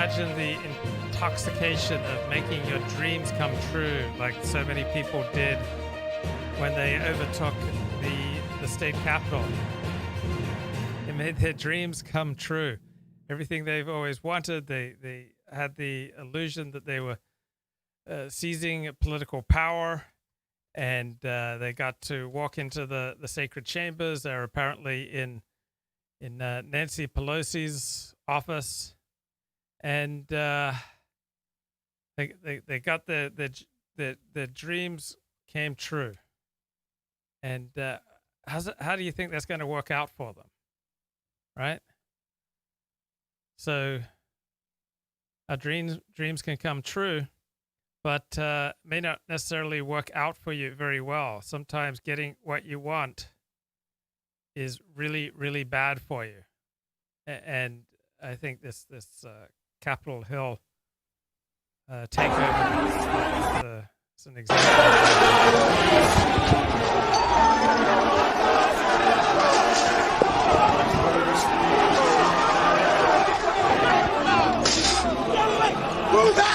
imagine the intoxication of making your dreams come true, like so many people did when they overtook the state capitol. It made their dreams come true. Everything they've always wanted, they had the illusion that they were seizing political power, and they got to walk into the sacred chambers. They're apparently in Nancy Pelosi's office, and they got their dreams came true. And how do you think that's going to work out for them, right? So our dreams can come true, but may not necessarily work out for you very well. Sometimes getting what you want is really, really bad for you. And I think this Capitol Hill takeover is an example. Move out!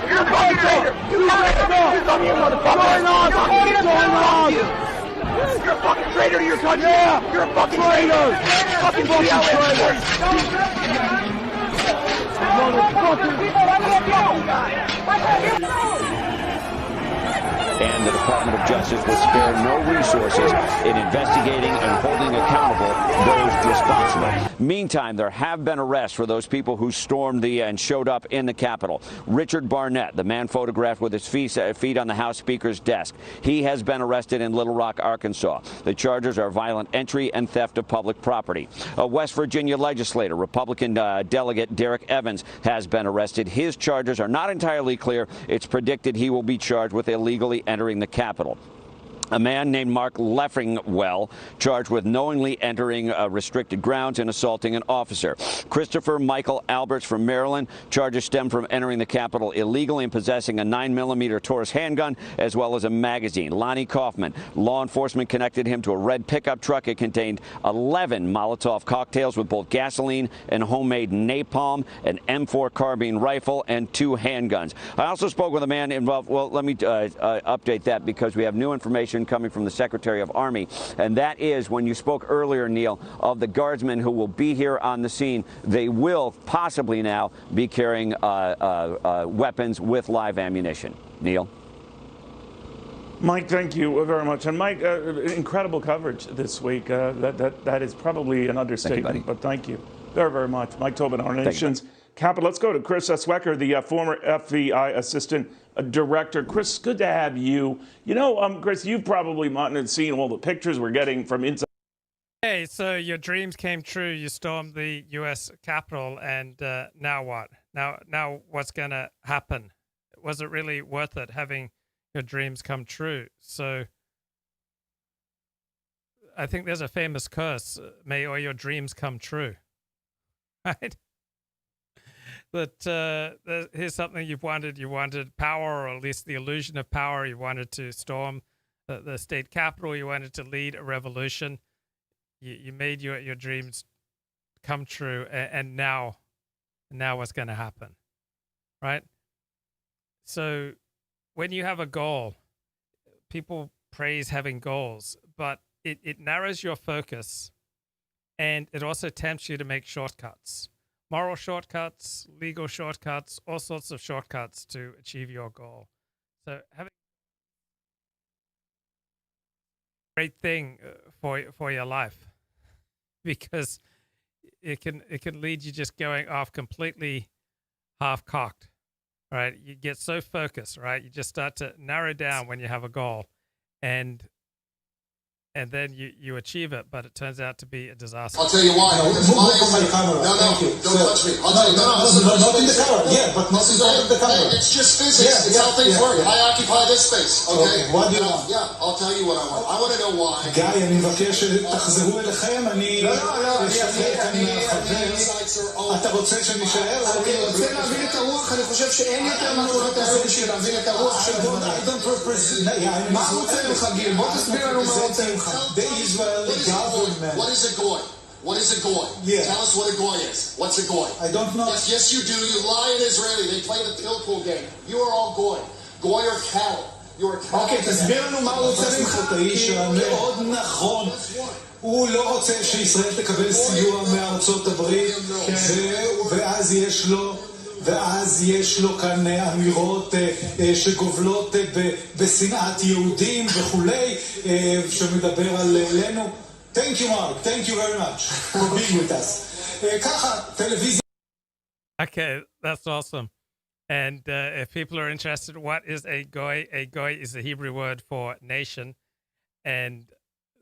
You're a fucking traitor! You're a fucking traitor to your country! Yeah. You're a fucking traitor! Fucking And the Department of Justice will spare no resources in investigating and holding accountable those responsible. Meantime, there have been arrests for those people who stormed and showed up in the Capitol. Richard Barnett, the man photographed with his feet on the House Speaker's desk, he has been arrested in Little Rock, Arkansas. The charges are violent entry and theft of public property. A West Virginia legislator, Republican delegate Derek Evans, has been arrested. His charges are not entirely clear. It's predicted he will be charged with illegally entering the Capitol. A man named Mark Leffingwell charged with knowingly entering restricted grounds and assaulting an officer. Christopher Michael Alberts from Maryland, charges stem from entering the Capitol illegally and possessing a 9mm Taurus handgun as well as a magazine. Lonnie Kaufman, law enforcement connected him to a red pickup truck. It contained 11 Molotov cocktails with both gasoline and homemade napalm, an M4 carbine rifle, and 2 handguns. I also spoke with a man involved. Well, let me update that because we have new information coming from the Secretary of Army, and that is when you spoke earlier, Neil, of the guardsmen who will be here on the scene. They will possibly now be carrying weapons with live ammunition. Neil? Mike, thank you very much. And Mike, incredible coverage this week. That is probably an understatement, but thank you very, very much. Mike Tobin, our nation's capital. Let's go to Chris Swecker, the former FBI assistant director. Chris, good to have you. You know, Chris, you've probably seen all the pictures we're getting from inside. Hey, so your dreams came true. You stormed the U.S. Capitol, and now what? Now what's going to happen? Was it really worth it having your dreams come true? So I think there's a famous curse, may all your dreams come true, right? But here's something you've wanted. You wanted power, or at least the illusion of power. You wanted to storm the state capitol. You wanted to lead a revolution. You made your dreams come true, and now what's going to happen, right? So when you have a goal, people praise having goals, but it narrows your focus, and it also tempts you to make shortcuts. Moral shortcuts, legal shortcuts, all sorts of shortcuts to achieve your goal. So having a great thing for your life, because it can lead you just going off completely half-cocked, right? You get so focused, right? You just start to narrow down when you have a goal, and and then you achieve it, but it turns out to be a disaster. I'll tell you why. Move from my camera. No, Thank you. don't touch me. I'll tell you. Not in the camera. Yeah, but not in the camera. Hey, it's just physics. It's how things work. I occupy this space. Okay. What do you want? Yeah, I'll tell you what I want. I want to know why. גיא, אני מבקש שתחזרו אליכם, אני... אתה רוצה שנשאר? אני רוצה להבין את הרוח, אני חושב שאין יותר מהתורת הזה בשביל להבין את הרוח של הדבר. מה רוצה ממך, גיל? בוא תסביר לנו מה רוצה ממך. What is a goy? What is a goy? Yeah. Tell us what a goy is. What's a goy? I don't know. Yes, you do. You lie in Israeli. They play the pilpul game. You are all goy. Goy are cattle. You are cattle. אוקיי, תסביר לנו מה הוא רוצה ממך. את האיש המאוד נכון. הוא לא רוצה שישראל תקבל סיוע מארצות הברית, ואז יש לו כאן אמירות שגובלות בשנאת יהודים וכולי, שמדבר עלינו. Thank you, Mark. Thank you very much for being with us. ככה, טלוויזיה. Okay, that's awesome. And if people are interested, what is a goy? A goy is the Hebrew word for nation. And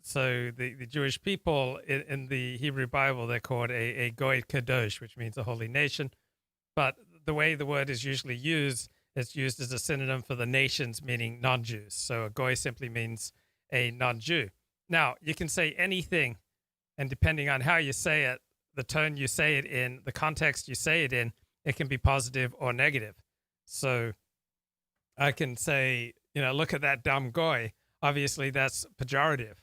so the Jewish people in the Hebrew Bible, they're called a goy kadosh, which means a holy nation. But the way the word is usually used, it's used as a synonym for the nations, meaning non-Jews. So a goy simply means a non-Jew. Now, you can say anything, and depending on how you say it, the tone you say it in, the context you say it in, it can be positive or negative. So I can say, look at that dumb goy. Obviously, that's pejorative.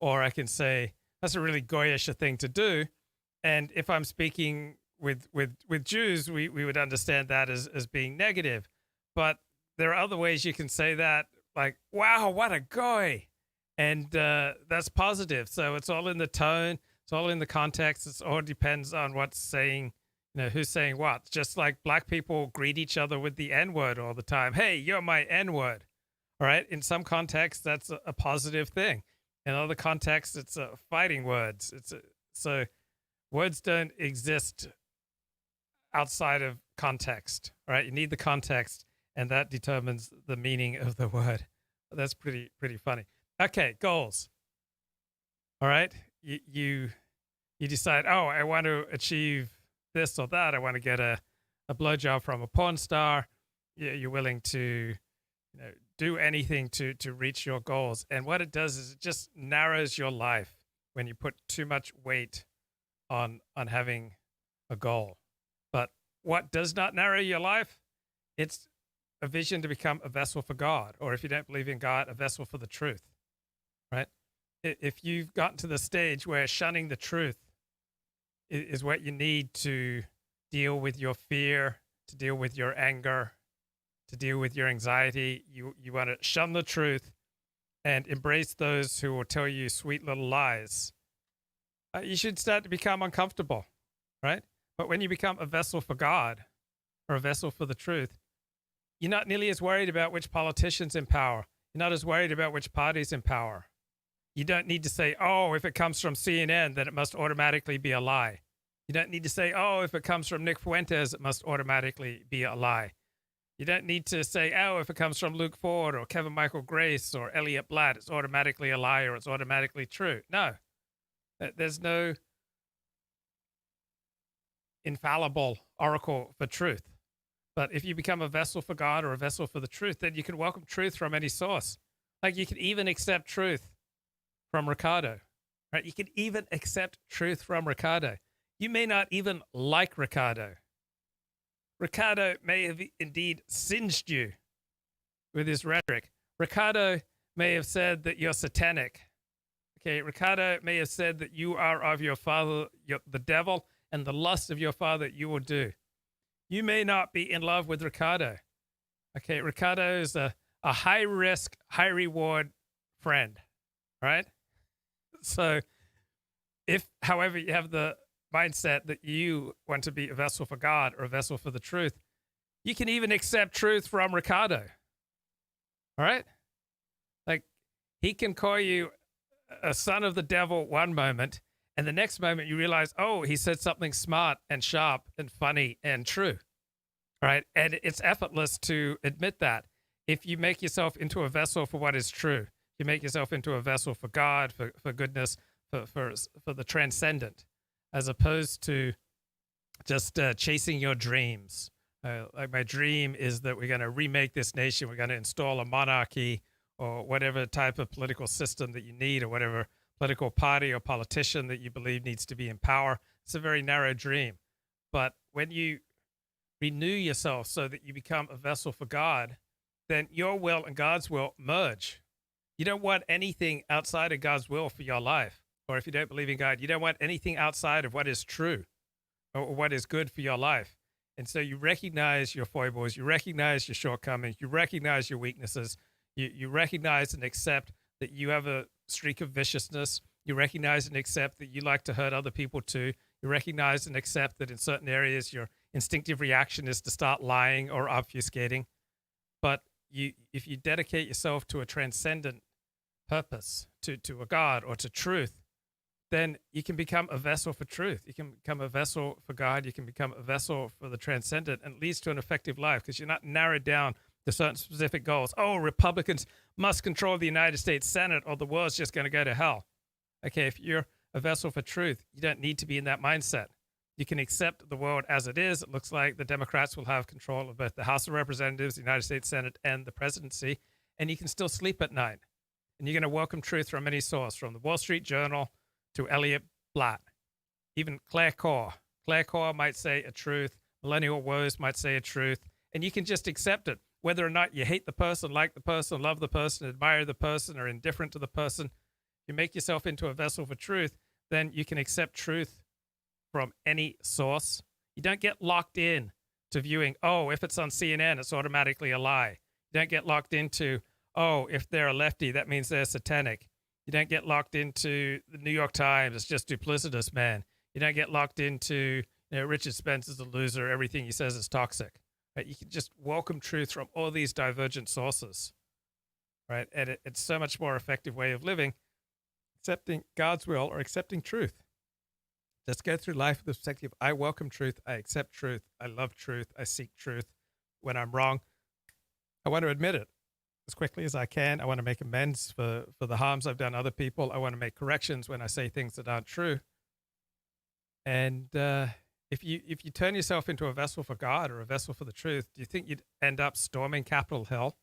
Or I can say, that's a really goyish thing to do. And if I'm speaking with Jews, we would understand that as being negative. But there are other ways you can say that, like, wow, what a goy. And that's positive. So it's all in the tone. It's all in the context. It all depends on what's saying, who's saying what. Just like black people greet each other with the N-word all the time. Hey, you're my N-word. All right. In some contexts, that's a positive thing. In other contexts, it's fighting words. So words don't exist outside of context. All right. You need the context, and that determines the meaning of the word. That's pretty funny. Okay, goals. All right, you decide, I want to achieve this or that. I want to get a blowjob from a porn star. You're willing to do anything to reach your goals. And what it does is it just narrows your life when you put too much weight on having a goal. But what does not narrow your life? It's a vision to become a vessel for God, or if you don't believe in God, a vessel for the truth. Right? If you've gotten to the stage where shunning the truth is what you need to deal with your fear, to deal with your anger, to deal with your anxiety, you want to shun the truth and embrace those who will tell you sweet little lies, you should start to become uncomfortable, right? But when you become a vessel for God or a vessel for the truth, you're not nearly as worried about which politician's in power. You're not as worried about which party's in power. You don't need to say, if it comes from CNN, then it must automatically be a lie. You don't need to say, if it comes from Nick Fuentes, it must automatically be a lie. You don't need to say, if it comes from Luke Ford or Kevin Michael Grace or Elliot Blatt, it's automatically a lie or it's automatically true. No, there's no infallible oracle for truth. But if you become a vessel for God or a vessel for the truth, then you can welcome truth from any source. Like you can even accept truth from Ricardo, right? You can even accept truth from Ricardo. You may not even like Ricardo. Ricardo may have indeed singed you with his rhetoric. Ricardo may have said that you're satanic. Okay, Ricardo may have said that you are of your father, the devil, and the lust of your father you will do. You may not be in love with Ricardo. Okay, Ricardo is a high-risk, high-reward friend, right? So if, however, you have the mindset that you want to be a vessel for God or a vessel for the truth, you can even accept truth from Ricardo, all right? Like, he can call you a son of the devil one moment, and the next moment you realize, he said something smart and sharp and funny and true, right? And it's effortless to admit that if you make yourself into a vessel for what is true. you make yourself into a vessel for God, for goodness, for the transcendent, as opposed to just chasing your dreams. Like my dream is that we're going to remake this nation. We're going to install a monarchy or whatever type of political system that you need, or whatever political party or politician that you believe needs to be in power. It's a very narrow dream. But when you renew yourself so that you become a vessel for God, then your will and God's will merge. You don't want anything outside of God's will for your life. Or if you don't believe in God, you don't want anything outside of what is true or what is good for your life. And so you recognize your foibles, you recognize your shortcomings, you recognize your weaknesses, you recognize and accept that you have a streak of viciousness, you recognize and accept that you like to hurt other people too, you recognize and accept that in certain areas your instinctive reaction is to start lying or obfuscating. But if you dedicate yourself to a transcendent purpose, to a God or to truth, then you can become a vessel for truth. You can become a vessel for God. You can become a vessel for the transcendent, and it leads to an effective life because you're not narrowed down to certain specific goals. Oh, Republicans must control the United States Senate or the world's just going to go to hell. Okay, if you're a vessel for truth, you don't need to be in that mindset. You can accept the world as it is. It looks like the Democrats will have control of both the House of Representatives, the United States Senate, and the presidency, and you can still sleep at night. And you're going to welcome truth from any source, from the Wall Street Journal to Elliot Blatt, even Claire Corr. Claire Corr might say a truth. Millennial Woes might say a truth. And you can just accept it. Whether or not you hate the person, like the person, love the person, admire the person, or indifferent to the person, you make yourself into a vessel for truth, then you can accept truth from any source. You don't get locked in to viewing, oh, if it's on CNN, it's automatically a lie. You don't get locked into, oh, if they're a lefty, that means they're satanic. You don't get locked into the New York Times, it's just duplicitous, man. You don't get locked into, Richard Spencer's a loser, everything he says is toxic. Right? You can just welcome truth from all these divergent sources. Right? And it's so much more effective way of living, accepting God's will or accepting truth. Just go through life with the perspective, I welcome truth, I accept truth, I love truth, I seek truth. When I'm wrong, I want to admit it as quickly as I can. I want to make amends for the harms I've done other people. I want to make corrections when I say things that aren't true. And if you turn yourself into a vessel for God or a vessel for the truth, do you think you'd end up storming Capitol Hill?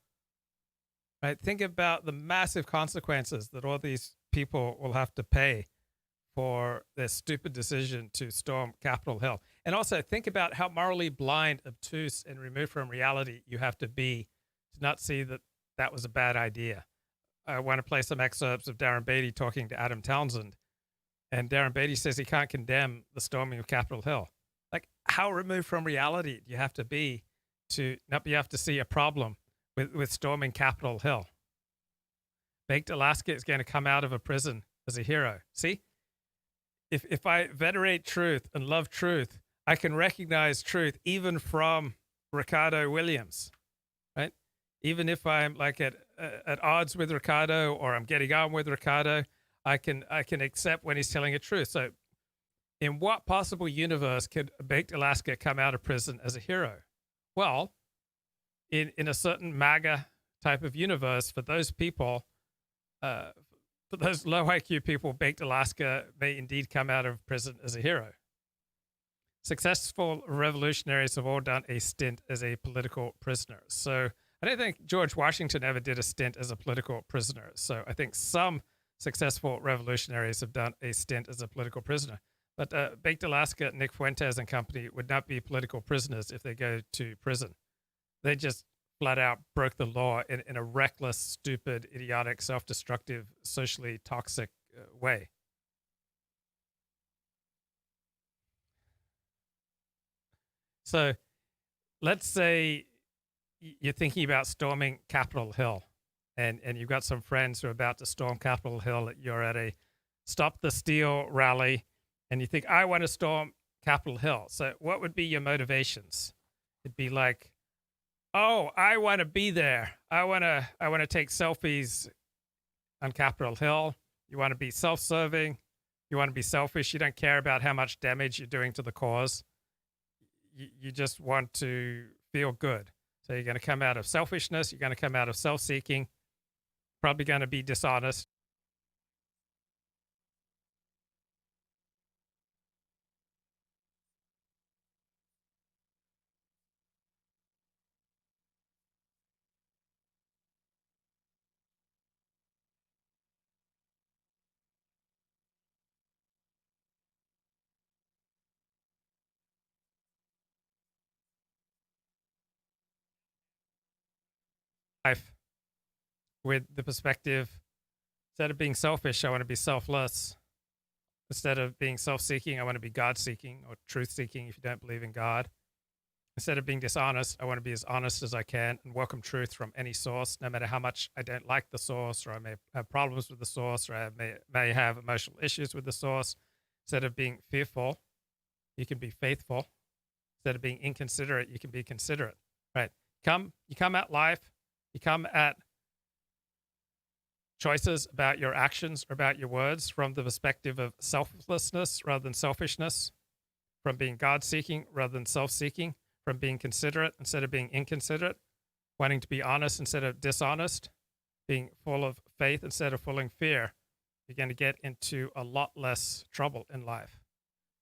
Right? Think about the massive consequences that all these people will have to pay for their stupid decision to storm Capitol Hill. And also think about how morally blind, obtuse, and removed from reality you have to be to not see that that was a bad idea. I want to play some excerpts of Darren Beatty talking to Adam Townsend. And Darren Beatty says he can't condemn the storming of Capitol Hill. Like, how removed from reality do you have to be to not be able to see a problem with storming Capitol Hill? Baked Alaska is going to come out of a prison as a hero. See? If I venerate truth and love truth, I can recognize truth even from Ricardo Williams, right? Even if I'm like at odds with Ricardo or I'm getting on with Ricardo, I can accept when he's telling a truth. So in what possible universe could Baked Alaska come out of prison as a hero? Well, in a certain MAGA type of universe, for those people, for those low IQ people, Baked Alaska may indeed come out of prison as a hero. Successful revolutionaries have all done a stint as a political prisoner. So I don't think George Washington ever did a stint as a political prisoner. So I think some successful revolutionaries have done a stint as a political prisoner. But Baked Alaska, Nick Fuentes and company would not be political prisoners if they go to prison. They just flat out broke the law in a reckless, stupid, idiotic, self-destructive, socially toxic way. So let's say you're thinking about storming Capitol Hill, and you've got some friends who are about to storm Capitol Hill. You're at a Stop the Steal rally, and you think, I want to storm Capitol Hill. So what would be your motivations? It'd be like, oh, I want to be there. I want to take selfies on Capitol Hill. You want to be self-serving. You want to be selfish. You don't care about how much damage you're doing to the cause. You just want to feel good. So you're going to come out of selfishness. You're going to come out of self-seeking, probably going to be dishonest. Life with the perspective, instead of being selfish, I want to be selfless. Instead of being self-seeking, I want to be God-seeking or truth-seeking if you don't believe in God. Instead of being dishonest, I want to be as honest as I can and welcome truth from any source, no matter how much I don't like the source, or I may have problems with the source, or I may have emotional issues with the source. Instead of being fearful, you can be faithful. Instead of being inconsiderate, you can be considerate. Right? You come at life, you come at choices about your actions or about your words from the perspective of selflessness rather than selfishness, from being God-seeking rather than self-seeking, from being considerate instead of being inconsiderate, wanting to be honest instead of dishonest, being full of faith instead of full of fear, you're going to get into a lot less trouble in life.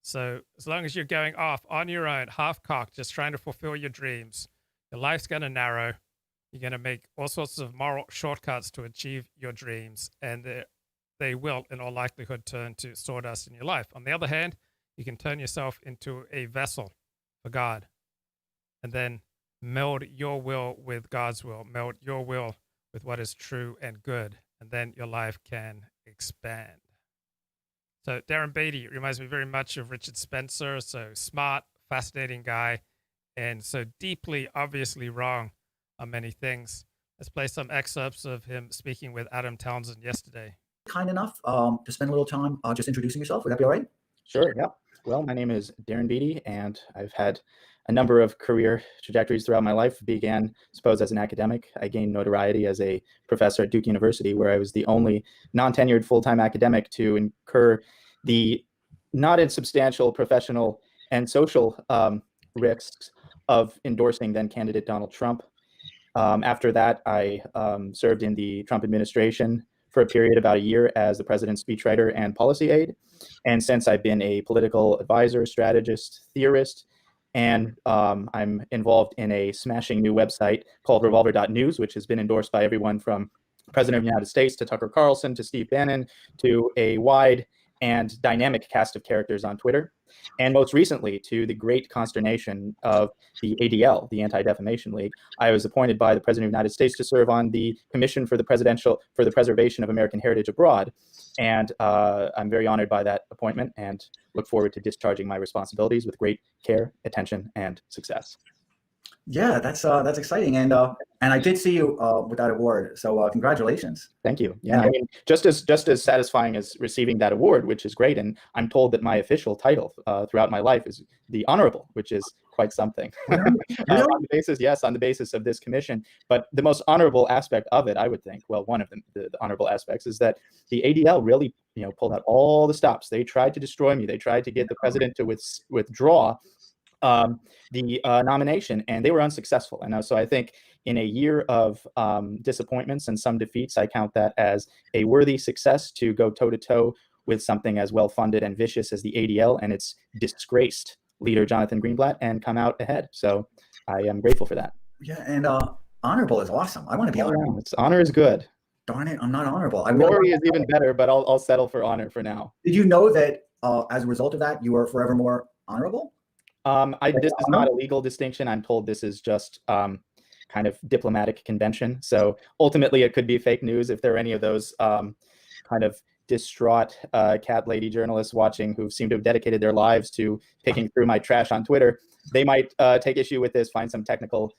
So as long as you're going off on your own, half-cocked, just trying to fulfill your dreams, your life's going to narrow. You're going to make all sorts of moral shortcuts to achieve your dreams, and they will, in all likelihood, turn to sawdust in your life. On the other hand, you can turn yourself into a vessel for God, and then meld your will with God's will, meld your will with what is true and good, and then your life can expand. So Darren Beatty reminds me very much of Richard Spencer, so smart, fascinating guy, and so deeply, obviously wrong on many things. Let's play some excerpts of him speaking with Adam Townsend yesterday. Kind enough to spend a little time just introducing yourself. Would that be all right? Sure, yeah. Well, my name is Darren Beatty, and I've had a number of career trajectories throughout my life. Began, I suppose, as an academic. I gained notoriety as a professor at Duke University, where I was the only non-tenured full-time academic to incur the not insubstantial professional and social risks of endorsing then candidate Donald Trump. After that, I served in the Trump administration for a period about a year as the president's speechwriter and policy aide. And since I've been a political advisor, strategist, theorist, and I'm involved in a smashing new website called revolver.news, which has been endorsed by everyone from the President of the United States to Tucker Carlson to Steve Bannon to a wide and dynamic cast of characters on Twitter, and most recently to the great consternation of the ADL, the Anti-Defamation League. I was appointed by the President of the United States to serve on the Commission for the Preservation of American Heritage Abroad, and I'm very honored by that appointment and look forward to discharging my responsibilities with great care, attention, and success. Yeah, that's exciting, and I did see you with that award. So congratulations. Thank you. Yeah, I mean, just as satisfying as receiving that award, which is great. And I'm told that my official title throughout my life is the Honorable, which is quite something. On the basis of this commission. But the most honorable aspect of it, I would think, well, one of the honorable aspects is that the ADL really, pulled out all the stops. They tried to destroy me. They tried to get the president to withdraw the nomination, and they were unsuccessful. And so I think in a year of disappointments and some defeats, I count that as a worthy success to go toe-to-toe with something as well-funded and vicious as the ADL and its disgraced leader, Jonathan Greenblatt, and come out ahead. So I am grateful for that. Yeah, and honorable is awesome. I want to be honorable. Honor is good. Darn it, I'm not honorable. Glory is even better, but I'll settle for honor for now. Did you know that as a result of that, you are forevermore honorable? This is not a legal distinction. I'm told this is just kind of diplomatic convention. So ultimately, it could be fake news if there are any of those kind of distraught cat lady journalists watching who seem to have dedicated their lives to picking through my trash on Twitter. They might take issue with this, find some technical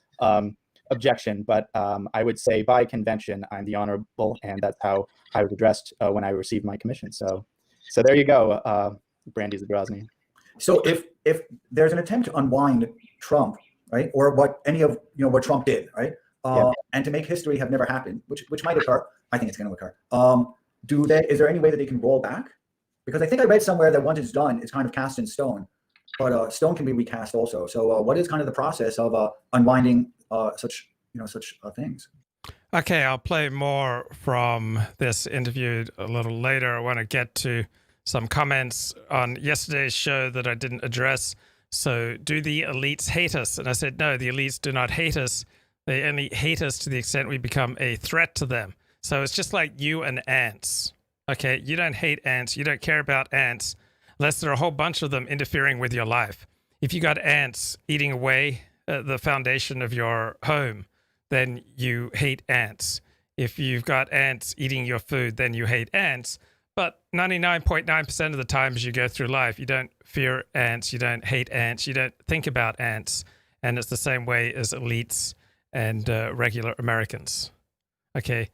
objection. But I would say by convention, I'm the honorable, and that's how I was addressed when I received my commission. So there you go, Brandy Zabrozny. So if there's an attempt to unwind Trump, right, or what any of what Trump did, right, and to make history have never happened, which might occur, I think it's going to occur. Is there any way that they can roll back? Because I think I read somewhere that once it's done, it's kind of cast in stone, but stone can be recast also. So what is kind of the process of unwinding such things? Okay, I'll play more from this interview a little later. I want to get to some comments on yesterday's show that I didn't address. So, do the elites hate us? And I said, no, the elites do not hate us. They only hate us to the extent we become a threat to them. So it's just like you and ants. Okay, you don't hate ants. You don't care about ants unless there are a whole bunch of them interfering with your life. If you got ants eating away the foundation of your home, then you hate ants. If you've got ants eating your food, then you hate ants. But 99.9% of the time as you go through life, you don't fear ants, you don't hate ants, you don't think about ants. And it's the same way as elites and regular Americans. Okay,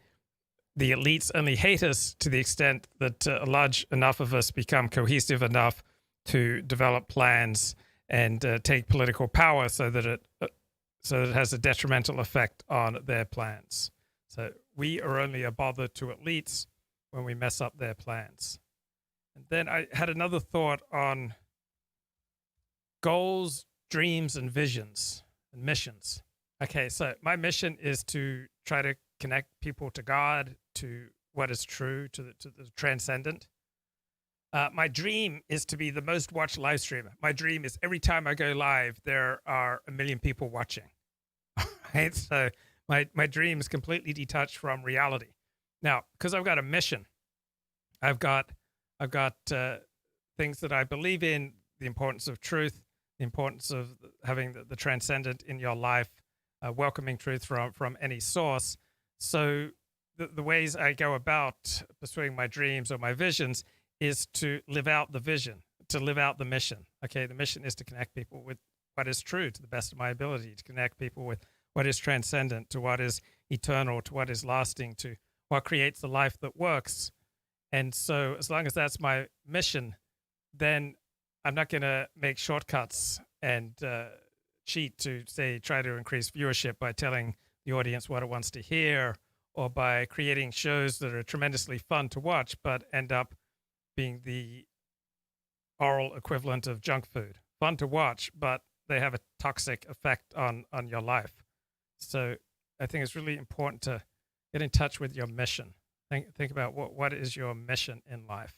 the elites only hate us to the extent that a large enough of us become cohesive enough to develop plans and take political power so that it has a detrimental effect on their plans. So we are only a bother to elites when we mess up their plans. And then I had another thought on goals, dreams, and visions and missions. Okay, so my mission is to try to connect people to God, to what is true, to the transcendent. My dream is to be the most watched live streamer. My dream is every time I go live, there are 1 million people watching. Right? So my dream is completely detached from reality. Now, because I've got a mission, I've got things that I believe in, the importance of truth, the importance of having the transcendent in your life, welcoming truth from any source. So the ways I go about pursuing my dreams or my visions is to live out the vision, to live out the mission. Okay, the mission is to connect people with what is true to the best of my ability, to connect people with what is transcendent, to what is eternal, to what is lasting, to what creates the life that works. And so as long as that's my mission, then I'm not going to make shortcuts and cheat to, say, try to increase viewership by telling the audience what it wants to hear, or by creating shows that are tremendously fun to watch but end up being the oral equivalent of junk food. Fun to watch, but they have a toxic effect on your life. So I think it's really important to get in touch with your mission. Think about what is your mission in life.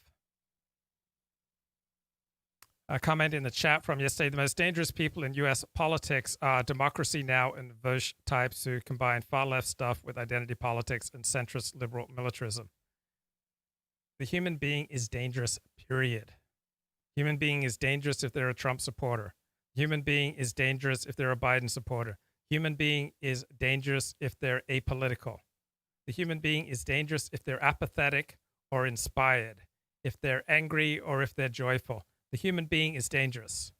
A comment in the chat from yesterday: the most dangerous people in U.S. politics are Democracy Now! And Vosh types who combine far left stuff with identity politics and centrist liberal militarism. The human being is dangerous, period. Human being is dangerous if they're a Trump supporter. Human being is dangerous if they're a Biden supporter. Human being is dangerous if they're apolitical. The human being is dangerous if they're apathetic or inspired, if they're angry or if they're joyful. The human being is dangerous.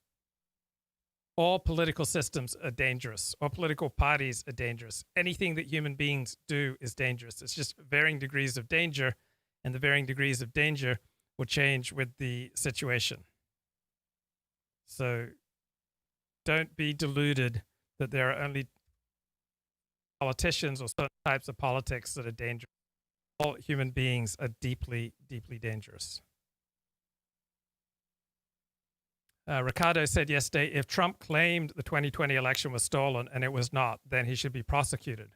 All political systems are dangerous. All political parties are dangerous. Anything that human beings do is dangerous. It's just varying degrees of danger, and the varying degrees of danger will change with the situation. So don't be deluded that there are only politicians or certain types of politics that are dangerous. All human beings are deeply, deeply dangerous. Ricardo said yesterday, if Trump claimed the 2020 election was stolen and it was not, then he should be prosecuted.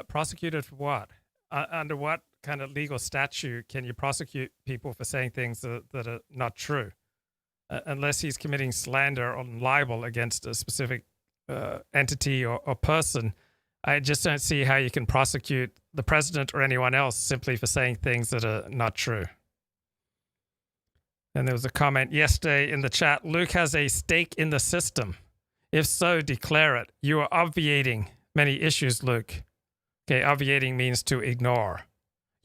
Prosecuted for what? Under what kind of legal statute can you prosecute people for saying things that are not true? Unless he's committing slander or libel against a specific entity or person, I just don't see how you can prosecute the president or anyone else simply for saying things that are not true. And there was a comment yesterday in the chat: Luke has a stake in the system. If so, declare it. You are obviating many issues, Luke. Okay, obviating means to ignore.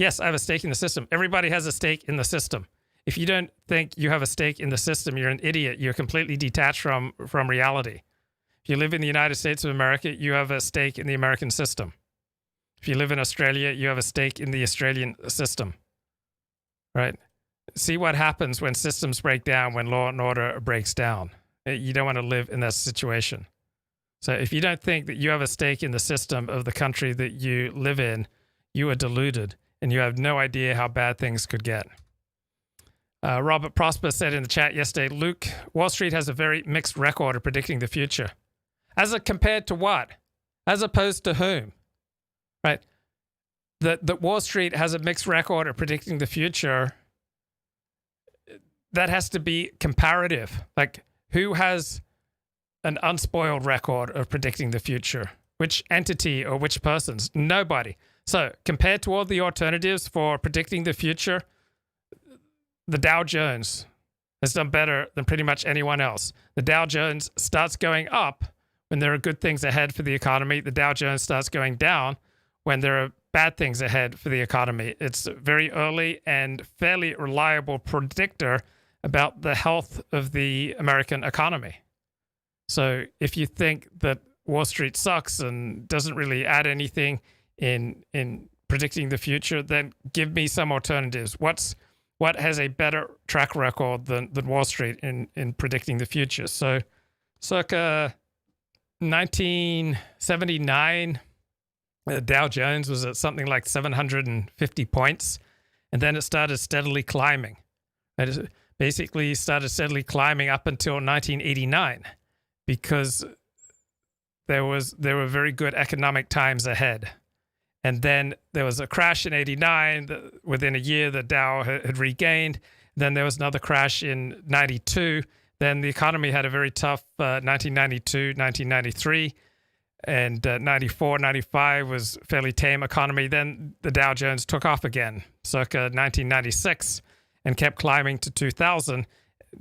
Yes, I have a stake in the system. Everybody has a stake in the system. If you don't think you have a stake in the system, you're an idiot. You're completely detached from reality. If you live in the United States of America, you have a stake in the American system. If you live in Australia, you have a stake in the Australian system. Right? See what happens when systems break down, when law and order breaks down. You don't want to live in that situation. So if you don't think that you have a stake in the system of the country that you live in, you are deluded, and you have no idea how bad things could get. Robert Prosper said in the chat yesterday, Luke, Wall Street has a very mixed record of predicting the future. As compared to what? As opposed to whom? Right? that Wall Street has a mixed record of predicting the future, that has to be comparative. Like, who has an unspoiled record of predicting the future? Which entity or which persons? Nobody. So compared to all the alternatives for predicting the future, the Dow Jones has done better than pretty much anyone else. The Dow Jones starts going up when there are good things ahead for the economy. The Dow Jones starts going down when there are bad things ahead for the economy. It's a very early and fairly reliable predictor about the health of the American economy. So if you think that Wall Street sucks and doesn't really add anything in predicting the future, then give me some alternatives. What has a better track record than Wall Street in predicting the future? So circa 1979, the Dow Jones was at something like 750 points, and then it started steadily climbing. It basically started steadily climbing up until 1989, because there were very good economic times ahead. And then there was a crash in 89. Within a year, the Dow had regained. Then there was another crash in 92. Then the economy had a very tough 1992, 1993. And 94, 95 was fairly tame economy. Then the Dow Jones took off again, circa 1996, and kept climbing to 2000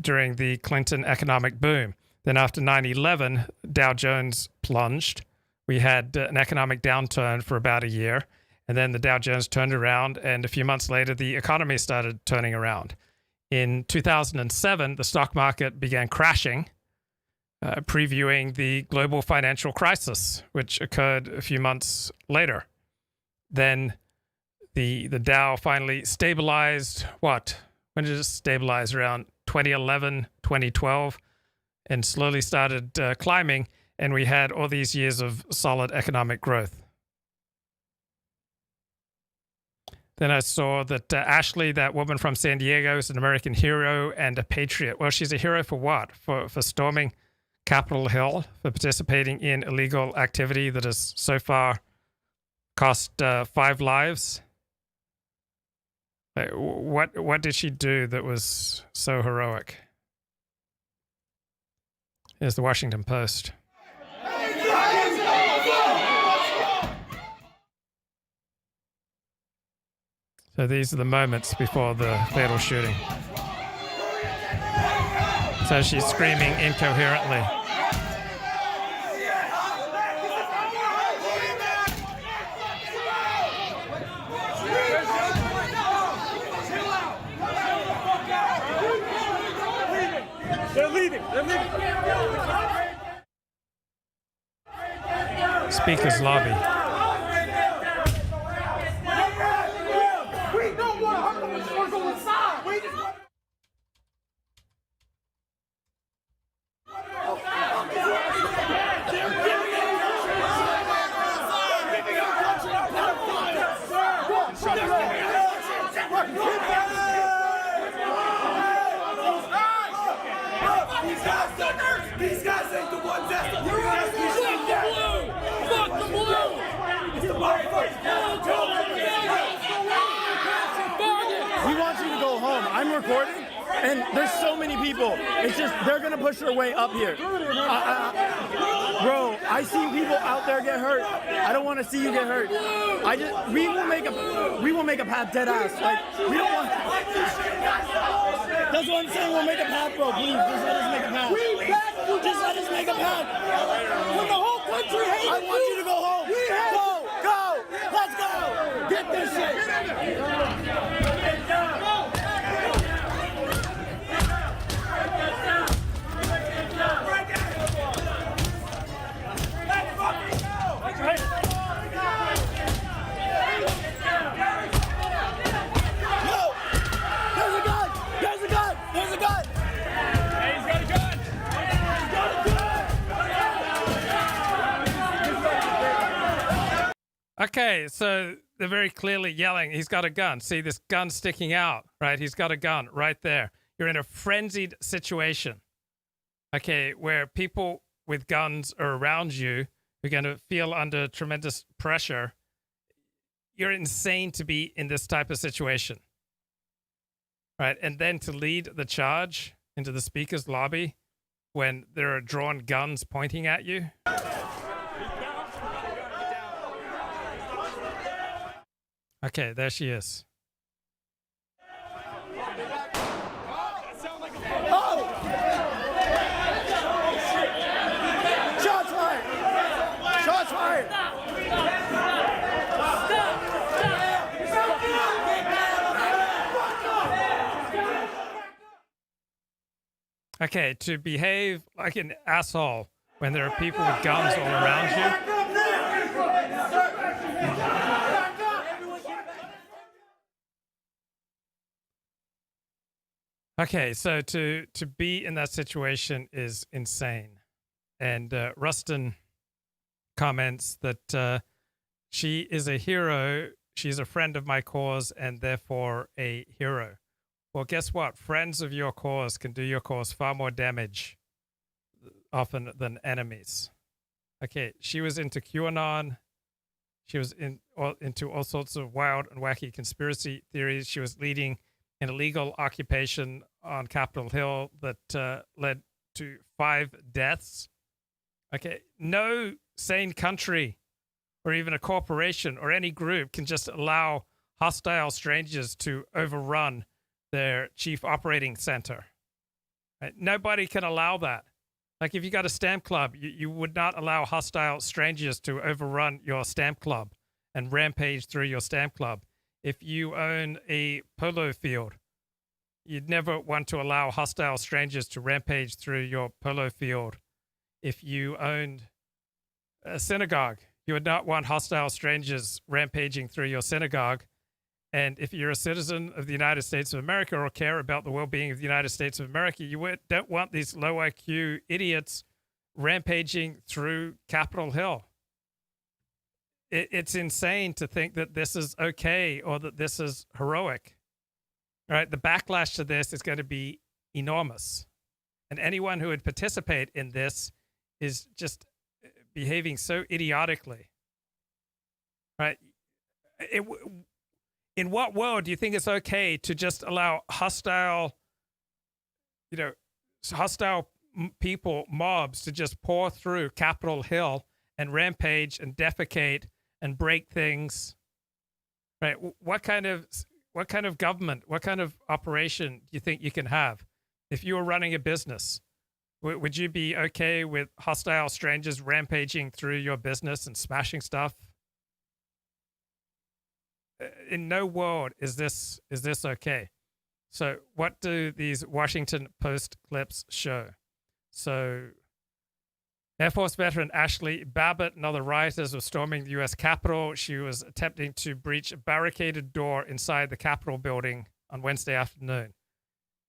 during the Clinton economic boom. Then after 9/11, Dow Jones plunged. We had an economic downturn for about a year, and then the Dow Jones turned around, and a few months later, the economy started turning around. In 2007, the stock market began crashing, previewing the global financial crisis, which occurred a few months later. Then the Dow finally stabilized. When did it stabilize? Around 2011, 2012, and slowly started climbing. And we had all these years of solid economic growth. Then I saw that Ashli, that woman from San Diego, is an American hero and a patriot. Well, she's a hero for what? For storming Capitol Hill, for participating in illegal activity that has so far cost 5 lives. What did she do that was so heroic? Here's the Washington Post. So these are the moments before the fatal shooting. So she's screaming incoherently. They're leaving. They're leaving. Speaker's lobby. We don't want to hurt them. We just want to go inside. We just want These guys ain't the ones that's the blue. Fuck the blue. It's the We want you to go home. I'm recording, and there's so many people. It's just they're gonna push their way up here. Bro, I see people out there get hurt. I don't want to see you get hurt. We will make a path dead ass. Like we don't want. That's what I'm saying. We'll make a path, bro. Please, just let us make a path. Just let us make a path. When the whole country hates I want you to go home. Go. Let's go. Get this shit. Okay, so they're very clearly yelling, he's got a gun. See this gun sticking out, right? He's got a gun right there. You're in a frenzied situation, okay, where people with guns are around you. You're going to feel under tremendous pressure. you're insane to be in this type of situation, right? And then to lead the charge into the speaker's lobby when there are drawn guns pointing at you. Okay, there she is. Shots fired! Shots fired! Okay, to behave like an asshole when there are people with guns all around you. Okay, so to be in that situation is insane. And Rustin comments that she is a hero, she's a friend of my cause, and therefore a hero. Well, guess what? Friends of your cause can do your cause far more damage often than enemies. Okay, she was into QAnon. She was into all sorts of wild and wacky conspiracy theories. She was leading an illegal occupation on Capitol Hill that led to 5 deaths. Okay, no sane country or even a corporation or any group can just allow hostile strangers to overrun their chief operating center. Right? Nobody can allow that. Like if you got a stamp club, you would not allow hostile strangers to overrun your stamp club and rampage through your stamp club. If you own a polo field, you'd never want to allow hostile strangers to rampage through your polo field. If you owned a synagogue, you would not want hostile strangers rampaging through your synagogue. And if you're a citizen of the United States of America or care about the well-being of the United States of America, you don't want these low IQ idiots rampaging through Capitol Hill. It's insane to think that this is okay or that this is heroic. All right, the backlash to this is going to be enormous. And anyone who would participate in this is just behaving so idiotically. Right? In what world do you think it's okay to just allow hostile people, mobs, to just pour through Capitol Hill and rampage and defecate and break things? Right? What kind of government, what kind of operation do you think you can have? If you were running a business, would you be okay with hostile strangers rampaging through your business and smashing stuff? In no world is this okay. So what do these Washington Post clips show? So Air Force veteran Ashli Babbitt and other rioters were storming the U.S. Capitol. She was attempting to breach a barricaded door inside the Capitol building on Wednesday afternoon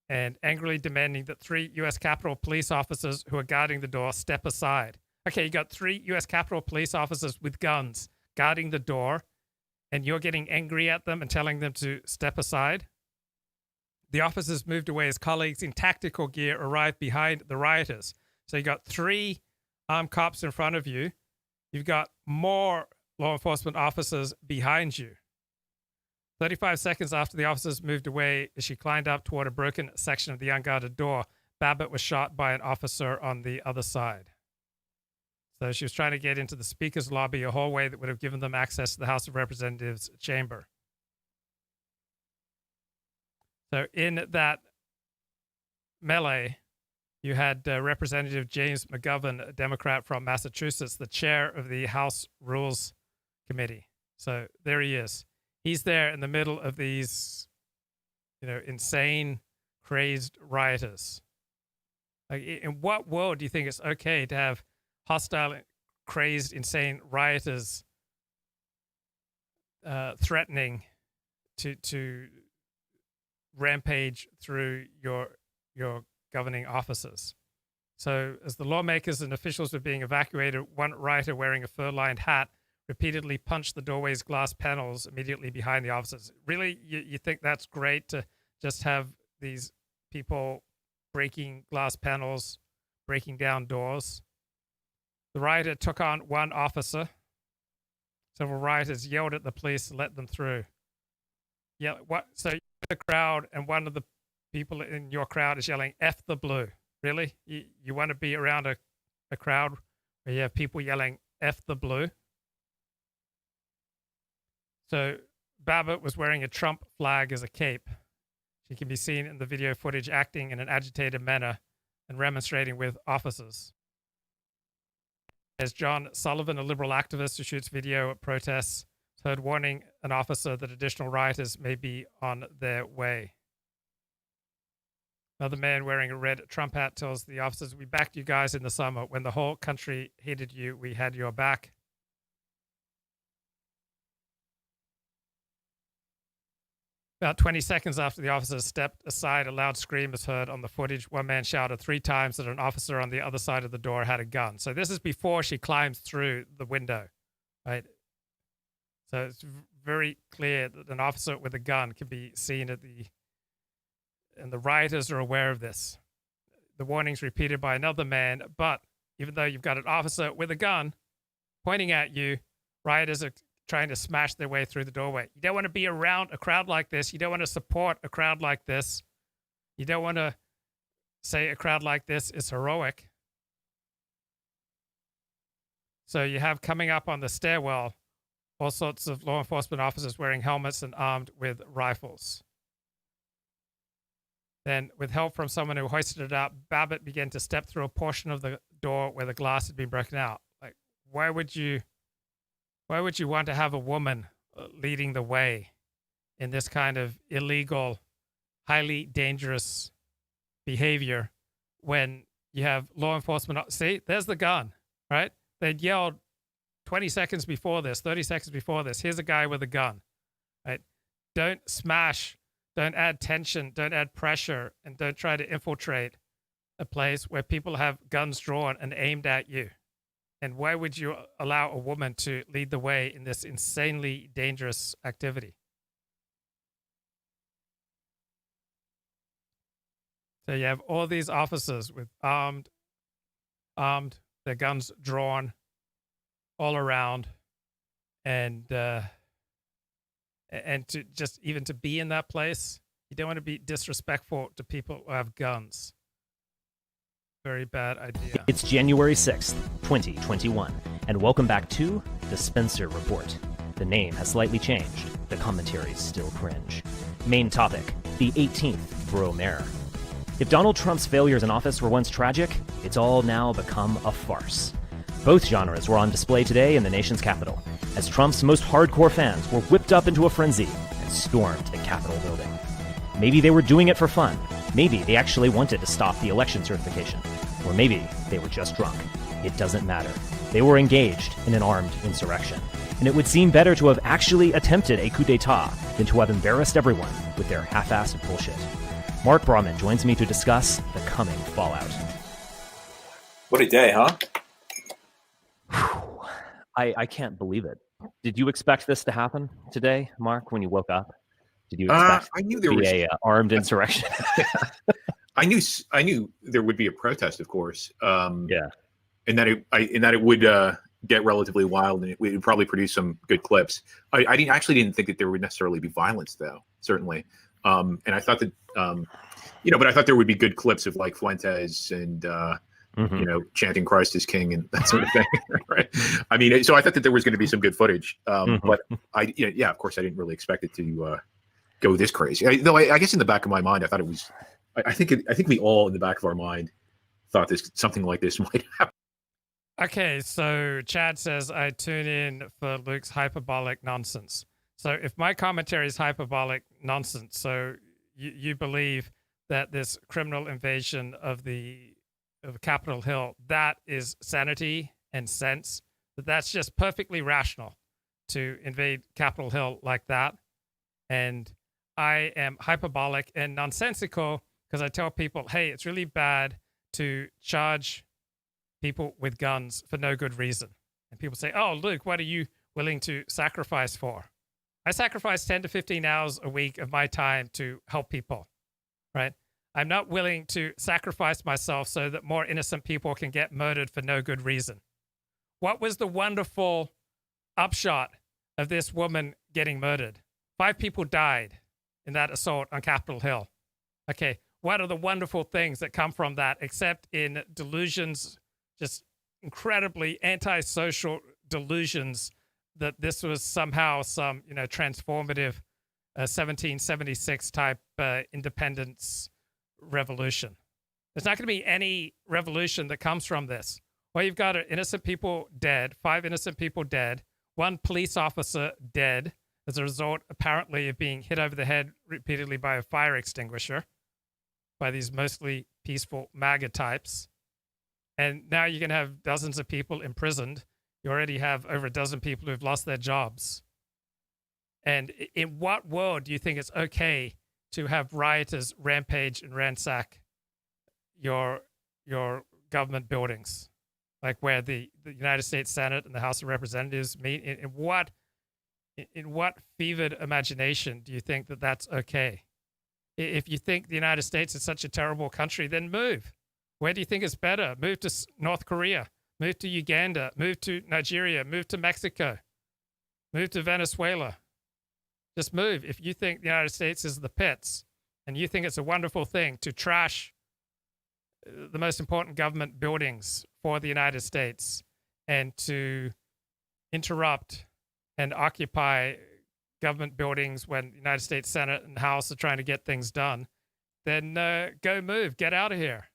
and angrily demanding that 3 U.S. Capitol police officers who are guarding the door step aside. Okay, you got 3 U.S. Capitol police officers with guns guarding the door, and you're getting angry at them and telling them to step aside? The officers moved away as colleagues in tactical gear arrived behind the rioters. So you got 3 armed cops in front of you. You've got more law enforcement officers behind you. 35 seconds after the officers moved away, as she climbed up toward a broken section of the unguarded door, Babbitt was shot by an officer on the other side. So she was trying to get into the speaker's lobby, a hallway that would have given them access to the House of Representatives chamber. So in that melee, you had Representative James McGovern, a Democrat from Massachusetts, the chair of the House Rules Committee. So there he is. He's there in the middle of these, insane, crazed rioters. Like, in what world do you think it's okay to have hostile, crazed, insane rioters threatening to rampage through your governing officers? So as the lawmakers and officials were being evacuated, one rioter wearing a fur-lined hat repeatedly punched the doorway's glass panels immediately behind the officers. Really, you think that's great to just have these people breaking glass panels, breaking down doors? The rioter took on one officer. Several rioters yelled at the police to let them through. Yeah, what? So the crowd, and one of the people in your crowd is yelling "F the blue." Really? You want to be around a crowd where you have people yelling "F the blue"? So Babbitt was wearing a Trump flag as a cape. She can be seen in the video footage acting in an agitated manner and remonstrating with officers. There's John Sullivan, a liberal activist who shoots video at protests, heard warning an officer that additional rioters may be on their way. Another man wearing a red Trump hat tells the officers, "We backed you guys in the summer. When the whole country hated you, we had your back." About 20 seconds after the officers stepped aside, a loud scream is heard on the footage. One man shouted 3 times that an officer on the other side of the door had a gun. So this is before she climbs through the window, right? So it's very clear that an officer with a gun can be seen and the rioters are aware of this. The warning's repeated by another man, but even though you've got an officer with a gun pointing at you, rioters are trying to smash their way through the doorway. You don't want to be around a crowd like this. You don't want to support a crowd like this. You don't want to say a crowd like this is heroic. So you have coming up on the stairwell all sorts of law enforcement officers wearing helmets and armed with rifles. Then, with help from someone who hoisted it up, Babbitt began to step through a portion of the door where the glass had been broken out. Like, why would you want to have a woman leading the way in this kind of illegal, highly dangerous behavior when you have law enforcement? See, there's the gun, right? They'd yelled 20 seconds before this, 30 seconds before this, here's a guy with a gun, right? Don't smash, don't add tension, don't add pressure, and don't try to infiltrate a place where people have guns drawn and aimed at you. And why would you allow a woman to lead the way in this insanely dangerous activity? So you have all these officers with armed, their guns drawn all around, and to just even to be in that place, you don't want to be disrespectful to people who have guns. Very bad idea. It's January 6th, 2021, and welcome back to the Spencer Report. The name has slightly changed. The commentaries still cringe. Main topic, the 18th BRO-MAIRE. If Donald Trump's failures in office were once tragic, it's all now become a farce. Both genres were on display today in the nation's capital, as Trump's most hardcore fans were whipped up into a frenzy and stormed the Capitol building. Maybe they were doing it for fun. Maybe they actually wanted to stop the election certification. Or maybe they were just drunk. It doesn't matter. They were engaged in an armed insurrection. And it would seem better to have actually attempted a coup d'etat than to have embarrassed everyone with their half-assed bullshit. Mark Brauman joins me to discuss the coming fallout. What a day, huh? I can't believe it. Did you expect this to happen today, Mark, when you woke up? Did you expect I knew there was an armed insurrection? I knew there would be a protest, of course. Yeah, and that it would get relatively wild, and it would probably produce some good clips. I didn't think that there would necessarily be violence, though. Certainly, and I thought that but I thought there would be good clips of like Fuentes and chanting "Christ is King" and that sort of thing. Right? I mean, so I thought that there was going to be some good footage, but of course, I didn't really expect it to go this crazy. I guess in the back of my mind, I thought it was. I think we all in the back of our mind thought something like this might happen. Okay, so Chad says I tune in for Luke's hyperbolic nonsense. So if my commentary is hyperbolic nonsense, so you believe that this criminal invasion of Capitol Hill, that is sanity and sense, that's just perfectly rational to invade Capitol Hill like that. And I am hyperbolic and nonsensical because I tell people, hey, it's really bad to charge people with guns for no good reason. And people say, oh, Luke, what are you willing to sacrifice for? I sacrifice 10 to 15 hours a week of my time to help people, right? I'm not willing to sacrifice myself so that more innocent people can get murdered for no good reason. What was the wonderful upshot of this woman getting murdered. 5 people died in that assault on Capitol Hill. Okay, what are the wonderful things that come from that, except in delusions, just incredibly antisocial delusions that this was somehow some, transformative 1776 type independence revolution. There's not going to be any revolution that comes from this. Well, you've got innocent people dead, 5 innocent people dead, 1 police officer dead as a result, apparently, of being hit over the head repeatedly by a fire extinguisher by these mostly peaceful MAGA types. And now you're going to have dozens of people imprisoned. You already have over a dozen people who've lost their jobs. And in what world do you think it's okay to have rioters rampage and ransack your government buildings, like where the United States Senate and the House of Representatives meet? In what fevered imagination do you think that that's okay? If you think the United States is such a terrible country, then move. Where do you think it's better? Move to North Korea, move to Uganda, move to Nigeria, move to Mexico, move to Venezuela. Just move. If you think the United States is the pits and you think it's a wonderful thing to trash the most important government buildings for the United States and to interrupt and occupy government buildings when the United States Senate and House are trying to get things done, then go move. Get out of here.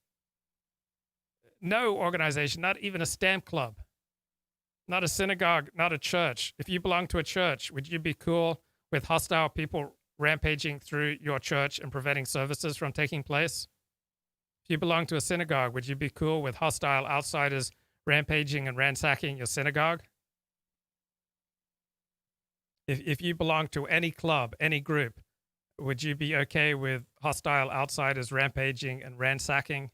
No organization, not even a stamp club, not a synagogue, not a church. If you belong to a church, would you be cool with hostile people rampaging through your church and preventing services from taking place? If you belong to a synagogue, would you be cool with hostile outsiders rampaging and ransacking your synagogue? If you belong to any club, any group, would you be okay with hostile outsiders rampaging and ransacking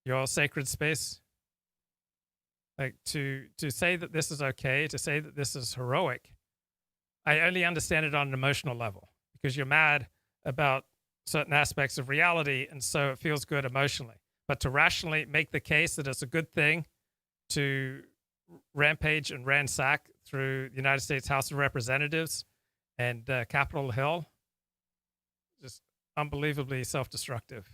your sacred space? Like to say that this is okay, to say that this is heroic, I only understand it on an emotional level because you're mad about certain aspects of reality, and so it feels good emotionally. But to rationally make the case that it's a good thing to rampage and ransack through the United States House of Representatives and Capitol Hill, just unbelievably self-destructive.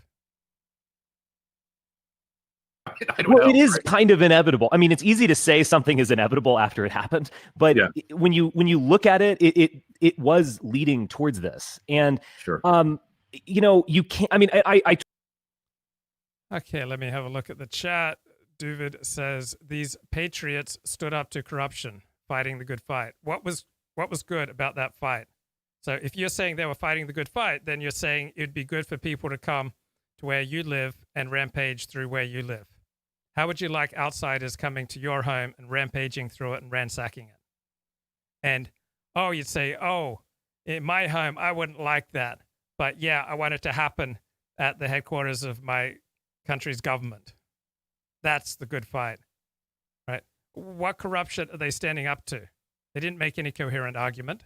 Well, it is kind of inevitable. I mean, it's easy to say something is inevitable after it happened, but when you look at it, it was leading towards this. And you can't. I mean, I. Okay, let me have a look at the chat. David says these patriots stood up to corruption, fighting the good fight. What was good about that fight? So if you're saying they were fighting the good fight, then you're saying it'd be good for people to come to where you live and rampage through where you live. How would you like outsiders coming to your home and rampaging through it and ransacking it? And, you'd say, in my home, I wouldn't like that. But yeah, I want it to happen at the headquarters of my country's government. That's the good fight, right? What corruption are they standing up to? They didn't make any coherent argument.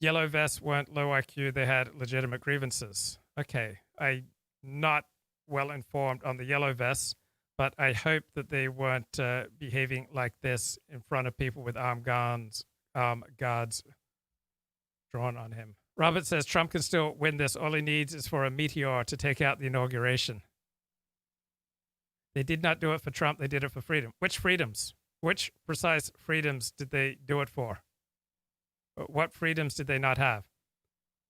Yellow vests weren't low IQ. They had legitimate grievances. Okay, I'm not well informed on the yellow vests, but I hope that they weren't behaving like this in front of people with armed guards drawn on him. Robert says Trump can still win this. All he needs is for a meteor to take out the inauguration. They did not do it for Trump. They did it for freedom. Which freedoms? Which precise freedoms did they do it for? What freedoms did they not have?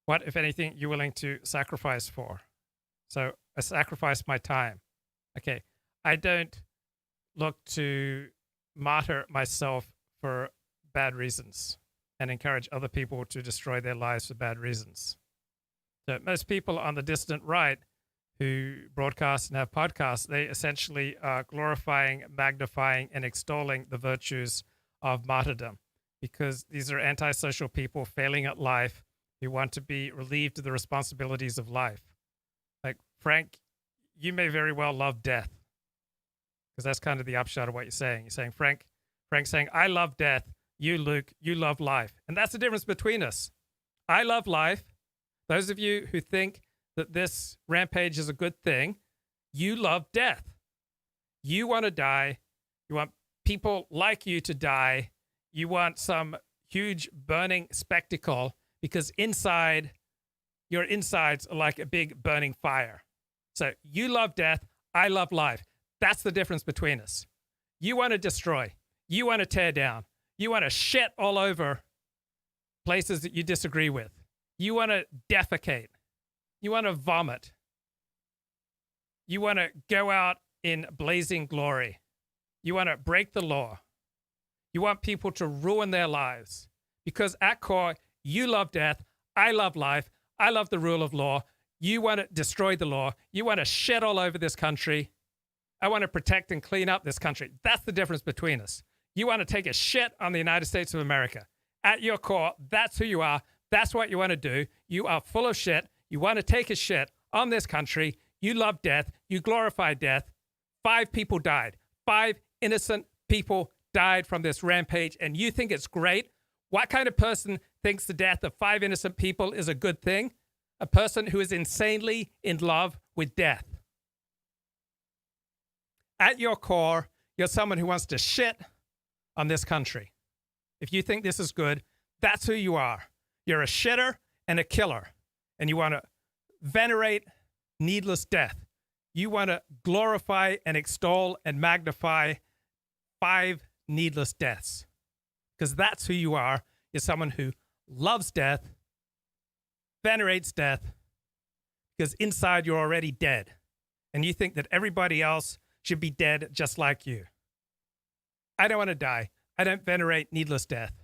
What, if anything, you willing to sacrifice for? So I sacrifice my time. Okay, I don't look to martyr myself for bad reasons and encourage other people to destroy their lives for bad reasons. So most people on the distant right who broadcast and have podcasts, they essentially are glorifying, magnifying, and extolling the virtues of martyrdom, because these are antisocial people failing at life who want to be relieved of the responsibilities of life. Like, Frank, you may very well love death, because that's kind of the upshot of what you're saying. You're saying, Frank's saying, I love death. You, Luke, you love life. And that's the difference between us. I love life, Those of you who think that this rampage is a good thing, you love death. You want to die. You want people like you to die. You want some huge burning spectacle because inside, your insides are like a big burning fire. So you love death. I love life. That's the difference between us. You want to destroy. You want to tear down. You want to shit all over places that you disagree with. You want to defecate. You want to vomit. You want to go out in blazing glory. You want to break the law. You want people to ruin their lives. Because at core, you love death. I love life. I love the rule of law. You want to destroy the law. You want to shit all over this country. I want to protect and clean up this country. That's the difference between us. You want to take a shit on the United States of America. At your core, that's who you are. That's what you want to do. You are full of shit. You want to take a shit on this country. You love death. You glorify death. 5 people died. 5 innocent people died from this rampage, and you think it's great? What kind of person thinks the death of 5 innocent people is a good thing? A person who is insanely in love with death. At your core, you're someone who wants to shit on this country. If you think this is good, that's who you are. You're a shitter and a killer, and you want to venerate needless death. You want to glorify and extol and magnify 5 needless deaths, because that's who you are. You're someone who loves death, venerates death, because inside you're already dead, and you think that everybody else should be dead just like you. I don't want to die. I don't venerate needless death.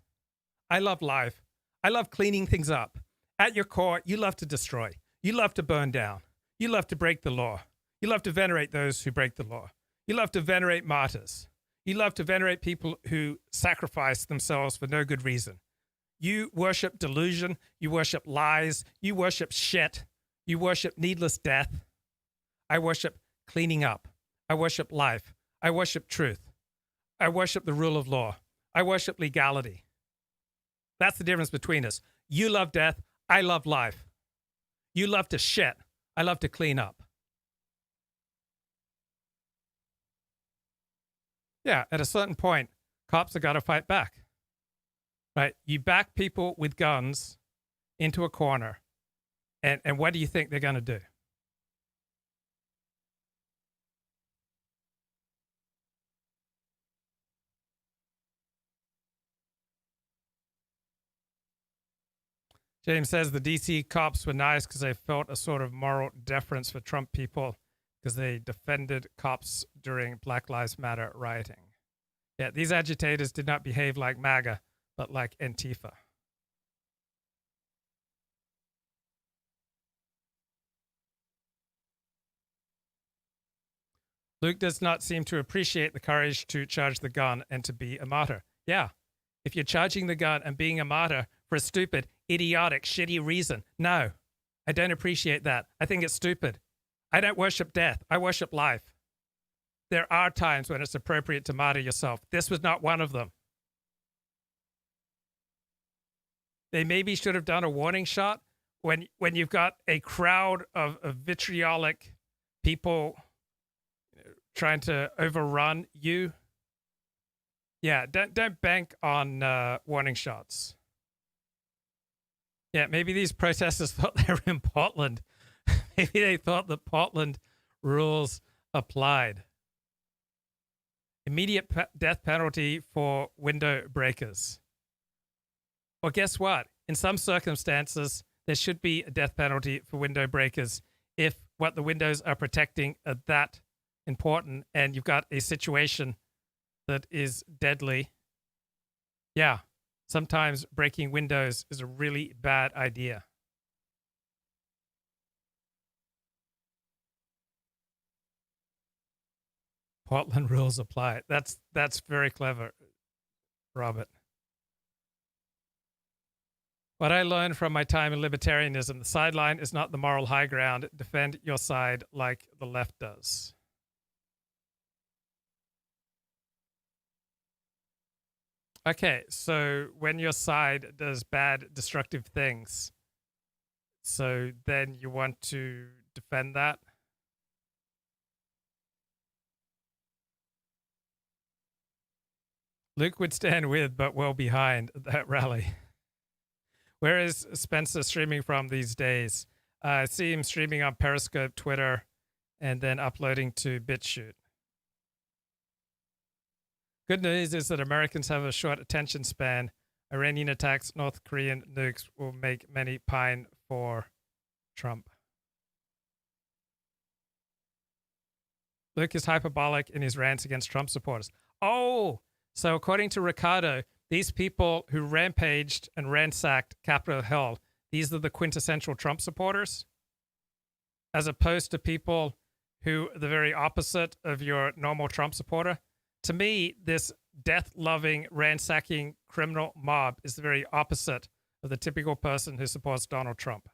I love life. I love cleaning things up. At your core, you love to destroy. You love to burn down. You love to break the law. You love to venerate those who break the law. You love to venerate martyrs. You love to venerate people who sacrifice themselves for no good reason. You worship delusion. You worship lies. You worship shit. You worship needless death. I worship cleaning up. I worship life. I worship truth. I worship the rule of law. I worship legality. That's the difference between us. You love death. I love life. You love to shit. I love to clean up. Yeah, at a certain point, cops have got to fight back. Right? You back people with guns into a corner, and what do you think they're going to do? James says the DC cops were nice because they felt a sort of moral deference for Trump people because they defended cops during Black Lives Matter rioting. Yeah, these agitators did not behave like MAGA, but like Antifa. Luke does not seem to appreciate the courage to charge the gun and to be a martyr. Yeah, if you're charging the gun and being a martyr for a stupid, idiotic, shitty reason, no, I don't appreciate that. I think it's stupid. I don't worship death. I worship life. There are times when it's appropriate to martyr yourself. This was not one of them. They maybe should have done a warning shot when you've got a crowd of vitriolic people trying to overrun you. Yeah, don't bank on warning shots. Yeah, maybe these protesters thought they were in Portland. Maybe they thought that Portland rules applied. Immediate death penalty for window breakers. Well, guess what? In some circumstances, there should be a death penalty for window breakers if what the windows are protecting are that important and you've got a situation that is deadly. Yeah, sometimes breaking windows is a really bad idea. Portland rules apply. That's very clever, Robert. What I learned from my time in libertarianism, the sideline is not the moral high ground. Defend your side like the left does. Okay, so when your side does bad, destructive things, So then you want to defend that. Luke would stand with, but well behind that rally. Where is Spencer streaming from these days? I see him streaming on Periscope, Twitter, and then uploading to BitChute. Good news is that Americans have a short attention span. Iranian attacks, North Korean nukes will make many pine for Trump. Luke is hyperbolic in his rants against Trump supporters. Oh, so according to Ricardo, these people who rampaged and ransacked Capitol Hill, these are the quintessential Trump supporters, as opposed to people who are the very opposite of your normal Trump supporter. To me, this death-loving, ransacking criminal mob is the very opposite of the typical person who supports Donald Trump.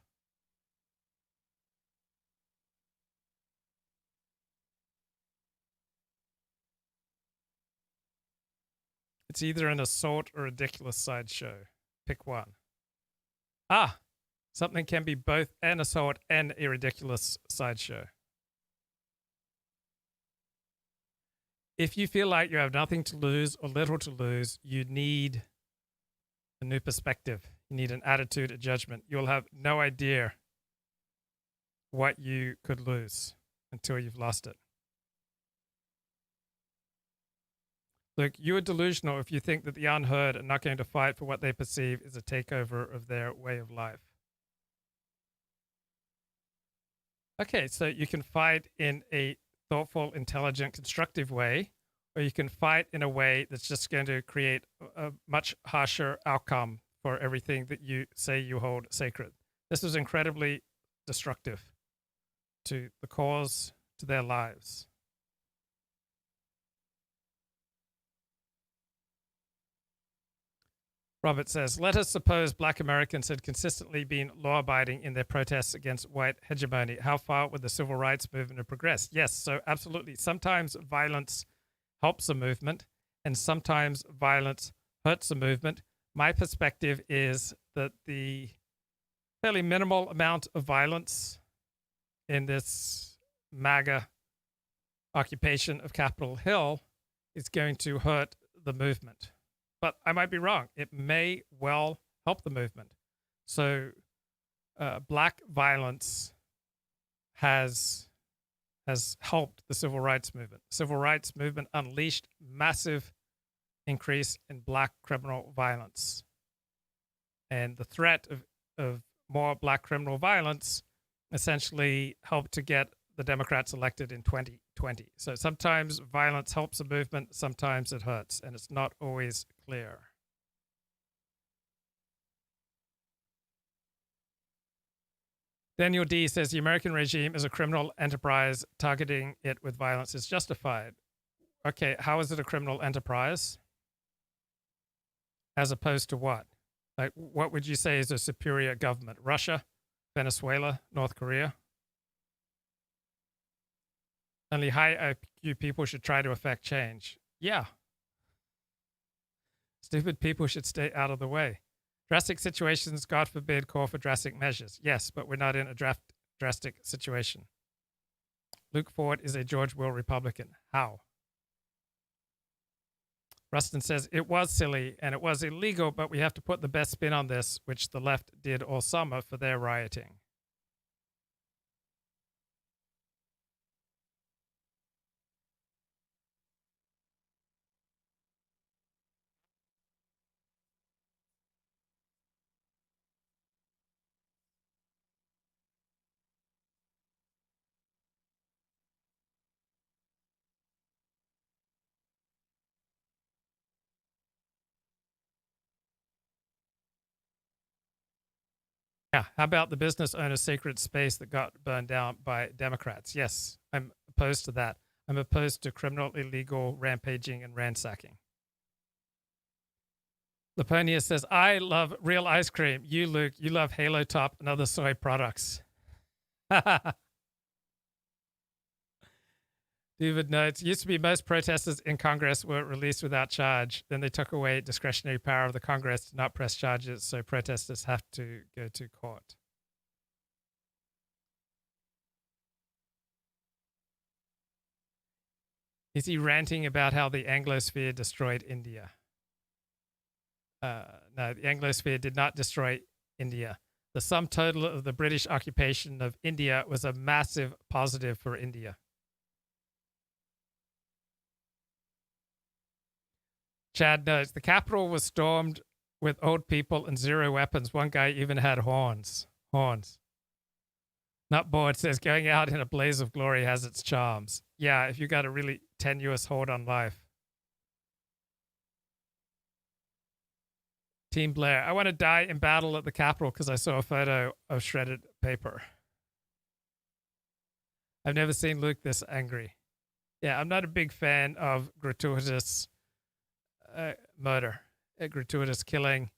It's either an assault or ridiculous sideshow. Pick one. Ah, something can be both an assault and a ridiculous sideshow. If you feel like you have nothing to lose or little to lose, you need a new perspective. You need an attitude, a judgment. You'll have no idea what you could lose until you've lost it. Look, you are delusional if you think that the unheard are not going to fight for what they perceive is a takeover of their way of life. Okay, so you can fight in a thoughtful, intelligent, constructive way, or you can fight in a way that's just going to create a much harsher outcome for everything that you say you hold sacred. This was incredibly destructive to the cause, to their lives. Robert says, let us suppose Black Americans had consistently been law-abiding in their protests against white hegemony. How far would the civil rights movement have progressed? Yes, so absolutely. Sometimes violence helps a movement, and sometimes violence hurts a movement. My perspective is that the fairly minimal amount of violence in this MAGA occupation of Capitol Hill is going to hurt the movement. But I might be wrong. It may well help the movement. So black violence has helped the civil rights movement. The civil rights movement unleashed massive increase in black criminal violence. And the threat of more black criminal violence essentially helped to get the Democrats elected in 2020. So sometimes violence helps a movement, sometimes it hurts, and it's not always clear. Daniel D says the American regime is a criminal enterprise. Targeting it with violence is justified. Okay, how is it a criminal enterprise? As opposed to what? Like, what would you say is a superior government? Russia, Venezuela, North Korea? Only high IQ people should try to affect change. Yeah. Stupid people should stay out of the way. Drastic situations, God forbid, call for drastic measures. Yes, but we're not in a drastic situation. Luke Ford is a George Will Republican. How? Rustin says, it was silly and it was illegal, but we have to put the best spin on this, which the left did all summer for their rioting. Yeah, how about the business owner's sacred space that got burned down by Democrats? Yes, I'm opposed to that. I'm opposed to criminal, illegal rampaging and ransacking. Laponia says, I love real ice cream. You, Luke, you love Halo Top and other soy products. David notes, used to be most protesters in Congress were released without charge. Then they took away discretionary power of the Congress to not press charges, so protesters have to go to court. Is he ranting about how the Anglosphere destroyed India? No, the Anglosphere did not destroy India. The sum total of the British occupation of India was a massive positive for India. Chad notes, the capital was stormed with old people and zero weapons. One guy even had horns. Not bored says, going out in a blaze of glory has its charms. Yeah, if you got a really tenuous hold on life. Team Blair, I want to die in battle at the Capitol because I saw a photo of shredded paper. I've never seen Luke this angry. Yeah, I'm not a big fan of gratuitous murder, gratuitous killing,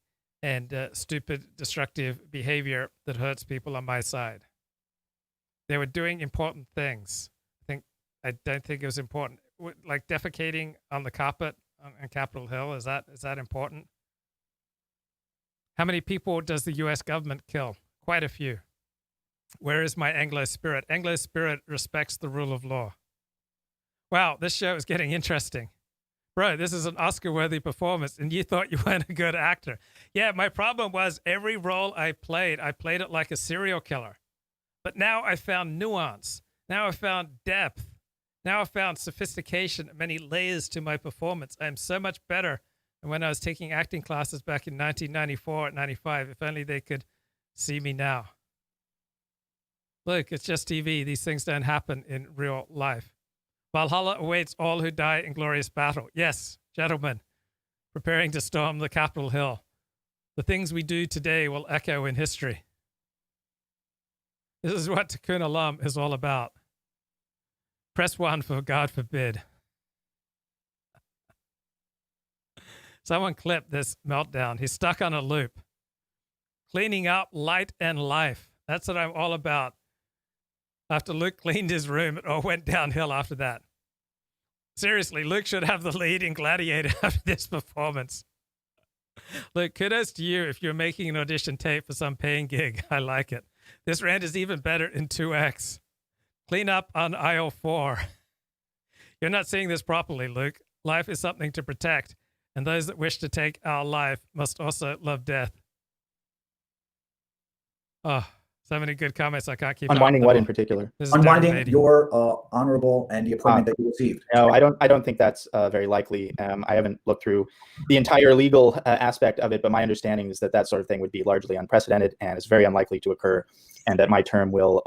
and stupid, destructive behavior that hurts people on my side. They were doing important things. I don't think it was important. Like defecating on the carpet on Capitol Hill, is that important? How many people does the US government kill? Quite a few. Where is my Anglo spirit? Anglo spirit respects the rule of law. Wow, this show is getting interesting. Bro, this is an Oscar-worthy performance, and you thought you weren't a good actor. Yeah, my problem was every role I played it like a serial killer. But now I found nuance. Now I found depth. Now I found sophistication, many layers to my performance. I'm so much better than when I was taking acting classes back in 1994 and 95. If only they could see me now. Look, it's just TV. These things don't happen in real life. Valhalla awaits all who die in glorious battle. Yes, gentlemen, preparing to storm the Capitol Hill. The things we do today will echo in history. This is what Tikkun Olam is all about. Press 1 for God forbid. Someone clip this meltdown. He's stuck on a loop. Cleaning up light and life. That's what I'm all about. After Luke cleaned his room, it all went downhill after that. Seriously, Luke should have the lead in Gladiator after this performance. Luke, kudos to you if you're making an audition tape for some paying gig. I like it. This rant is even better in 2x. Clean up on aisle 4. You're not seeing this properly, Luke. Life is something to protect, and those that wish to take our life must also love death. Oh, so many good comments. I can't keep unwinding what in particular? Unwinding your honorable and the appointment that you received. No, I don't think that's very likely. I haven't looked through the entire legal aspect of it, but my understanding is that that sort of thing would be largely unprecedented and is very unlikely to occur, and that my term will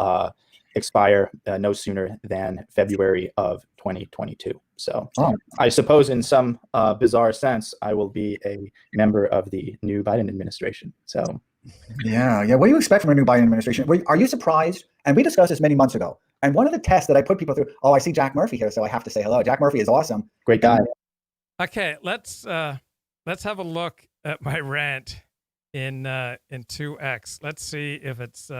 expire no sooner than February of 2022. So I suppose in some bizarre sense, I will be a member of the new Biden administration. So yeah. What do you expect from a new Biden administration? Are you surprised? And we discussed this many months ago. And one of the tests that I put people through, I see Jack Murphy here, so I have to say hello. Jack Murphy is awesome. Great guy. Okay, let's have a look at my rant in 2x. Let's see if it's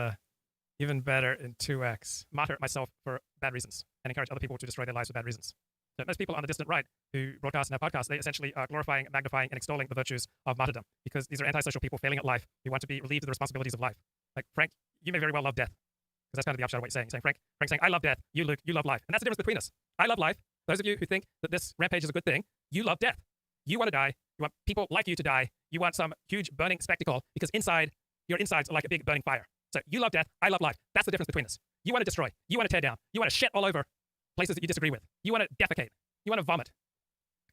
even better in 2x. Martyr myself for bad reasons and encourage other people to destroy their lives for bad reasons. So most people on the distant right who broadcast and have podcasts, they essentially are glorifying, magnifying, and extolling the virtues of martyrdom because these are antisocial people failing at life who want to be relieved of the responsibilities of life. Like, Frank, you may very well love death because that's kind of the upshot of what you're saying. Frank saying, I love death. You, Luke, you love life. And that's the difference between us. I love life. Those of you who think that this rampage is a good thing, you love death. You want to die. You want people like you to die. You want some huge burning spectacle because your insides are like a big burning fire. So you love death. I love life. That's the difference between us. You want to destroy. You want to tear down. You want to shit all over places that you disagree with. You want to defecate. You want to vomit.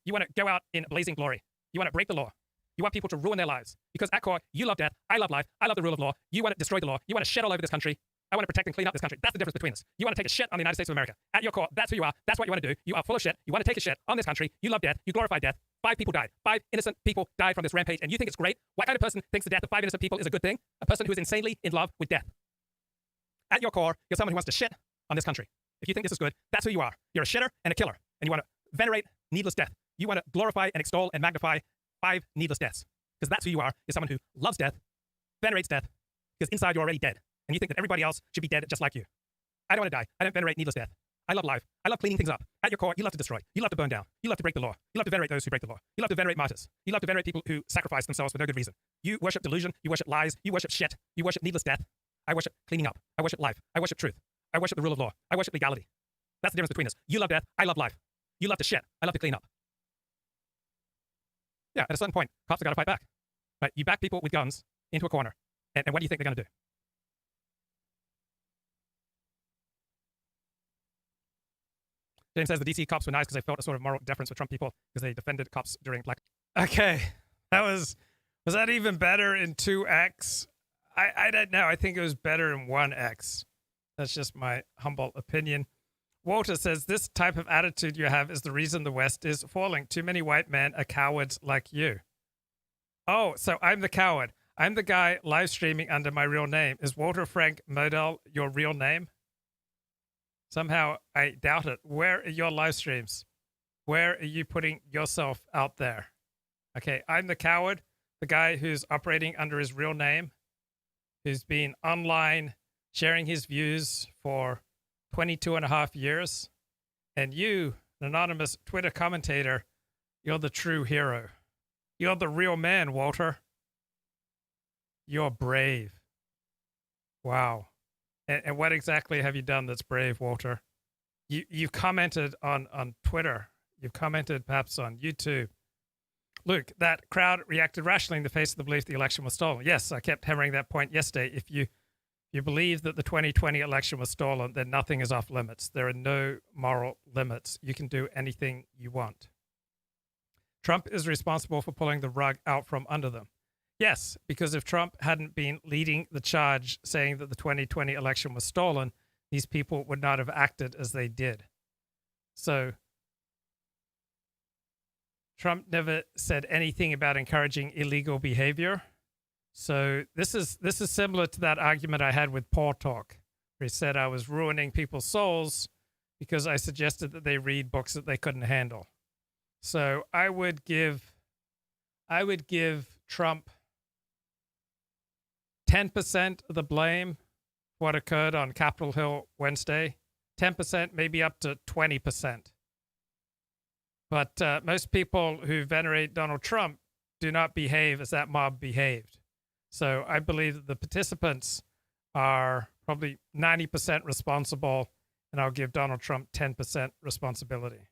You want to go out in blazing glory. You want to break the law. You want people to ruin their lives. Because at core, you love death. I love life. I love the rule of law. You want to destroy the law. You want to shit all over this country. I want to protect and clean up this country. That's the difference between us. You want to take a shit on the United States of America. At your core, that's who you are. That's what you want to do. You are full of shit. You want to take a shit on this country. You love death. You glorify death. 5 people died. 5 innocent people died from this rampage, and you think it's great? What kind of person thinks the death of 5 innocent people is a good thing? A person who is insanely in love with death. At your core, you're someone who wants to shit on this country. If you think this is good, that's who you are. You're a shitter and a killer, and you want to venerate needless death. You want to glorify and extol and magnify 5 needless deaths, because that's who you are. You're someone who loves death, venerates death, because inside you're already dead, and you think that everybody else should be dead just like you. I don't want to die. I don't venerate needless death. I love life. I love cleaning things up. At your core, you love to destroy. You love to burn down. You love to break the law. You love to venerate those who break the law. You love to venerate martyrs. You love to venerate people who sacrifice themselves for no good reason. You worship delusion. You worship lies. You worship shit. You worship needless death. I worship cleaning up. I worship life. I worship truth. I worship the rule of law. I worship legality. That's the difference between us. You love death. I love life. You love to shit. I love to clean up. Yeah, at a certain point, cops have got to fight back. Right? You back people with guns into a corner, and what do you think they're going to do? James says the DC cops were nice because they felt a sort of moral deference with Trump people because they defended cops during Black. Okay, that was that even better in 2X? I don't know. I think it was better in 1X. That's just my humble opinion. Walter says this type of attitude you have is the reason the West is falling. Too many white men are cowards like you. Oh, so I'm the coward. I'm the guy live streaming under my real name. Is Walter Frank Modell your real name? Somehow I doubt it. Where are your live streams? Where are you putting yourself out there? Okay, I'm the coward, the guy who's operating under his real name, who's been online sharing his views for 22 and a half years. And you, an anonymous Twitter commentator, you're the true hero. You're the real man, Walter. You're brave. Wow. And what exactly have you done that's brave, Walter? You've commented on Twitter. You've commented perhaps on YouTube. Luke, that crowd reacted rationally in the face of the belief the election was stolen. Yes, I kept hammering that point yesterday. If you believe that the 2020 election was stolen, then nothing is off limits. There are no moral limits. You can do anything you want. Trump is responsible for pulling the rug out from under them. Yes, because if Trump hadn't been leading the charge saying that the 2020 election was stolen, these people would not have acted as they did. So Trump never said anything about encouraging illegal behavior. So this is similar to that argument I had with Paul Talk, where he said I was ruining people's souls because I suggested that they read books that they couldn't handle. So I would give Trump 10% of the blame for what occurred on Capitol Hill Wednesday. 10%, maybe up to 20%. But most people who venerate Donald Trump do not behave as that mob behaved. So I believe that the participants are probably 90% responsible, and I'll give Donald Trump 10% responsibility.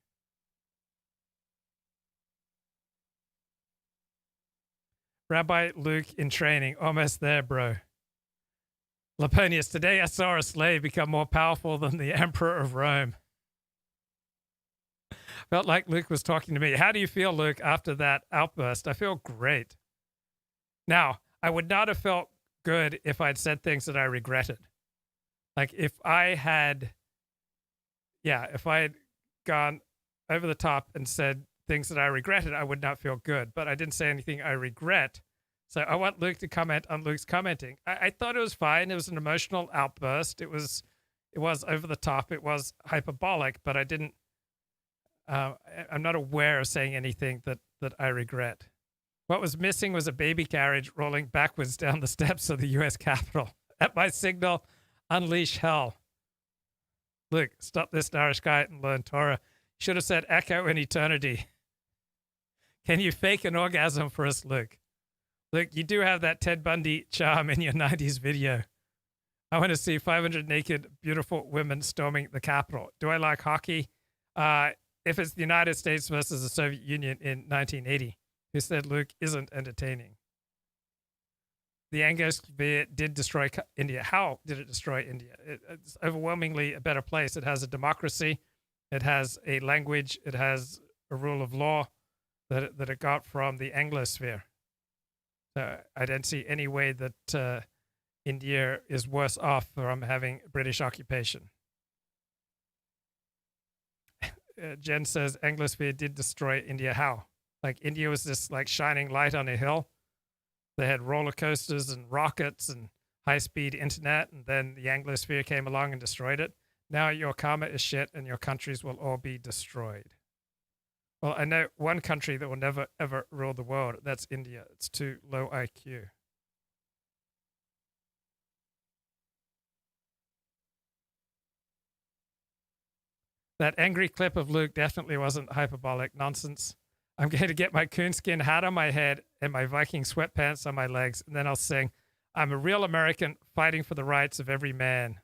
Rabbi Luke in training. Almost there, bro. Laponius, today I saw a slave become more powerful than the emperor of Rome. Felt like Luke was talking to me. How do you feel, Luke, after that outburst? I feel great. Now, I would not have felt good if I'd said things that I regretted. Like if I had gone over the top and said things that I regretted, I would not feel good. But I didn't say anything I regret. So I want Luke to comment on Luke's commenting. I thought it was fine. It was an emotional outburst. It was over the top. It was hyperbolic, but I didn't. I'm not aware of saying anything that I regret. What was missing was a baby carriage rolling backwards down the steps of the U.S. Capitol. At my signal, unleash hell. Luke, stop this Irish guy and learn Torah. Should have said echo in eternity. Can you fake an orgasm for us, Luke? Luke, you do have that Ted Bundy charm in your 90s video. I want to see 500 naked, beautiful women storming the Capitol. Do I like hockey? If it's the United States versus the Soviet Union in 1980, who said Luke isn't entertaining? The Anglosphere did destroy India. How did it destroy India? It's overwhelmingly a better place. It has a democracy. It has a language. It has a rule of law that it got from the Anglosphere. So I don't see any way that India is worse off from having British occupation. Jen says Anglosphere did destroy India. How? Like India was this like shining light on a hill. They had roller coasters and rockets and high-speed internet, and then the Anglosphere came along and destroyed it. Now your karma is shit, and your countries will all be destroyed. Well, I know one country that will never, ever rule the world. That's India. It's too low IQ. That angry clip of Luke definitely wasn't hyperbolic nonsense. I'm going to get my coonskin hat on my head and my Viking sweatpants on my legs, and then I'll sing, I'm a real American fighting for the rights of every man.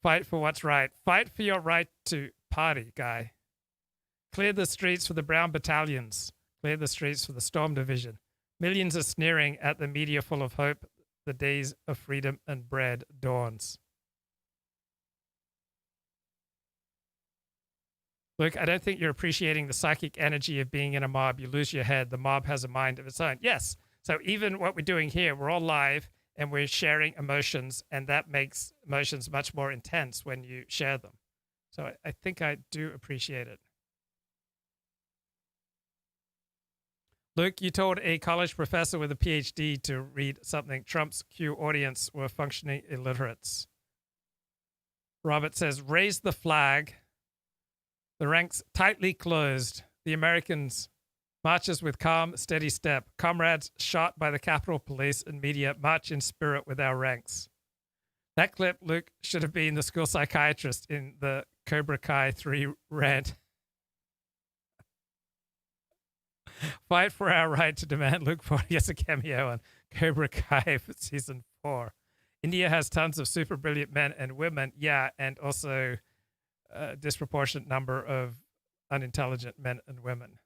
Fight for what's right. Fight for your right to party, guy. Clear the streets for the brown battalions. Clear the streets for the Storm Division. Millions are sneering at the media full of hope. The days of freedom and bread dawns. Look, I don't think you're appreciating the psychic energy of being in a mob. You lose your head. The mob has a mind of its own. Yes. So even what we're doing here, we're all live and we're sharing emotions, and that makes emotions much more intense when you share them. So I think I do appreciate it. Luke, you told a college professor with a PhD to read something. Trump's Q audience were functioning illiterates. Robert says, raise the flag. The ranks tightly closed. The Americans marches with calm, steady step. Comrades shot by the Capitol Police and media march in spirit with our ranks. That clip, Luke, should have been the school psychiatrist in the Cobra Kai 3 rant. Fight for our right to demand Luke Ford gets a cameo on Cobra Kai for season 4. India has tons of super brilliant men and women, yeah, and also a disproportionate number of unintelligent men and women.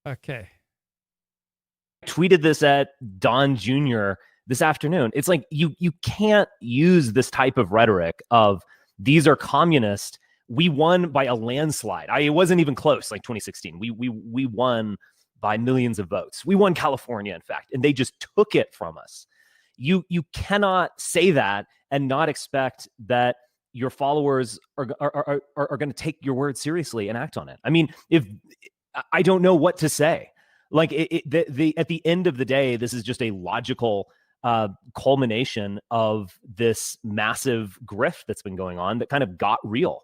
Okay. I tweeted this at Don Jr. this afternoon. It's like you can't use this type of rhetoric of these are communist. We won by a landslide. It wasn't even close, like 2016. We won by millions of votes. We won California, in fact, and they just took it from us. You cannot say that and not expect that your followers are going to take your word seriously and act on it. I mean, if I don't know what to say, like at the end of the day, this is just a logical culmination of this massive grift that's been going on that kind of got real.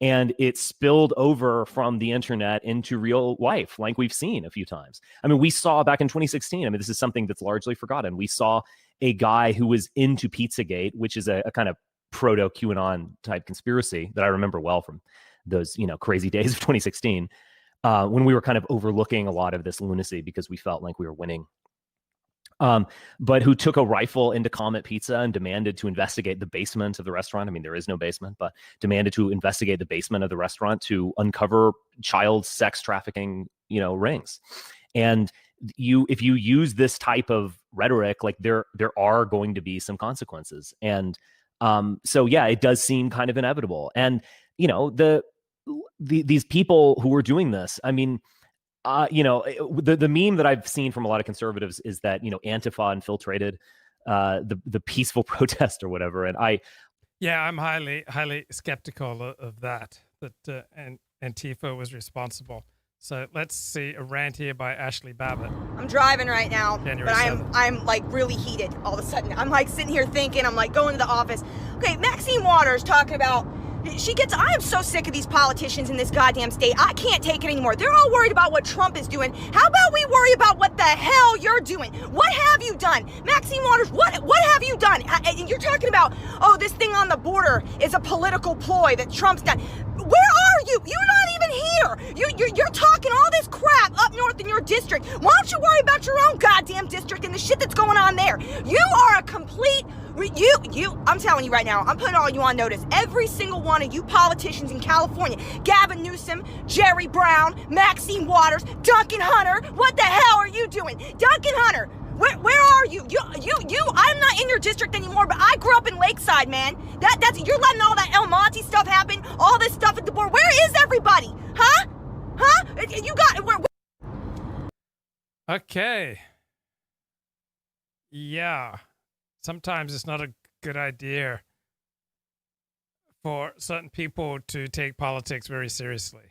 And it spilled over from the internet into real life, like we've seen a few times. I mean, we saw back in 2016, I mean, this is something that's largely forgotten. We saw a guy who was into Pizzagate, which is a kind of proto-QAnon type conspiracy that I remember well from those, crazy days of 2016, when we were kind of overlooking a lot of this lunacy because we felt like we were winning. But who took a rifle into Comet Pizza and demanded to investigate the basement of the restaurant. I mean, there is no basement, but demanded to investigate the basement of the restaurant to uncover child sex trafficking, rings. And if you use this type of rhetoric, like there are going to be some consequences. And so, yeah, it does seem kind of inevitable. And, these people who were doing this, I mean, the meme that I've seen from a lot of conservatives is that, Antifa infiltrated the peaceful protest or whatever. And I'm highly skeptical of that and Antifa was responsible. So let's see a rant here by Ashli Babbitt. I'm driving right now, January but I'm like really heated all of a sudden. I'm like sitting here thinking, I'm like going to the office. Okay, Maxine Waters talking about, I am so sick of these politicians in this goddamn state. I can't take it anymore. They're all worried about what Trump is doing. How about we worry about what the hell you're doing? What have you done? Maxine Waters, what have you done? And you're talking about, this thing on the border is a political ploy that Trump's done. Where are you? You're not even here. You're talking all this crap up north in your district. Why don't you worry about your own goddamn district and the shit that's going on there? You are a complete... I'm telling you right now, I'm putting all you on notice. Every single one of you politicians in California, Gavin Newsom, Jerry Brown, Maxine Waters, Duncan Hunter, what the hell are you doing? Duncan Hunter, where are you? I'm not in your district anymore, but I grew up in Lakeside, man. You're letting all that El Monte stuff happen, all this stuff at the border. Where is everybody? Huh? You got... Okay. Yeah. Sometimes it's not a good idea for certain people to take politics very seriously.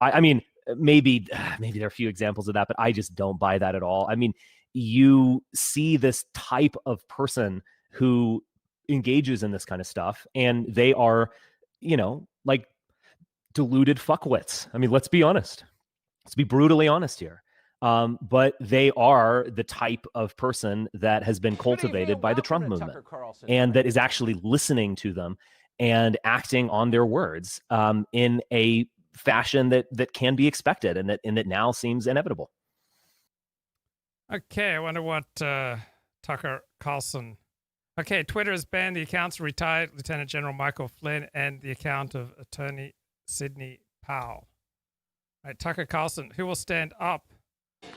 I mean, maybe there are a few examples of that, but I just don't buy that at all. I mean, you see this type of person who engages in this kind of stuff, and they are, like deluded fuckwits. I mean, let's be honest. Let's be brutally honest here. But they are the type of person that has been cultivated by the Trump movement and that is actually listening to them and acting on their words in a fashion that can be expected and that now seems inevitable. Okay, I wonder what Tucker Carlson Okay, Twitter has banned the accounts of retired Lieutenant General Michael Flynn and the account of attorney Sidney Powell. All right, Tucker Carlson, who will stand up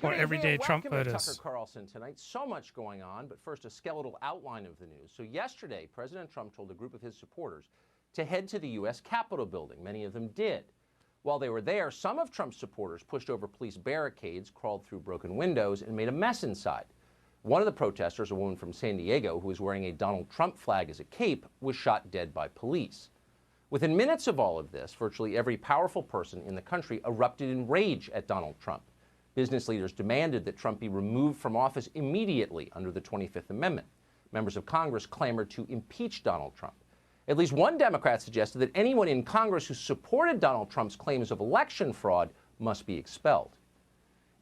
for everyday Trump voters? Tucker Carlson tonight. So much going on, but first a skeletal outline of the news. So yesterday, President Trump told a group of his supporters to head to the U.S. Capitol building. Many of them did. While they were there, some of Trump's supporters pushed over police barricades, crawled through broken windows, and made a mess inside. One of the protesters, a woman from San Diego who was wearing a Donald Trump flag as a cape, was shot dead by police. Within minutes of all of this, virtually every powerful person in the country erupted in rage at Donald Trump. Business leaders demanded that Trump be removed from office immediately under the 25th Amendment. Members of Congress clamored to impeach Donald Trump. At least one Democrat suggested that anyone in Congress who supported Donald Trump's claims of election fraud must be expelled.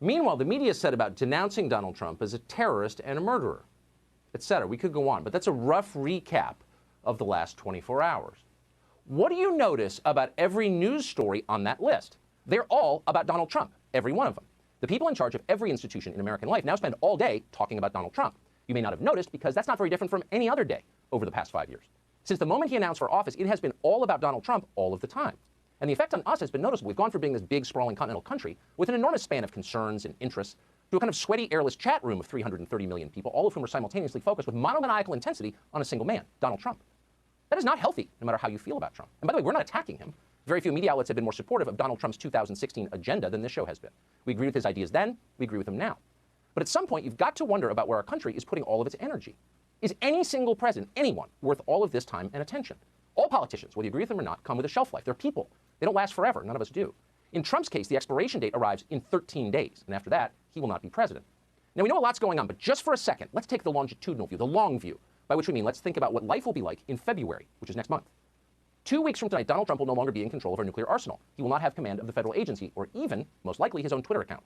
Meanwhile, the media said about denouncing Donald Trump as a terrorist and a murderer, etc. We could go on, but that's a rough recap of the last 24 hours. What do you notice about every news story on that list? They're all about Donald Trump, every one of them. The people in charge of every institution in American life now spend all day talking about Donald Trump. You may not have noticed because that's not very different from any other day over the past 5 years. Since the moment he announced for office, it has been all about Donald Trump all of the time. And the effect on us has been noticeable. We've gone from being this big, sprawling continental country with an enormous span of concerns and interests to a kind of sweaty, airless chat room of 330 million people, all of whom are simultaneously focused with monomaniacal intensity on a single man, Donald Trump. That is not healthy, no matter how you feel about Trump. And by the way, we're not attacking him. Very few media outlets have been more supportive of Donald Trump's 2016 agenda than this show has been. We agree with his ideas then, we agree with them now. But at some point, you've got to wonder about where our country is putting all of its energy. Is any single president, anyone, worth all of this time and attention? All politicians, whether you agree with them or not, come with a shelf life. They're people. They don't last forever. None of us do. In Trump's case, the expiration date arrives in 13 days. And after that, he will not be president. Now, we know a lot's going on, but just for a second, let's take the longitudinal view, the long view, by which we mean let's think about what life will be like in February, which is next month. 2 weeks from tonight, Donald Trump will no longer be in control of our nuclear arsenal. He will not have command of the federal agency, or even, most likely, his own Twitter account.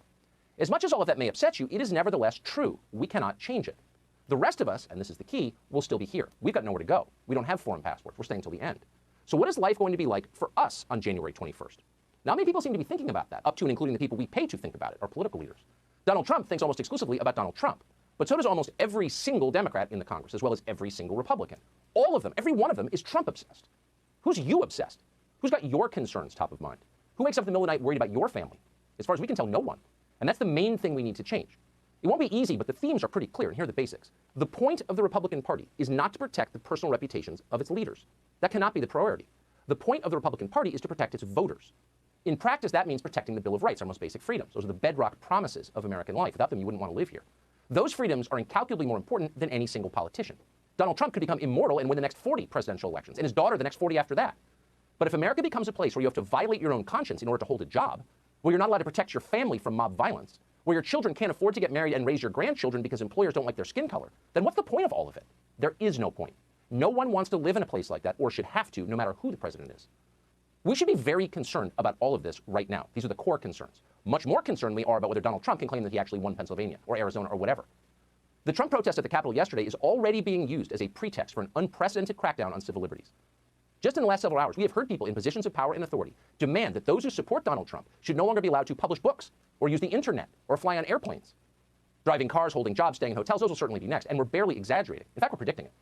As much as all of that may upset you, it is nevertheless true. We cannot change it. The rest of us, and this is the key, will still be here. We've got nowhere to go. We don't have foreign passports. We're staying till the end. So what is life going to be like for us on January 21st? Now, many people seem to be thinking about that, up to and including the people we pay to think about it, our political leaders. Donald Trump thinks almost exclusively about Donald Trump. But so does almost every single Democrat in the Congress, as well as every single Republican. All of them, every one of them, is Trump-obsessed. Who's you obsessed? Who's got your concerns top of mind? Who wakes up in the middle of the night worried about your family? As far as we can tell, no one. And that's the main thing we need to change. It won't be easy, but the themes are pretty clear, and here are the basics. The point of the Republican Party is not to protect the personal reputations of its leaders. That cannot be the priority. The point of the Republican Party is to protect its voters. In practice, that means protecting the Bill of Rights, our most basic freedoms. Those are the bedrock promises of American life. Without them, you wouldn't want to live here. Those freedoms are incalculably more important than any single politician. Donald Trump could become immortal and win the next 40 presidential elections, and his daughter the next 40 after that. But if America becomes a place where you have to violate your own conscience in order to hold a job, where you're not allowed to protect your family from mob violence, where your children can't afford to get married and raise your grandchildren because employers don't like their skin color, then what's the point of all of it? There is no point. No one wants to live in a place like that, or should have to, no matter who the president is. We should be very concerned about all of this right now. These are the core concerns. Much more concerned we are about whether Donald Trump can claim that he actually won Pennsylvania or Arizona or whatever. The Trump protest at the Capitol yesterday is already being used as a pretext for an unprecedented crackdown on civil liberties. Just in the last several hours, we have heard people in positions of power and authority demand that those who support Donald Trump should no longer be allowed to publish books or use the internet or fly on airplanes. Driving cars, holding jobs, staying in hotels, those will certainly be next, and we're barely exaggerating. In fact, we're predicting it.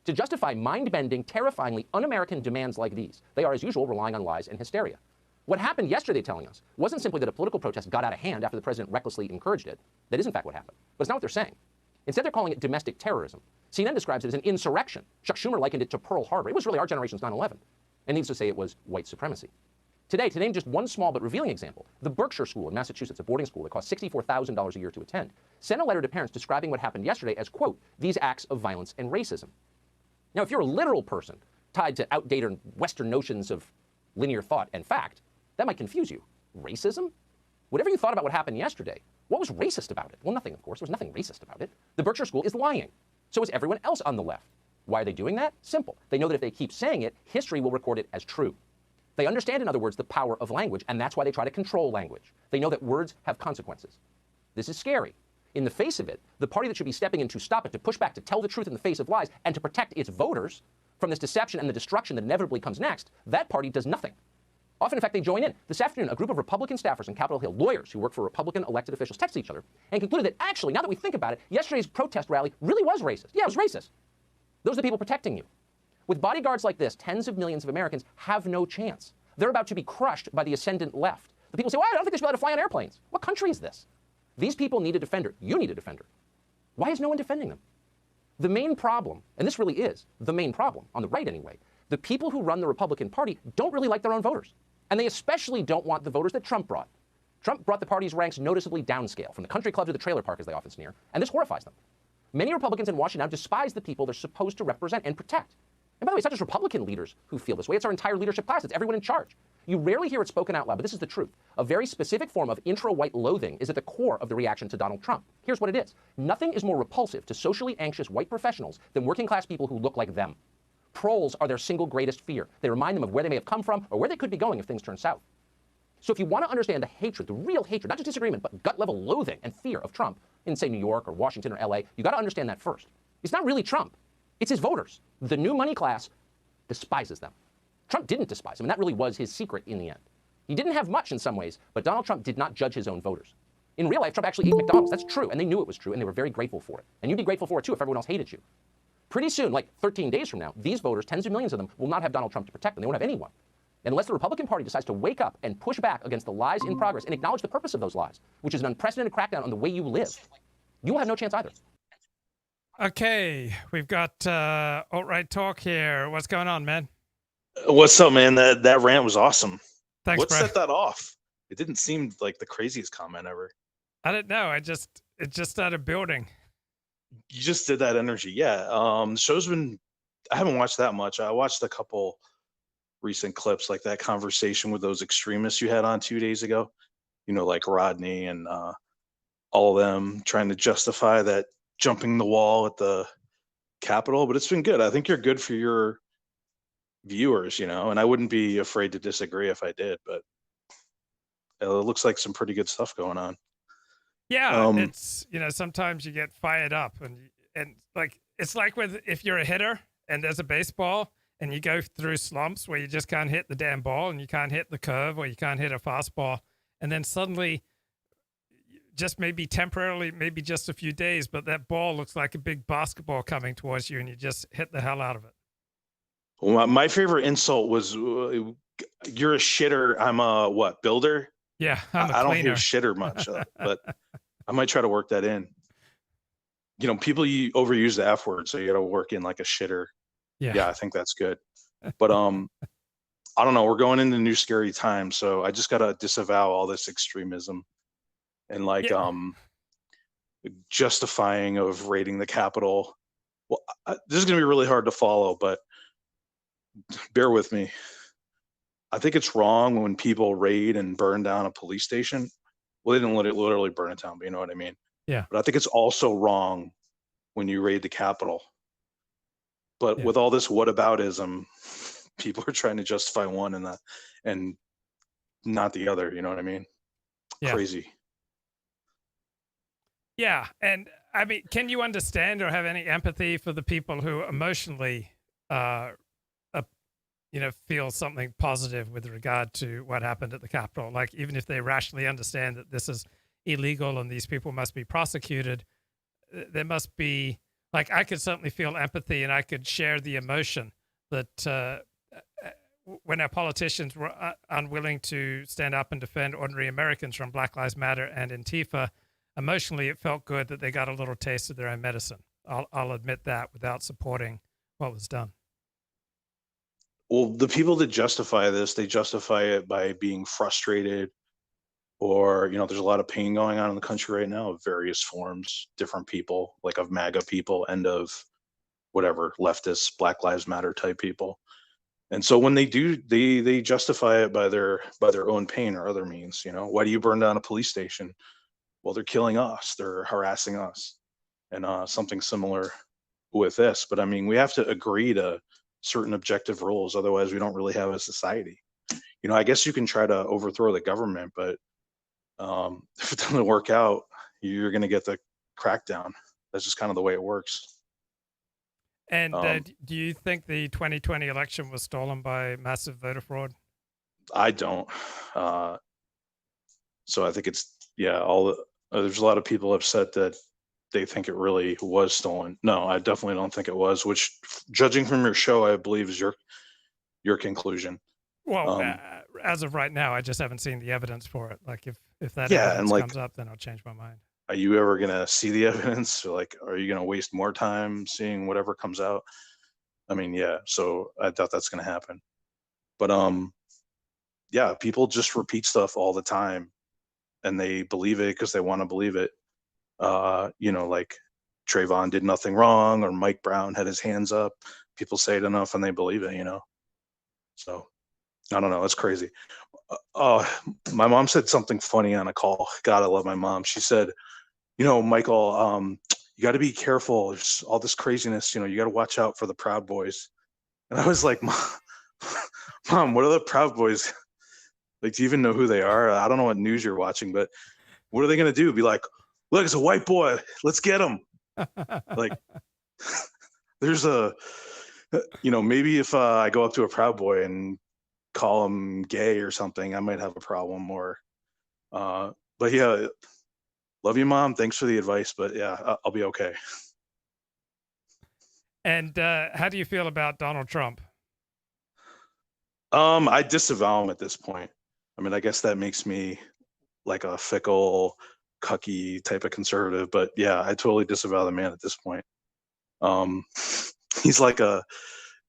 To justify mind-bending, terrifyingly un-American demands like these, they are, as usual, relying on lies and hysteria. What happened yesterday, telling us, wasn't simply that a political protest got out of hand after the president recklessly encouraged it. That is, in fact, what happened. But it's not what they're saying. Instead, they're calling it domestic terrorism. CNN describes it as an insurrection. Chuck Schumer likened it to Pearl Harbor. It was really our generation's 9/11. And needs to say it was white supremacy. Today, to name just one small but revealing example, the Berkshire School in Massachusetts, a boarding school that costs $64,000 a year to attend, sent a letter to parents describing what happened yesterday as, quote, these acts of violence and racism. Now, if you're a literal person tied to outdated Western notions of linear thought and fact, that might confuse you. Racism? Whatever you thought about what happened yesterday, what was racist about it? Well, nothing, of course. There was nothing racist about it. The Berkshire School is lying. So is everyone else on the left. Why are they doing that? Simple. They know that if they keep saying it, history will record it as true. They understand, in other words, the power of language, and that's why they try to control language. They know that words have consequences. This is scary. In the face of it, the party that should be stepping in to stop it, to push back, to tell the truth in the face of lies, and to protect its voters from this deception and the destruction that inevitably comes next, that party does nothing. Often, in fact, they join in. This afternoon, a group of Republican staffers in Capitol Hill, lawyers who work for Republican elected officials, texted each other and concluded that actually, now that we think about it, yesterday's protest rally really was racist. Yeah, it was racist. Those are the people protecting you. With bodyguards like this, tens of millions of Americans have no chance. They're about to be crushed by the ascendant left. The people say, well, I don't think they should be allowed to fly on airplanes. What country is this? These people need a defender. You need a defender. Why is no one defending them? The main problem, and this really is the main problem, on the right anyway, the people who run the Republican Party don't really like their own voters. And they especially don't want the voters that Trump brought. Trump brought the party's ranks noticeably downscale, from the country club to the trailer park, as they often sneer, and this horrifies them. Many Republicans in Washington now despise the people they're supposed to represent and protect. And by the way, it's not just Republican leaders who feel this way, it's our entire leadership class, it's everyone in charge. You rarely hear it spoken out loud, but this is the truth. A very specific form of intra-white loathing is at the core of the reaction to Donald Trump. Here's what it is. Nothing is more repulsive to socially anxious white professionals than working class people who look like them. Proles are their single greatest fear. They remind them of where they may have come from or where they could be going if things turn south. So if you want to understand the hatred, the real hatred, not just disagreement, but gut-level loathing and fear of Trump in, say, New York or Washington or LA, you got to understand that first. It's not really Trump. It's his voters. The new money class despises them. Trump didn't despise them, and that really was his secret in the end. He didn't have much in some ways, but Donald Trump did not judge his own voters. In real life, Trump actually ate McDonald's. That's true, and they knew it was true, and they were very grateful for it. And you'd be grateful for it, too, if everyone else hated you. Pretty soon, like 13 days from now, these voters, tens of millions of them, will not have Donald Trump to protect them. They won't have anyone. And unless the Republican Party decides to wake up and push back against the lies in progress and acknowledge the purpose of those lies, which is an unprecedented crackdown on the way you live, you will have no chance either. Okay, we've got alt-right talk here. What's going on, man? What's up, man? That rant was awesome. Thanks, what Brad. set that off? It didn't seem like the craziest comment ever. I don't know. It just started building. You just did that energy. Yeah. The show's been, I haven't watched that much. I watched a couple recent clips, like that conversation with those extremists you had on 2 days ago, you know, like Rodney and all of them trying to justify that jumping the wall at the Capitol. But it's been good. I think you're good for your viewers, you know, and I wouldn't be afraid to disagree if I did, but it looks like some pretty good stuff going on. Yeah, it's, you know, sometimes you get fired up and like, it's like if you're a hitter and there's a baseball and you go through slumps where you just can't hit the damn ball and you can't hit the curve or you can't hit a fastball. And then suddenly, just maybe temporarily, maybe just a few days, but that ball looks like a big basketball coming towards you and you just hit the hell out of it. Well, my favorite insult was, you're a shitter. I'm a what, builder? Yeah, I don't hear shitter much, but I might try to work that in. You know, people overuse the F word, so you got to work in like a shitter. Yeah, I think that's good. But I don't know. We're going into new scary times, so I just got to disavow all this extremism and like justifying of raiding the Capitol. Well, this is going to be really hard to follow, but bear with me. I think it's wrong when people raid and burn down a police station. Well, they didn't literally burn it down, but you know what I mean? Yeah. But I think it's also wrong when you raid the Capitol. But with all this whataboutism, people are trying to justify one and not the other. You know what I mean? Yeah. Crazy. Yeah. And I mean, can you understand or have any empathy for the people who emotionally, you know, feel something positive with regard to what happened at the Capitol? Like, even if they rationally understand that this is illegal and these people must be prosecuted, there must be, like, I could certainly feel empathy and I could share the emotion that when our politicians were unwilling to stand up and defend ordinary Americans from Black Lives Matter and Antifa, emotionally it felt good that they got a little taste of their own medicine. I'll admit that without supporting what was done. Well, the people that justify this, they justify it by being frustrated or, you know, there's a lot of pain going on in the country right now of various forms, different people, like of MAGA people and of whatever, leftist, Black Lives Matter type people. And so when they do, they justify it by their own pain or other means. You know, why do you burn down a police station? Well, they're killing us. They're harassing us. And something similar with this. But I mean, we have to agree to certain objective rules. Otherwise, we don't really have a society. You know, I guess you can try to overthrow the government, but if it doesn't work out, you're going to get the crackdown. That's just kind of the way it works. And do you think the 2020 election was stolen by massive voter fraud? I don't. So I think it's, there's a lot of people upset that they think it really was stolen. No, I definitely don't think it was, which, judging from your show, I believe is your conclusion. Well, as of right now, I just haven't seen the evidence for it. Like, if that Yeah, and evidence like, comes up, then I'll change my mind. are you ever gonna see the evidence? Or like, are you gonna waste more time seeing whatever comes out? I mean, yeah. So I doubt that's gonna happen. But yeah, people just repeat stuff all the time, and they believe it because they want to believe it. You know, like Trayvon did nothing wrong, or Mike Brown had his hands up. People say it enough and they believe it, you know? So I don't know. It's crazy. My mom said something funny on a call. God, I love my mom. She said, you know, Michael, you got to be careful. There's all this craziness, you know, you got to watch out for the Proud Boys. And I was like, Mom, what are the Proud Boys? Like, do you even know who they are? I don't know what news you're watching, but what are they going to do? Be like, look, it's a white boy. Let's get him. Like, there's a, you know, maybe if I go up to a Proud Boy and call him gay or something, I might have a problem. Or, but yeah, love you, Mom. Thanks for the advice. But yeah, I'll be okay. And how do you feel about Donald Trump? I disavow him at this point. I mean, I guess that makes me like a fickle, cucky type of conservative, but yeah, I totally disavow the man at this point. He's like a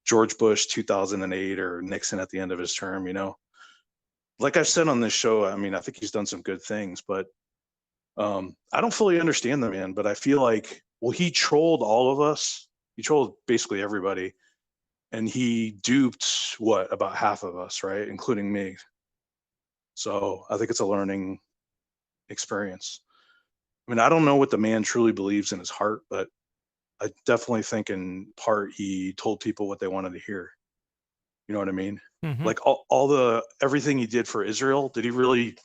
George Bush 2008 or Nixon at the end of his term, you know? Like I've said on this show, I mean, I think he's done some good things, but I don't fully understand the man, but I feel like, well, he trolled all of us. He trolled basically everybody. And he duped, about half of us, right? Including me. So I think it's a learning experience. I mean, I don't know what the man truly believes in his heart, but I definitely think in part he told people what they wanted to hear. You know what I mean? Mm-hmm. Like everything he did for Israel, does he really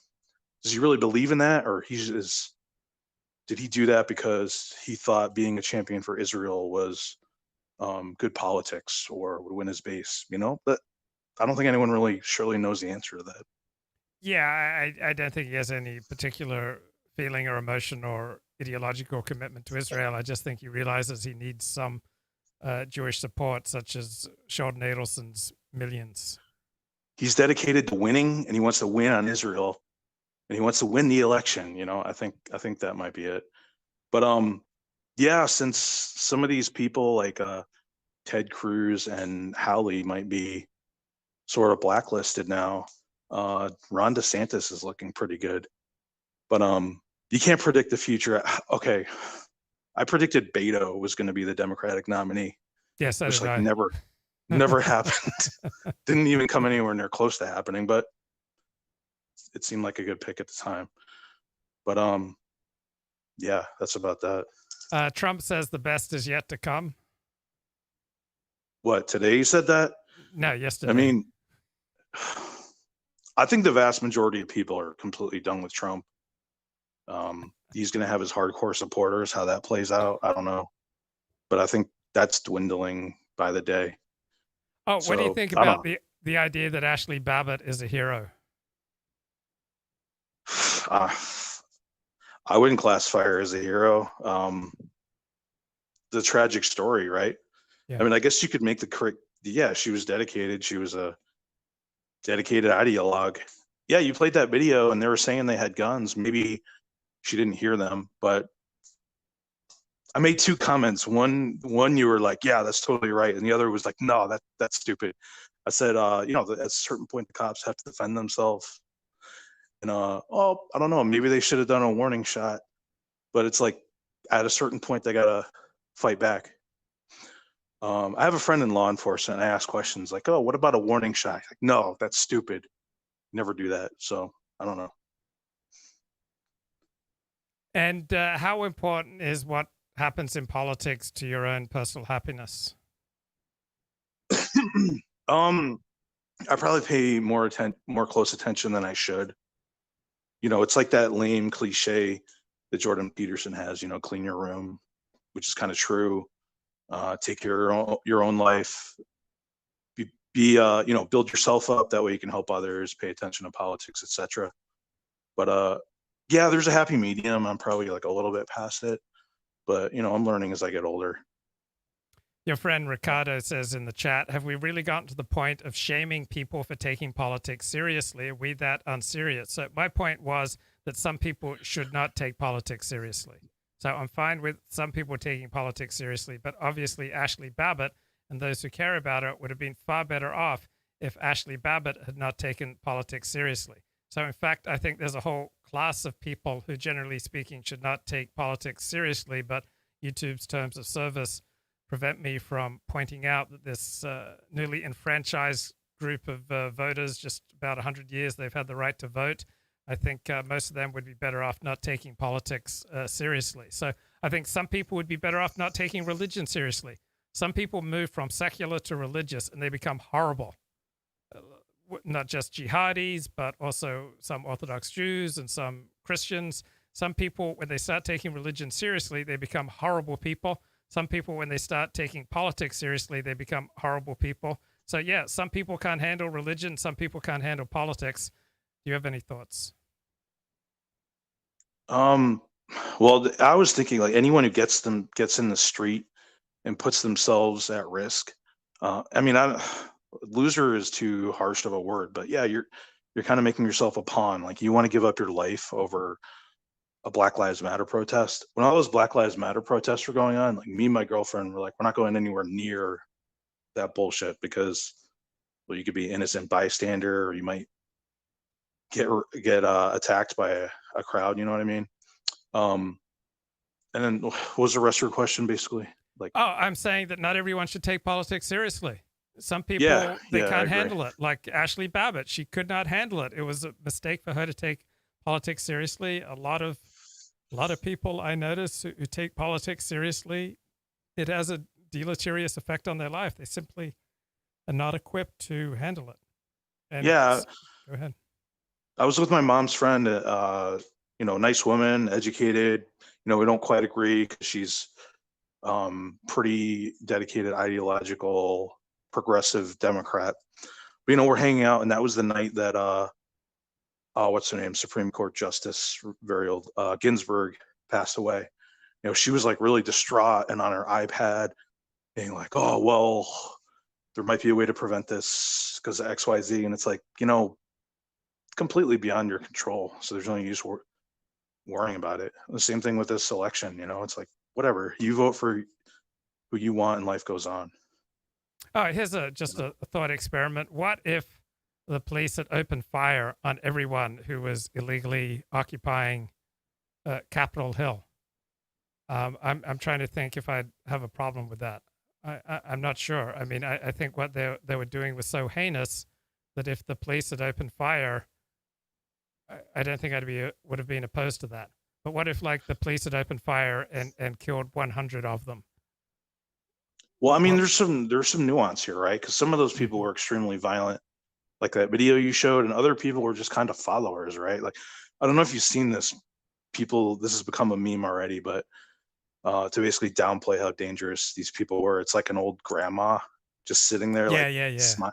believe in that? Or did he do that because he thought being a champion for Israel was good politics or would win his base, you know? But I don't think anyone really surely knows the answer to that. Yeah, I don't think he has any particular feeling or emotion or ideological commitment to Israel. I just think he realizes he needs some Jewish support, such as Sheldon Adelson's millions. He's dedicated to winning, and he wants to win on Israel, and he wants to win the election. You know, I think that might be it. But yeah, since some of these people like Ted Cruz and Howley might be sort of blacklisted now, Ron DeSantis is looking pretty good. But you can't predict the future. Okay, I predicted Beto was going to be the Democratic nominee. Yes, which like never happened. Didn't even come anywhere near close to happening, but it seemed like a good pick at the time. But yeah, that's about that. Trump says the best is yet to come. What, today you said that? No, yesterday. I mean, I think the vast majority of people are completely done with Trump. He's going to have his hardcore supporters. How that plays out, I don't know. But I think that's dwindling by the day. Oh, what do you think about the idea that Ashli Babbitt is a hero? I wouldn't classify her as a hero. The tragic story, right? Yeah. I mean, I guess you could make the correct. Yeah, she was dedicated. She was a dedicated ideologue. Yeah, you played that video, and they were saying they had guns. Maybe she didn't hear them, but I made two comments. One you were like, yeah, that's totally right, and the other was like, no, that's stupid. I said, you know, at a certain point, the cops have to defend themselves. And I don't know, maybe they should have done a warning shot, but it's like at a certain point they gotta fight back. I have a friend in law enforcement. I ask questions like, oh, what about a warning shot? Like, no, that's stupid. Never do that. So I don't know. And how important is what happens in politics to your own personal happiness? I probably pay more close attention than I should. You know, it's like that lame cliche that Jordan Peterson has, you know, clean your room, which is kind of true. Take care of your own life. You know, build yourself up. That way you can help others, pay attention to politics, etc. But yeah, there's a happy medium. I'm probably like a little bit past it. But I'm learning as I get older. Your friend Ricardo says in the chat, have we really gotten to the point of shaming people for taking politics seriously? Are we that unserious? So my point was that some people should not take politics seriously. So I'm fine with some people taking politics seriously, but obviously Ashli Babbitt and those who care about her would have been far better off if Ashli Babbitt had not taken politics seriously. So in fact, I think there's a whole class of people who, generally speaking, should not take politics seriously, but YouTube's terms of service prevent me from pointing out that this newly enfranchised group of voters, just about 100 years they've had the right to vote. I think most of them would be better off not taking politics seriously. So I think some people would be better off not taking religion seriously. Some people move from secular to religious and they become horrible. Not just jihadis, but also some Orthodox Jews and some Christians. Some people, when they start taking religion seriously, they become horrible people. Some people, when they start taking politics seriously, they become horrible people. So yeah, some people can't handle religion. Some people can't handle politics. Do you have any thoughts? Well, I was thinking like anyone who gets in the street and puts themselves at risk. Loser is too harsh of a word, but yeah, you're kind of making yourself a pawn. Like you want to give up your life over a Black Lives Matter protest. When all those Black Lives Matter protests were going on, like me and my girlfriend were like, we're not going anywhere near that bullshit because, well, you could be innocent bystander or you might get attacked by a crowd. You know what I mean? And then what was the rest of your question basically? Like, I'm saying that not everyone should take politics seriously. Some people, they can't handle it. Like Ashli Babbitt, she could not handle it. It was a mistake for her to take politics seriously. A lot of people I notice who take politics seriously, it has a deleterious effect on their life. They simply are not equipped to handle it. And yeah. Go ahead. I was with my mom's friend, nice woman, educated. We don't quite agree because she's pretty dedicated, ideological, progressive Democrat. But, we're hanging out, and that was the night that what's her name, Supreme Court Justice, very old, Ginsburg passed away. She was like really distraught and on her iPad being like, oh, well, there might be a way to prevent this because of XYZ. And it's like, completely beyond your control. So there's no use worrying about it. The same thing with this election, it's like, whatever, you vote for who you want and life goes on. Oh, here's just a thought experiment. What if the police had opened fire on everyone who was illegally occupying Capitol Hill? I'm trying to think if I'd have a problem with that. I'm not sure. I mean, I think what they were doing was so heinous that if the police had opened fire, I don't think would have been opposed to that. But what if like the police had opened fire and killed 100 of them? Well, I mean, there's some nuance here, right? Because some of those people were extremely violent, like that video you showed, and other people were just kind of followers, right? Like, I don't know if you've seen this. This has become a meme already, but to basically downplay how dangerous these people were. It's like an old grandma just sitting there, smile.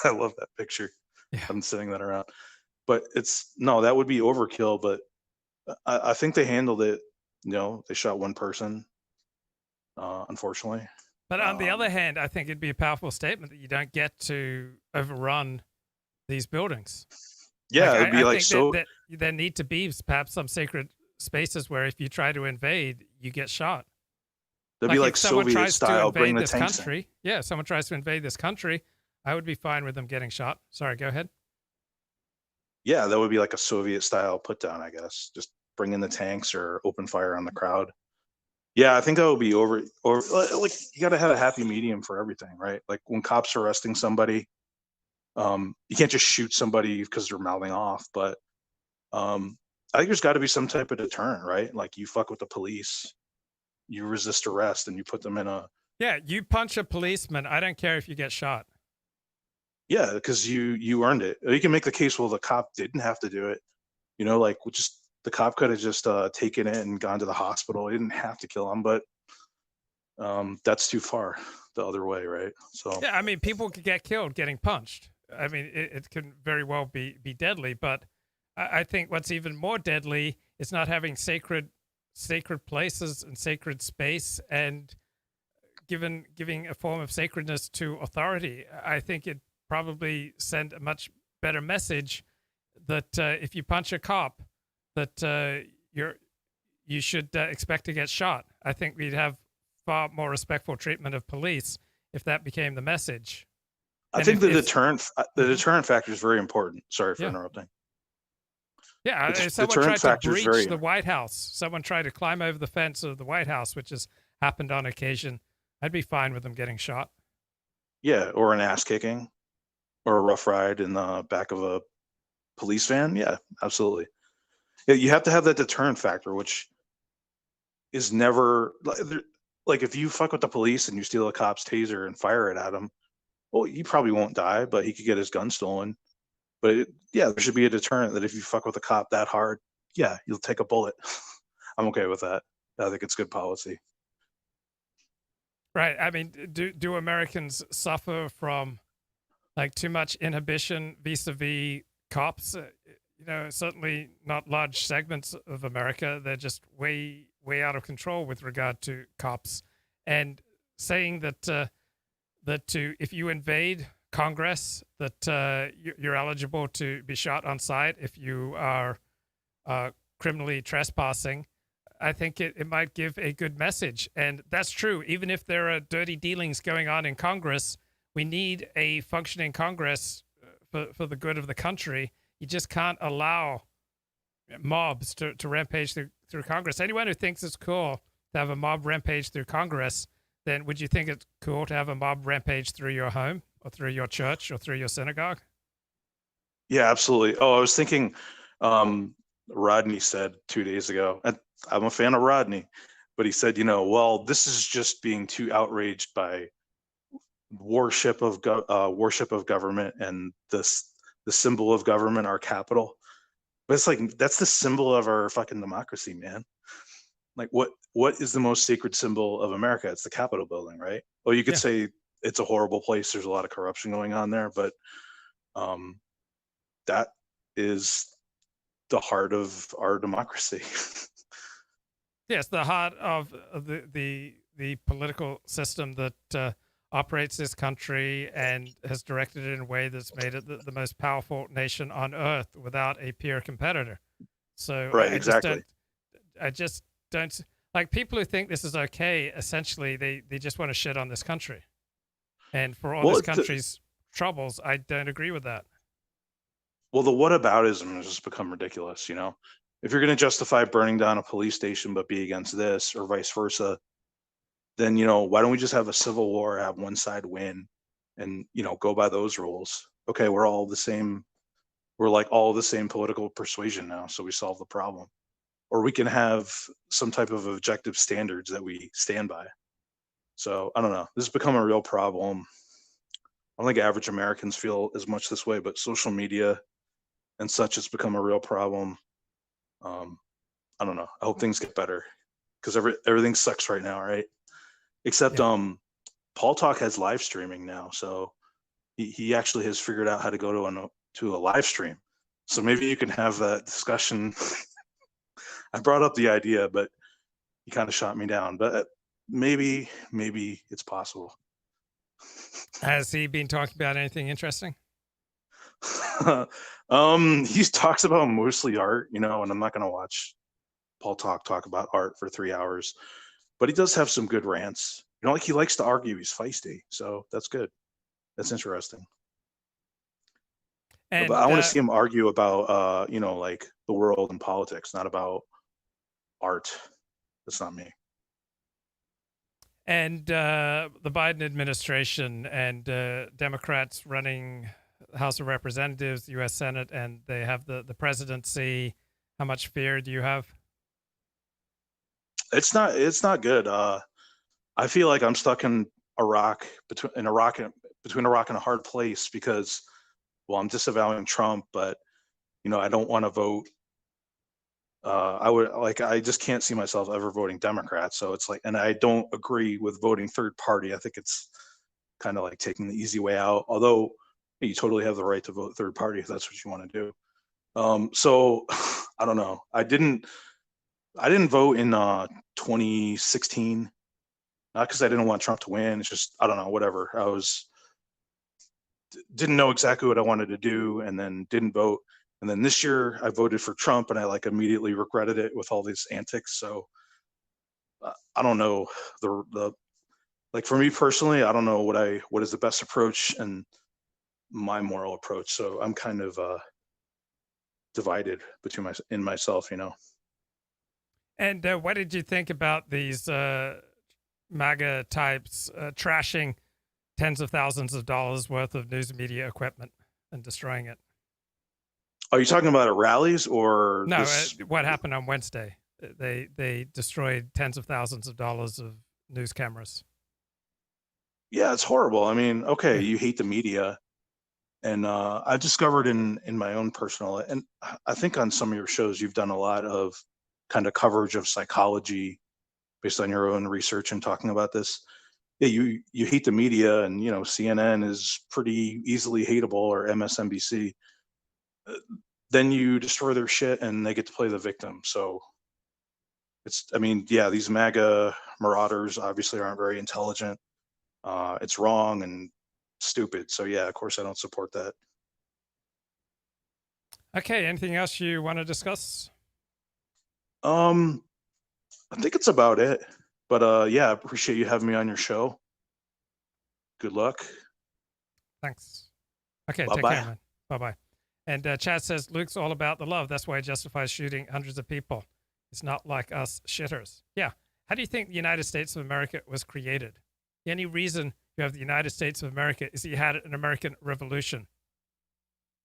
I love that picture. Yeah. I'm sitting that around, but that would be overkill. But I think they handled it. They shot one person, unfortunately. But on the other hand, I think it'd be a powerful statement that you don't get to overrun these buildings. Yeah, it'd be that there need to be perhaps some sacred spaces where if you try to invade, you get shot. That'd be like Soviet style, bring the tanks in. Yeah, if someone tries to invade this country, I would be fine with them getting shot. Sorry, go ahead. Yeah, that would be like a Soviet style put down, I guess. Just bring in the tanks or open fire on the crowd. Yeah, I think that would be over. Or like you got to have a happy medium for everything, right? Like when cops are arresting somebody, you can't just shoot somebody because they're mouthing off. But I think there's got to be some type of deterrent, right? Like you fuck with the police, you resist arrest, and you put them in a. Yeah, you punch a policeman. I don't care if you get shot. Yeah, because you earned it. You can make the case, well, the cop didn't have to do it. The cop could have just taken it and gone to the hospital. He didn't have to kill him, but that's too far the other way, right? So yeah, I mean, people could get killed getting punched. I mean, it can very well be deadly, but I think what's even more deadly is not having sacred sacred places and sacred space and giving a form of sacredness to authority. I think it probably sent a much better message that if you punch a cop, that you should expect to get shot. I think we'd have far more respectful treatment of police if that became the message. I think the deterrent factor is very important. Sorry for interrupting. Yeah, if someone tried to breach the White House, someone tried to climb over the fence of the White House, which has happened on occasion, I'd be fine with them getting shot. Yeah, or an ass kicking, or a rough ride in the back of a police van. Yeah, absolutely. Yeah, you have to have that deterrent factor, which is never like if you fuck with the police and you steal a cop's taser and fire it at him, well, he probably won't die, but he could get his gun stolen. But there should be a deterrent that if you fuck with a cop that hard, yeah, you'll take a bullet. I'm okay with that. I think it's good policy. Right. I mean, do Americans suffer from like too much inhibition vis-a-vis cops? Certainly not large segments of America. They're just way out of control with regard to cops. And saying that if you invade Congress, that you're eligible to be shot on sight if you are criminally trespassing, I think it might give a good message. And that's true. Even if there are dirty dealings going on in Congress, we need a functioning Congress for the good of the country. You just can't allow mobs to rampage through Congress. Anyone who thinks it's cool to have a mob rampage through Congress, then would you think it's cool to have a mob rampage through your home or through your church or through your synagogue? Yeah, absolutely. Oh, I was thinking, Rodney said 2 days ago, and I'm a fan of Rodney, but he said, well, this is just being too outraged by worship of government and the symbol of government, our capital. But it's like, that's the symbol of our fucking democracy, man. Like what is the most sacred symbol of America? It's the Capitol building, right? Well, you could say it's a horrible place. There's a lot of corruption going on there, but that is the heart of our democracy. Yes, the heart of the political system that operates this country and has directed it in a way that's made it the most powerful nation on earth without a peer competitor. So right, exactly. I just don't like people who think this is okay. Essentially, they just want to shit on this country, and for all this country's troubles, I don't agree with that. Well, the whataboutism has just become ridiculous. If you're going to justify burning down a police station but be against this, or vice versa, then why don't we just have a civil war, have one side win, and go by those rules? Okay, we're all the same. We're like all the same political persuasion now, so we solve the problem. Or we can have some type of objective standards that we stand by. So I don't know. This has become a real problem. I don't think average Americans feel as much this way, but social media and such has become a real problem. I don't know. I hope things get better because everything sucks right now, right? Except Paul Talk has live streaming now, so he actually has figured out how to go to a live stream. So maybe you can have that discussion. I brought up the idea, but he kind of shot me down. But maybe it's possible. Has he been talking about anything interesting? He talks about mostly art, and I'm not going to watch Paul talk about art for 3 hours, but he does have some good rants. Like he likes to argue. He's feisty, so that's good. That's interesting. And, but I want to see him argue about, like the world and politics, not about art. That's not me. And the Biden administration and Democrats running the House of Representatives, the U.S. Senate, and they have the presidency. How much fear do you have? It's not good. I feel like I'm stuck in between a rock and a hard place because, well, I'm disavowing Trump, but I don't want to vote. I just can't see myself ever voting Democrat. So it's like, and I don't agree with voting third party. I think it's kind of like taking the easy way out, although you totally have the right to vote third party if that's what you want to do. So I don't know. I didn't vote in 2016, not because I didn't want Trump to win. It's just, I don't know, whatever. Didn't know exactly what I wanted to do, and then didn't vote. And then this year I voted for Trump, and I like immediately regretted it with all these antics. So I don't know the like, for me personally, I don't know what is the best approach and my moral approach. So I'm kind of divided between myself, you know. And what did you think about these MAGA types trashing tens of thousands of dollars worth of news media equipment and destroying it? Are you talking about at rallies or no? This... What happened on Wednesday? They destroyed tens of thousands of dollars of news cameras. Yeah, it's horrible. I mean, okay, you hate the media, and I've discovered in my own personal, and I think on some of your shows you've done a lot of kind of coverage of psychology based on your own research and talking about this. Yeah, you hate the media, and you know CNN is pretty easily hateable, or MSNBC. Then you destroy their shit, and they get to play the victim. So it's, I mean, yeah, these MAGA marauders obviously aren't very intelligent. It's wrong and stupid. So yeah, of course I don't support that. Okay, anything else you want to discuss? I think it's about it. But yeah, I appreciate you having me on your show. Good luck. Thanks. Okay, Bye-bye. take care, man. Bye-bye. And Chad says, Luke's all about the love. That's why he justifies shooting hundreds of people. It's not like us shitters. Yeah. How do you think the United States of America was created? The only reason you have the United States of America is that you had an American Revolution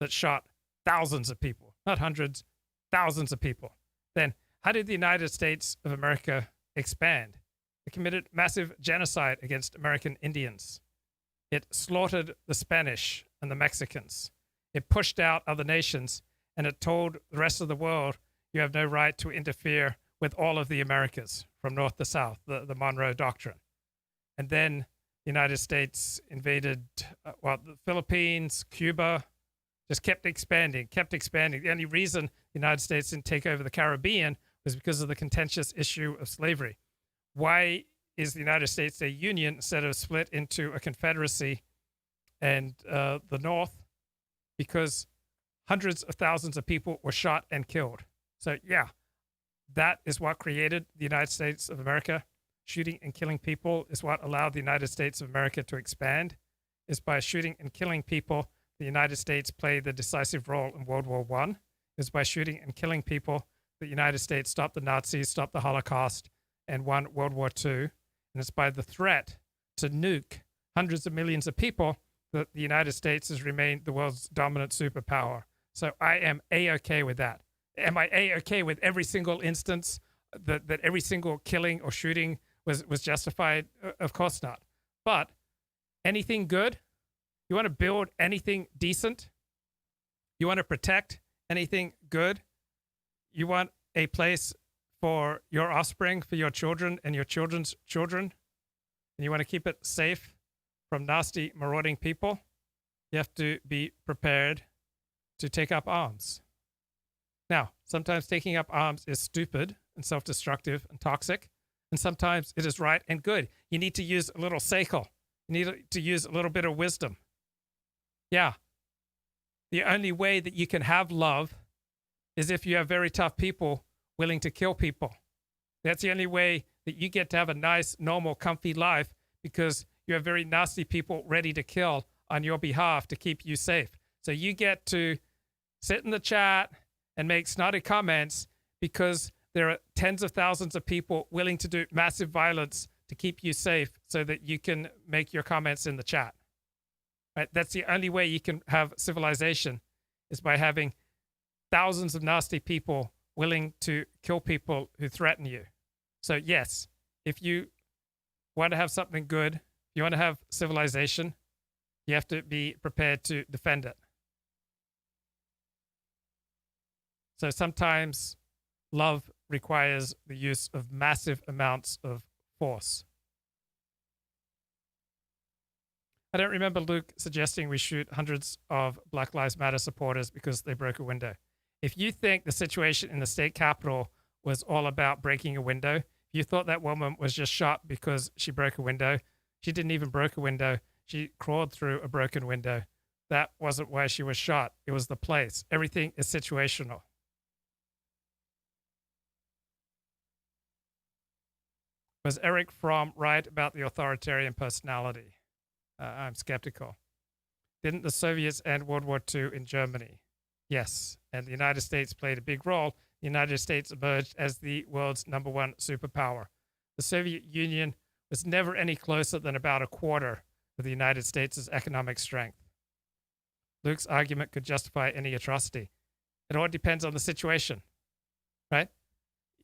that shot thousands of people, not hundreds, thousands of people. Then how did the United States of America expand? It committed massive genocide against American Indians. It slaughtered the Spanish and the Mexicans. It pushed out other nations, and it told the rest of the world, you have no right to interfere with all of the Americas from north to south, the Monroe Doctrine. And then the United States invaded, the Philippines, Cuba, just kept expanding. The only reason the United States didn't take over the Caribbean was because of the contentious issue of slavery. Why is the United States a union instead of split into a confederacy and the North? Because hundreds of thousands of people were shot and killed. So yeah, that is what created the United States of America. Shooting and killing people is what allowed the United States of America to expand. Is by shooting and killing people, the United States played the decisive role in World War I. Is by shooting and killing people, the United States stopped the Nazis, stopped the Holocaust, and won World War II. And it's by the threat to nuke hundreds of millions of people that the United States has remained the world's dominant superpower. So I am A-okay with that. Am I A-okay with every single instance that every single killing or shooting was justified? Of course not. But anything good? You want to build anything decent? You want to protect anything good? You want a place for your offspring, for your children and your children's children? And you want to keep it safe from nasty, marauding people? You have to be prepared to take up arms. Now, sometimes taking up arms is stupid and self-destructive and toxic, and sometimes it is right and good. You need to use a little seichel. You need to use a little bit of wisdom. Yeah. The only way that you can have love is if you have very tough people willing to kill people. That's the only way that you get to have a nice, normal, comfy life, because you have very nasty people ready to kill on your behalf to keep you safe. So you get to sit in the chat and make snotty comments because there are tens of thousands of people willing to do massive violence to keep you safe so that you can make your comments in the chat. Right? That's the only way you can have civilization, is by having thousands of nasty people willing to kill people who threaten you. So yes, if you want to have something good, you want to have civilization, you have to be prepared to defend it. So sometimes love requires the use of massive amounts of force. I don't remember Luke suggesting we shoot hundreds of Black Lives Matter supporters because they broke a window. If you think the situation in the state capitol was all about breaking a window. You thought that woman was just shot because she broke a window. She didn't even break a window. She crawled through a broken window. That wasn't why she was shot. It was the place. Everything is situational. Was Eric Fromm right about the authoritarian personality? I'm skeptical. Didn't the Soviets end World War II in Germany? Yes. And the United States played a big role. The United States emerged as the world's #1 superpower. The Soviet Union was never any closer than about a quarter of the United States' economic strength. Luke's argument could justify any atrocity. It all depends on the situation, right?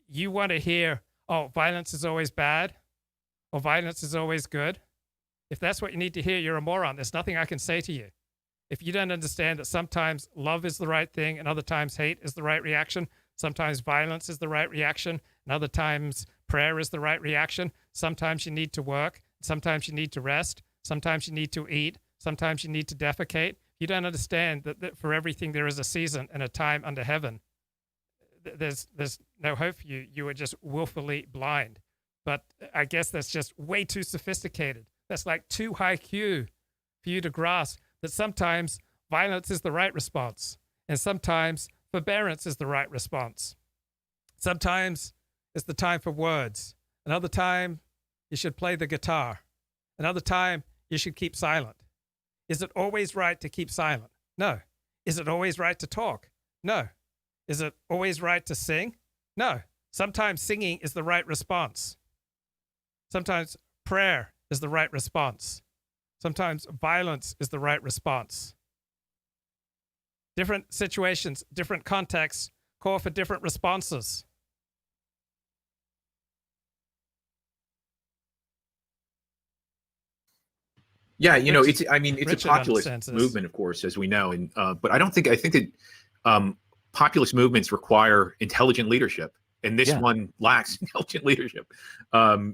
You want to hear, oh, violence is always bad, or violence is always good. If that's what you need to hear, you're a moron. There's nothing I can say to you. If you don't understand that sometimes love is the right thing and other times hate is the right reaction, sometimes violence is the right reaction, and other times prayer is the right reaction, sometimes you need to work, sometimes you need to rest, sometimes you need to eat, sometimes you need to defecate. You don't understand that for everything there is a season and a time under heaven. There's no hope for you. You are just willfully blind. But I guess that's just way too sophisticated. That's like too high Q for you to grasp that sometimes violence is the right response, and sometimes forbearance is the right response. Sometimes it's the time for words. Another time, you should play the guitar. Another time, you should keep silent. Is it always right to keep silent? No. Is it always right to talk? No. Is it always right to sing? No. Sometimes singing is the right response. Sometimes prayer is the right response. Sometimes violence is the right response. Different situations, different contexts call for different responses. Yeah, you know, it's a populist movement, of course, as we know, and but I think that populist movements require intelligent leadership, and this one lacks intelligent leadership.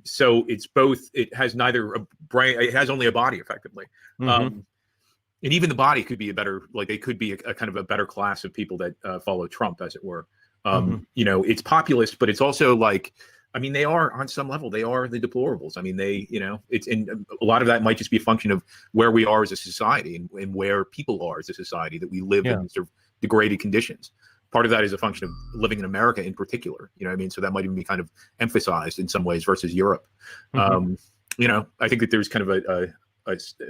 So it's both. It has neither a brain. It has only a body, effectively. And even the body could be a better, like they could be a kind of a better class of people that follow Trump, as it were. You know, it's populist, but it's also like, I mean, they are on some level, they are the deplorables. I mean, and a lot of that might just be a function of where we are as a society and where people are as a society, that we live in sort of degraded conditions. Part of that is a function of living in America in particular, you know what I mean? So that might even be kind of emphasized in some ways versus Europe. You know, I think that there's kind of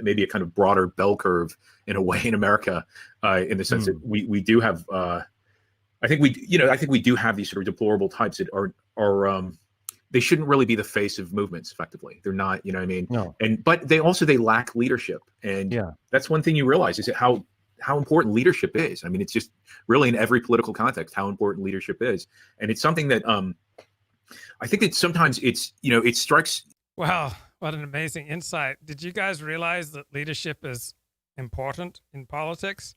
maybe a kind of broader bell curve in a way in America, in the sense that we do have, I think we do have these sort of deplorable types that are they shouldn't really be the face of movements effectively. They're not, you know what I mean? No. But they lack leadership. And that's one thing you realize is how important leadership is. I mean, it's just really in every political context, how important leadership is. And it's something that I think that sometimes it's, you know, it strikes. Wow, what an amazing insight. Did you guys realize that leadership is important in politics?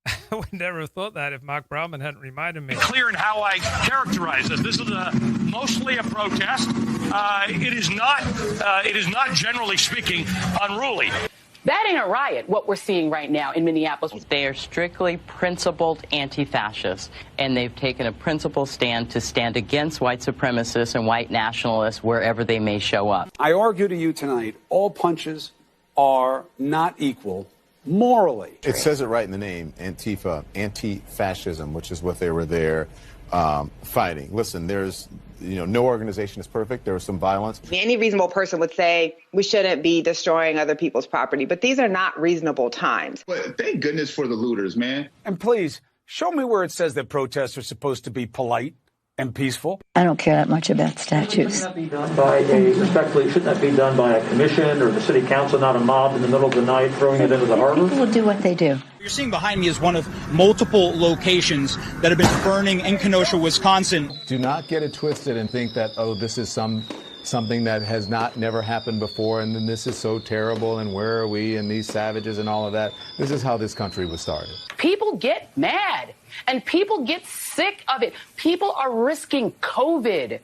I would never have thought that if Mark Brauman hadn't reminded me. Clear in how I characterize this. This is mostly a protest. It is not, generally speaking, unruly. That ain't a riot, what we're seeing right now in Minneapolis. They are strictly principled anti-fascists, and they've taken a principled stand to stand against white supremacists and white nationalists wherever they may show up. I argue to you tonight, all punches are not equal morally. It says it right in the name, Antifa, anti-fascism, which is what they were there fighting. Listen, there's, you know, no organization is perfect. There was some violence. Any reasonable person would say we shouldn't be destroying other people's property, but these are not reasonable times. But thank goodness for the looters, man. And please, show me where it says that protests are supposed to be polite and peaceful. I don't care that much about statues. Shouldn't that be done by shouldn't that be done by a commission or the city council, not a mob in the middle of the night throwing it into the harbor? People will do what they do. What you're seeing behind me is one of multiple locations that have been burning in Kenosha, Wisconsin. Do not get it twisted and think that, oh, this is something that has never happened before, and then this is so terrible, and where are we, and these savages and all of that. This is how this country was started. People get mad, and people get sick of it. People are risking COVID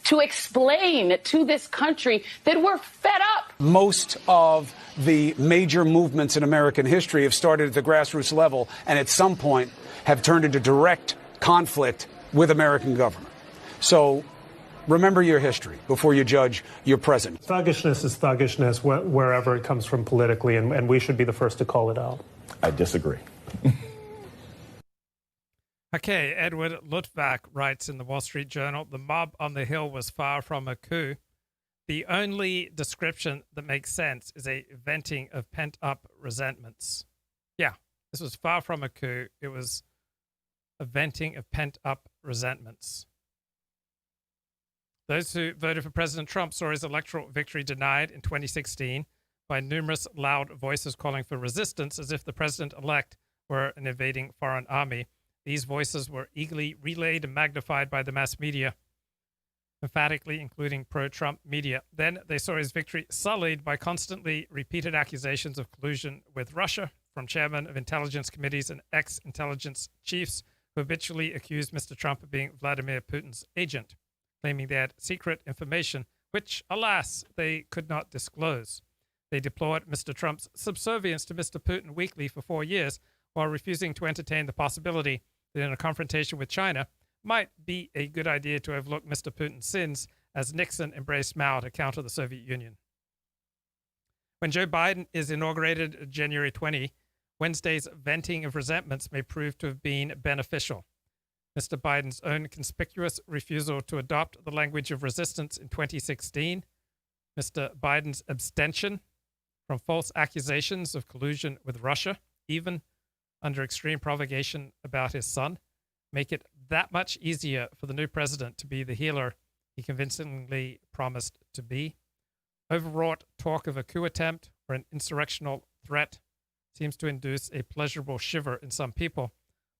to explain to this country that we're fed up. Most of the major movements in American history have started at the grassroots level and at some point have turned into direct conflict with American government. So remember your history before you judge your present. Thuggishness is thuggishness wherever it comes from politically, and we should be the first to call it out. I disagree. Okay, Edward Luttwak writes in the Wall Street Journal, the mob on the Hill was far from a coup. The only description that makes sense is a venting of pent-up resentments. Yeah, this was far from a coup. It was a venting of pent-up resentments. Those who voted for President Trump saw his electoral victory denied in 2016 by numerous loud voices calling for resistance as if the president-elect were an invading foreign army. These voices were eagerly relayed and magnified by the mass media, emphatically including pro-Trump media. Then they saw his victory sullied by constantly repeated accusations of collusion with Russia from chairmen of intelligence committees and ex-intelligence chiefs who habitually accused Mr. Trump of being Vladimir Putin's agent, claiming they had secret information, which, alas, they could not disclose. They deplored Mr. Trump's subservience to Mr. Putin weekly for 4 years, while refusing to entertain the possibility that in a confrontation with China might be a good idea to overlook Mr. Putin's sins as Nixon embraced Mao to counter the Soviet Union. When Joe Biden is inaugurated January 20, Wednesday's venting of resentments may prove to have been beneficial. Mr. Biden's own conspicuous refusal to adopt the language of resistance in 2016, Mr. Biden's abstention from false accusations of collusion with Russia, even under extreme provocation about his son, make it that much easier for the new president to be the healer he convincingly promised to be. Overwrought talk of a coup attempt or an insurrectional threat seems to induce a pleasurable shiver in some people,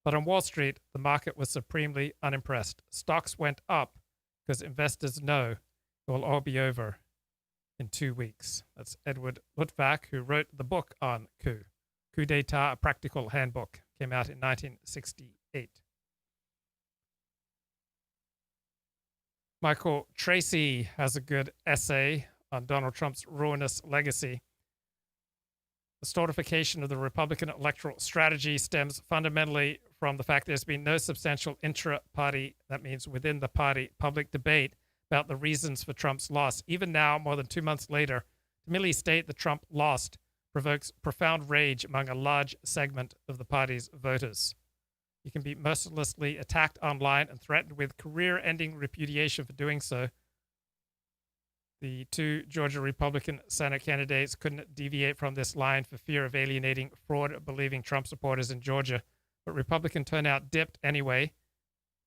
but on Wall Street, the market was supremely unimpressed. Stocks went up because investors know it will all be over in 2 weeks. That's Edward Luttwak, who wrote the book on coup. Coup d'etat, a practical handbook, came out in 1968. Michael Tracey has a good essay on Donald Trump's ruinous legacy. The stultification of the Republican electoral strategy stems fundamentally from the fact there's been no substantial intra-party, that means within the party, public debate about the reasons for Trump's loss. Even now, more than 2 months later, to merely state that Trump lost provokes profound rage among a large segment of the party's voters. You can be mercilessly attacked online and threatened with career-ending repudiation for doing so. The two Georgia Republican Senate candidates couldn't deviate from this line for fear of alienating fraud-believing Trump supporters in Georgia, but Republican turnout dipped anyway,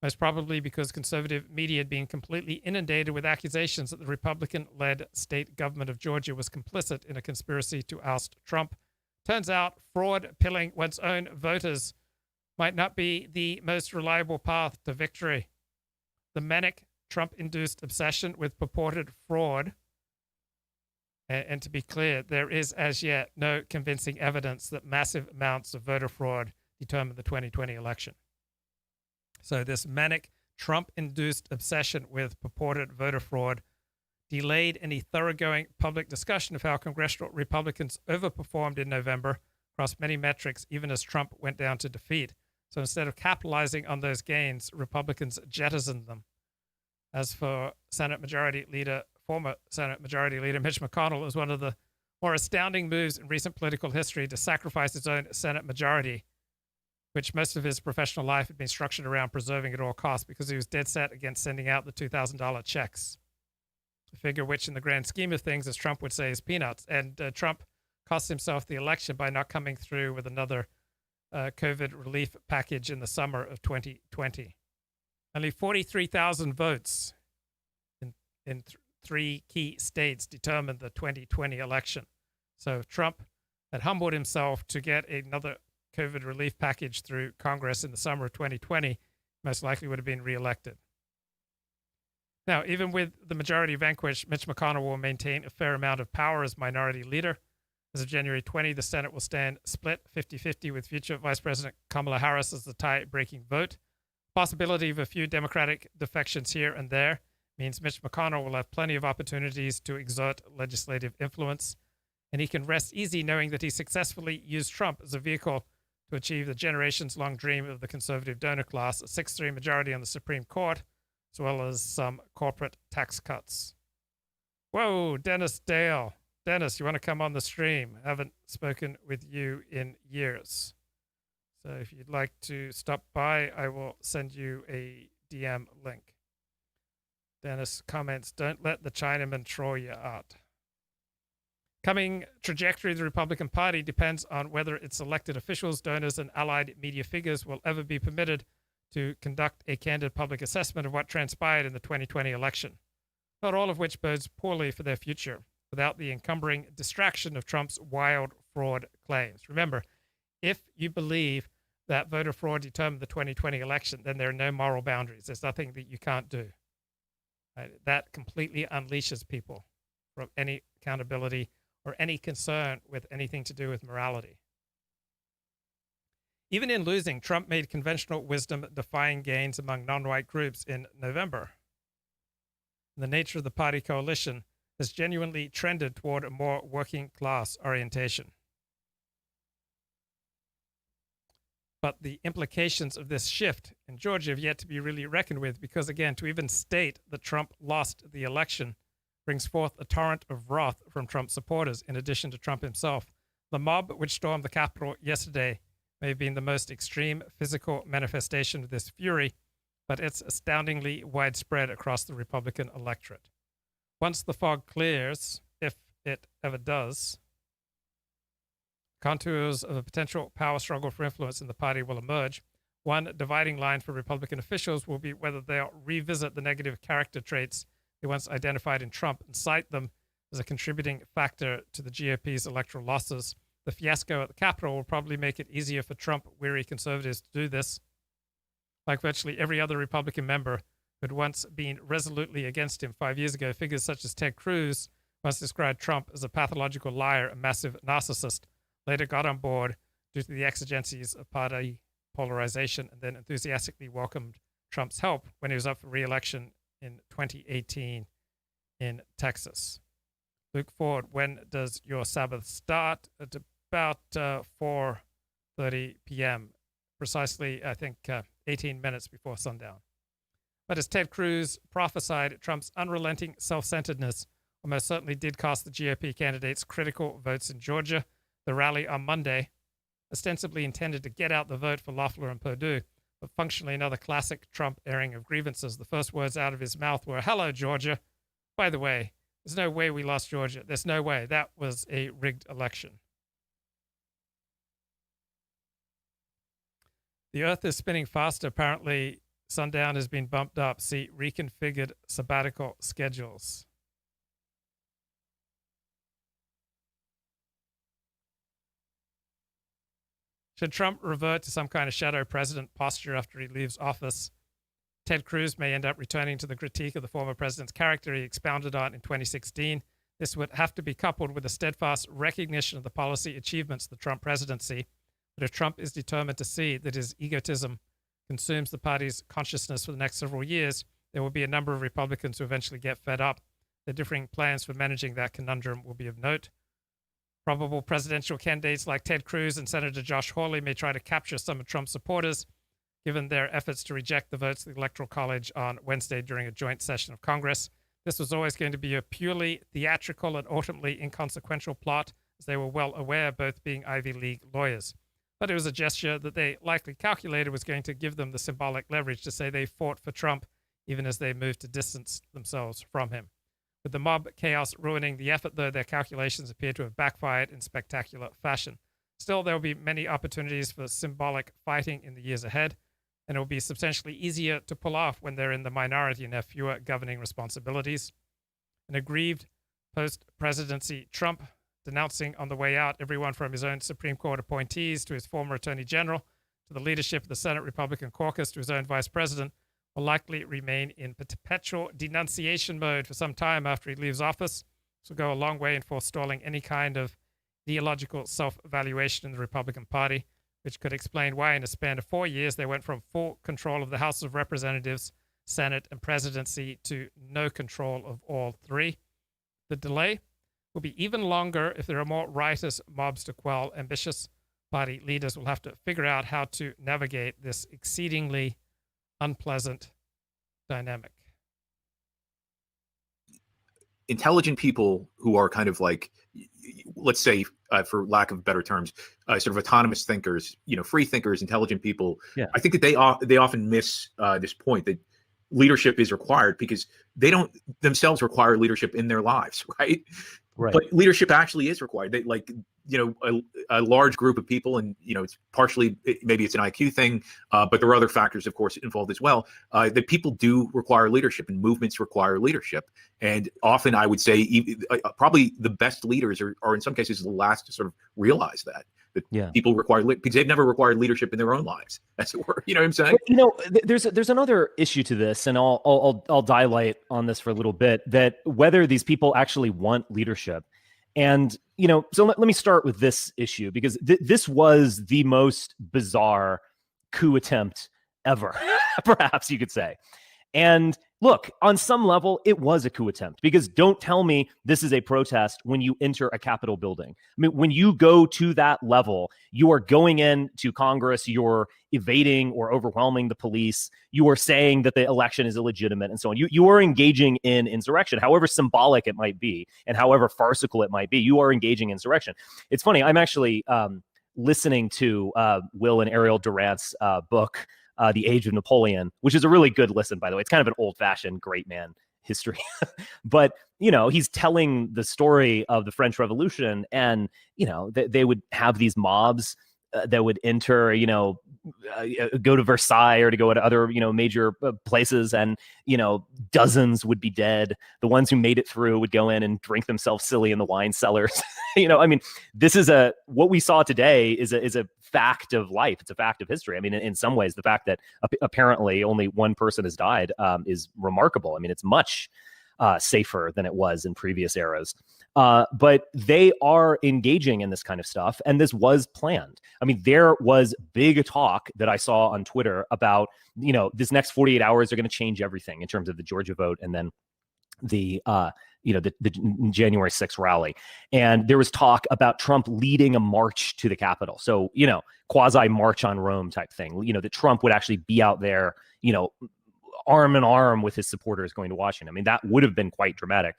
most probably because conservative media had been completely inundated with accusations that the Republican-led state government of Georgia was complicit in a conspiracy to oust Trump. Turns out fraud-pilling one's own voters might not be the most reliable path to victory. The manic Trump-induced obsession with purported fraud, and to be clear, there is as yet no convincing evidence that massive amounts of voter fraud determined the 2020 election. So this manic Trump-induced obsession with purported voter fraud delayed any thoroughgoing public discussion of how congressional Republicans overperformed in November across many metrics, even as Trump went down to defeat. So instead of capitalizing on those gains, Republicans jettisoned them. As for former Senate Majority Leader Mitch McConnell, it was one of the more astounding moves in recent political history to sacrifice his own Senate majority, which most of his professional life had been structured around preserving at all costs because he was dead set against sending out the $2,000 checks. A figure which, in the grand scheme of things, as Trump would say, is peanuts. And Trump cost himself the election by not coming through with another COVID relief package in the summer of 2020. Only 43,000 votes in three key states determined the 2020 election. So Trump had humbled himself to get another COVID relief package through Congress in the summer of 2020, most likely would have been reelected. Now, even with the majority vanquished, Mitch McConnell will maintain a fair amount of power as minority leader. As of January 20, the Senate will stand split 50-50 with future Vice President Kamala Harris as the tie-breaking vote. Possibility of a few Democratic defections here and there means Mitch McConnell will have plenty of opportunities to exert legislative influence, and he can rest easy knowing that he successfully used Trump as a vehicle to achieve the generations-long dream of the conservative donor class, a 6-3 majority on the Supreme Court, as well as some corporate tax cuts. Whoa, Dennis Dale. Dennis, you want to come on the stream? Haven't spoken with you in years. So if you'd like to stop by, I will send you a DM link. Dennis comments, don't let the Chinaman throw you out. Coming trajectory of the Republican Party depends on whether its elected officials, donors, and allied media figures will ever be permitted to conduct a candid public assessment of what transpired in the 2020 election, not all of which bodes poorly for their future, without the encumbering distraction of Trump's wild fraud claims. Remember, if you believe that voter fraud determined the 2020 election, then there are no moral boundaries. There's nothing that you can't do. Right? That completely unleashes people from any accountability or any concern with anything to do with morality. Even in losing, Trump made conventional wisdom defying gains among non-white groups in November. The nature of the party coalition has genuinely trended toward a more working class orientation. But the implications of this shift in Georgia have yet to be really reckoned with because, again, to even state that Trump lost the election brings forth a torrent of wrath from Trump supporters, in addition to Trump himself. The mob which stormed the Capitol yesterday may have been the most extreme physical manifestation of this fury, but it's astoundingly widespread across the Republican electorate. Once the fog clears, if it ever does, contours of a potential power struggle for influence in the party will emerge. One dividing line for Republican officials will be whether they'll revisit the negative character traits they once identified in Trump and cite them as a contributing factor to the GOP's electoral losses. The fiasco at the Capitol will probably make it easier for Trump-weary conservatives to do this. Like virtually every other Republican member who had once been resolutely against him 5 years ago, figures such as Ted Cruz once described Trump as a pathological liar, a massive narcissist, later got on board due to the exigencies of party polarization, and then enthusiastically welcomed Trump's help when he was up for re-election in 2018 in Texas. Luke Ford, when does your Sabbath start? At about 4:30 p.m., precisely, I think, 18 minutes before sundown. But as Ted Cruz prophesied, Trump's unrelenting self-centeredness almost certainly did cost the GOP candidates critical votes in Georgia. The rally on Monday, ostensibly intended to get out the vote for Loeffler and Perdue, but functionally another classic Trump airing of grievances. The first words out of his mouth were, "Hello, Georgia. By the way, there's no way we lost Georgia. There's no way. That was a rigged election." The Earth is spinning faster. Apparently, sundown has been bumped up. See reconfigured sabbatical schedules. Should Trump revert to some kind of shadow president posture after he leaves office, Ted Cruz may end up returning to the critique of the former president's character he expounded on in 2016. This would have to be coupled with a steadfast recognition of the policy achievements of the Trump presidency. But if Trump is determined to see that his egotism consumes the party's consciousness for the next several years, there will be a number of Republicans who eventually get fed up. The differing plans for managing that conundrum will be of note. Probable presidential candidates like Ted Cruz and Senator Josh Hawley may try to capture some of Trump's supporters, given their efforts to reject the votes of the Electoral College on Wednesday during a joint session of Congress. This was always going to be a purely theatrical and ultimately inconsequential plot, as they were well aware, both being Ivy League lawyers. But it was a gesture that they likely calculated was going to give them the symbolic leverage to say they fought for Trump, even as they moved to distance themselves from him. With the mob chaos ruining the effort, though, their calculations appear to have backfired in spectacular fashion. Still, there will be many opportunities for symbolic fighting in the years ahead, and it will be substantially easier to pull off when they're in the minority and have fewer governing responsibilities. An aggrieved post-presidency Trump, denouncing on the way out everyone from his own Supreme Court appointees to his former Attorney General, to the leadership of the Senate Republican caucus, to his own vice president, will likely remain in perpetual denunciation mode for some time after he leaves office. This will go a long way in forestalling any kind of ideological self-evaluation in the Republican Party, which could explain why in a span of 4 years they went from full control of the House of Representatives, Senate, and presidency to no control of all three. The delay will be even longer if there are more riotous mobs to quell. Ambitious party leaders will have to figure out how to navigate this exceedingly unpleasant dynamic. intelligent people who are kind of like, let's say, for lack of better terms, sort of autonomous thinkers, free thinkers, intelligent people. Yeah. I think that they often miss this point that leadership is required because they don't themselves require leadership in their lives, right? Right. But leadership actually is required. They a large group of people, and it's partially maybe it's an IQ thing, but there are other factors, of course, involved as well. That people do require leadership, and movements require leadership. And often, I would say, probably the best leaders are in some cases the last to sort of realize that people require because they've never required leadership in their own lives, as it were. You know what I'm saying? There's another issue to this, and I'll dilate on this for a little bit, that whether these people actually want leadership. And, so let me start with this issue, because this was the most bizarre coup attempt ever, perhaps you could say. And look, on some level, it was a coup attempt, because don't tell me this is a protest when you enter a Capitol building. I mean, when you go to that level, you are going into Congress, you're evading or overwhelming the police, you are saying that the election is illegitimate, and so on. You are engaging in insurrection, however symbolic it might be, and however farcical it might be. You are engaging in insurrection. It's funny, I'm actually listening to Will and Ariel Durant's book, The Age of Napoleon, which is a really good listen, by the way. It's kind of an old-fashioned great man history. But, he's telling the story of the French Revolution, and, they would have these mobs that would enter, go to Versailles or to go to other, major places, and, dozens would be dead. The ones who made it through would go in and drink themselves silly in the wine cellars. I mean, this is what we saw today is a fact of life. It's a fact of history. I mean, in some ways, the fact that apparently only one person has died is remarkable. I mean, it's much safer than it was in previous eras. But they are engaging in this kind of stuff, and this was planned. I mean, there was big talk that I saw on Twitter about, this next 48 hours are going to change everything in terms of the Georgia vote, and then the January 6th rally. And there was talk about Trump leading a march to the Capitol. So, quasi march on Rome type thing, that Trump would actually be out there, arm in arm with his supporters going to Washington. I mean, that would have been quite dramatic.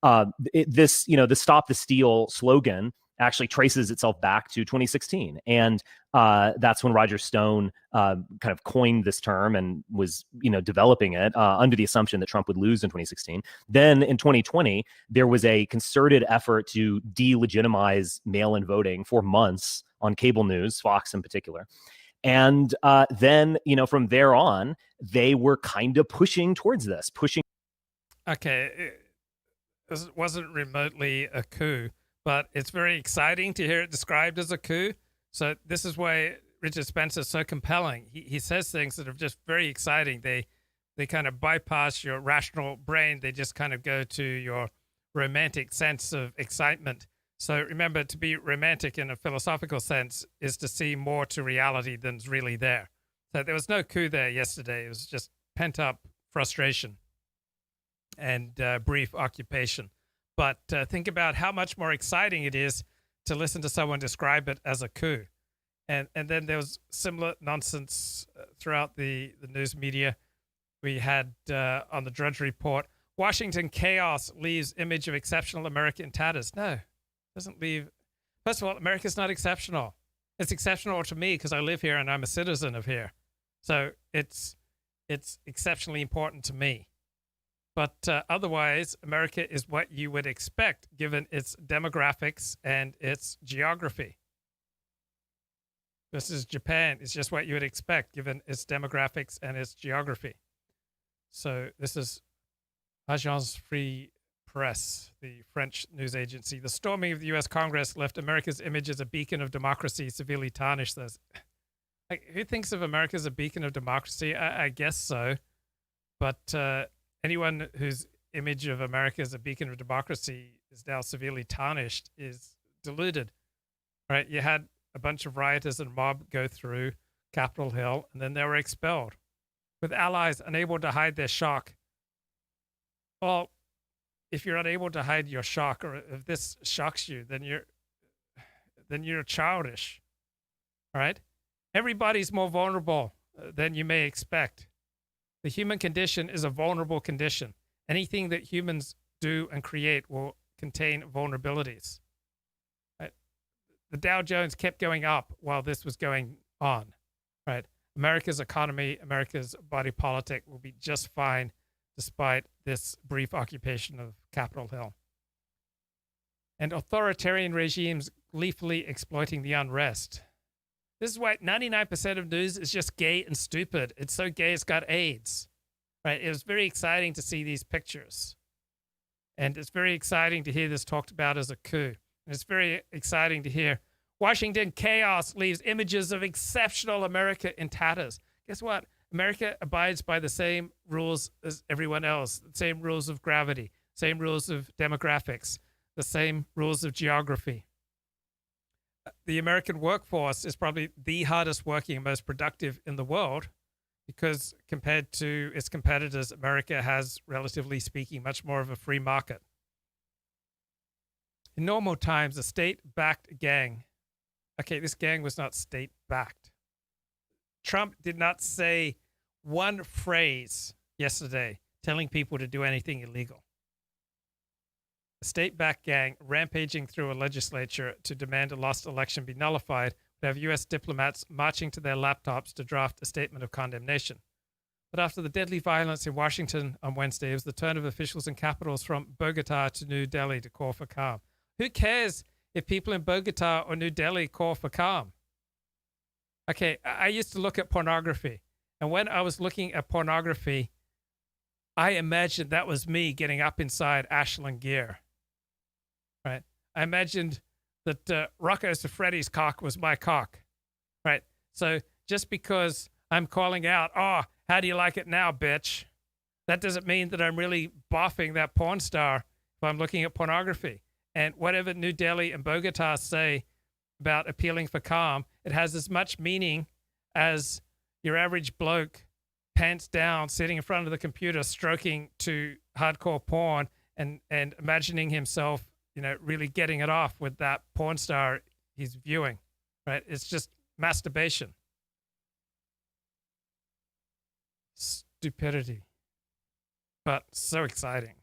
The Stop the Steal slogan actually traces itself back to 2016. And that's when Roger Stone kind of coined this term and was, developing it under the assumption that Trump would lose in 2016. Then in 2020, there was a concerted effort to delegitimize mail-in voting for months on cable news, Fox in particular. And then, from there on, they were kind of pushing towards this, Okay, it wasn't remotely a coup, but it's very exciting to hear it described as a coup. So this is why Richard Spencer is so compelling. He says things that are just very exciting. They kind of bypass your rational brain. They just kind of go to your romantic sense of excitement. So remember, to be romantic in a philosophical sense is to see more to reality than's really there. So there was no coup there yesterday. It was just pent-up frustration and brief occupation. But think about how much more exciting it is to listen to someone describe it as a coup. And then there was similar nonsense throughout the news media. We had on the Drudge Report, Washington chaos leaves image of exceptional America in tatters. No, it doesn't leave. First of all, America's not exceptional. It's exceptional to me because I live here and I'm a citizen of here. So it's exceptionally important to me. But otherwise, America is what you would expect given its demographics and its geography. This is Japan. It's just what you would expect given its demographics and its geography. So this is Agence France Presse, the French news agency. The storming of the U.S. Congress left America's image as a beacon of democracy severely tarnished. Like, who thinks of America as a beacon of democracy? I guess so. But anyone whose image of America as a beacon of democracy is now severely tarnished is deluded, right? You had a bunch of rioters and mob go through Capitol Hill, and then they were expelled with allies unable to hide their shock. Well, if you're unable to hide your shock, or if this shocks you, then you're childish, all right? Everybody's more vulnerable than you may expect. The human condition is a vulnerable condition. Anything that humans do and create will contain vulnerabilities. Right? The Dow Jones kept going up while this was going on. Right? America's economy, America's body politic will be just fine despite this brief occupation of Capitol Hill. And authoritarian regimes gleefully exploiting the unrest. This is why 99% of news is just gay and stupid. It's so gay it's got AIDS. Right? It was very exciting to see these pictures. And it's very exciting to hear this talked about as a coup. And it's very exciting to hear Washington chaos leaves images of exceptional America in tatters. Guess what? America abides by the same rules as everyone else, the same rules of gravity, same rules of demographics, the same rules of geography. The American workforce is probably the hardest working and most productive in the world because compared to its competitors, America has, relatively speaking, much more of a free market. In normal times, a state-backed gang, okay, this gang was not state-backed. Trump did not say one phrase yesterday telling people to do anything illegal. A state-backed gang rampaging through a legislature to demand a lost election be nullified would have U.S. diplomats marching to their laptops to draft a statement of condemnation. But after the deadly violence in Washington on Wednesday, it was the turn of officials in capitals from Bogota to New Delhi to call for calm. Who cares if people in Bogota or New Delhi call for calm? Okay, I used to look at pornography. And when I was looking at pornography, I imagined that was me getting up inside Ashland gear. Right? I imagined that Rocco Siffredi's cock was my cock. Right? So just because I'm calling out, oh, how do you like it now, bitch? That doesn't mean that I'm really boffing that porn star if I'm looking at pornography. And whatever New Delhi and Bogota say about appealing for calm, it has as much meaning as your average bloke pants down, sitting in front of the computer, stroking to hardcore porn and imagining himself, really getting it off with that porn star he's viewing, right? It's just masturbation. Stupidity. But so exciting.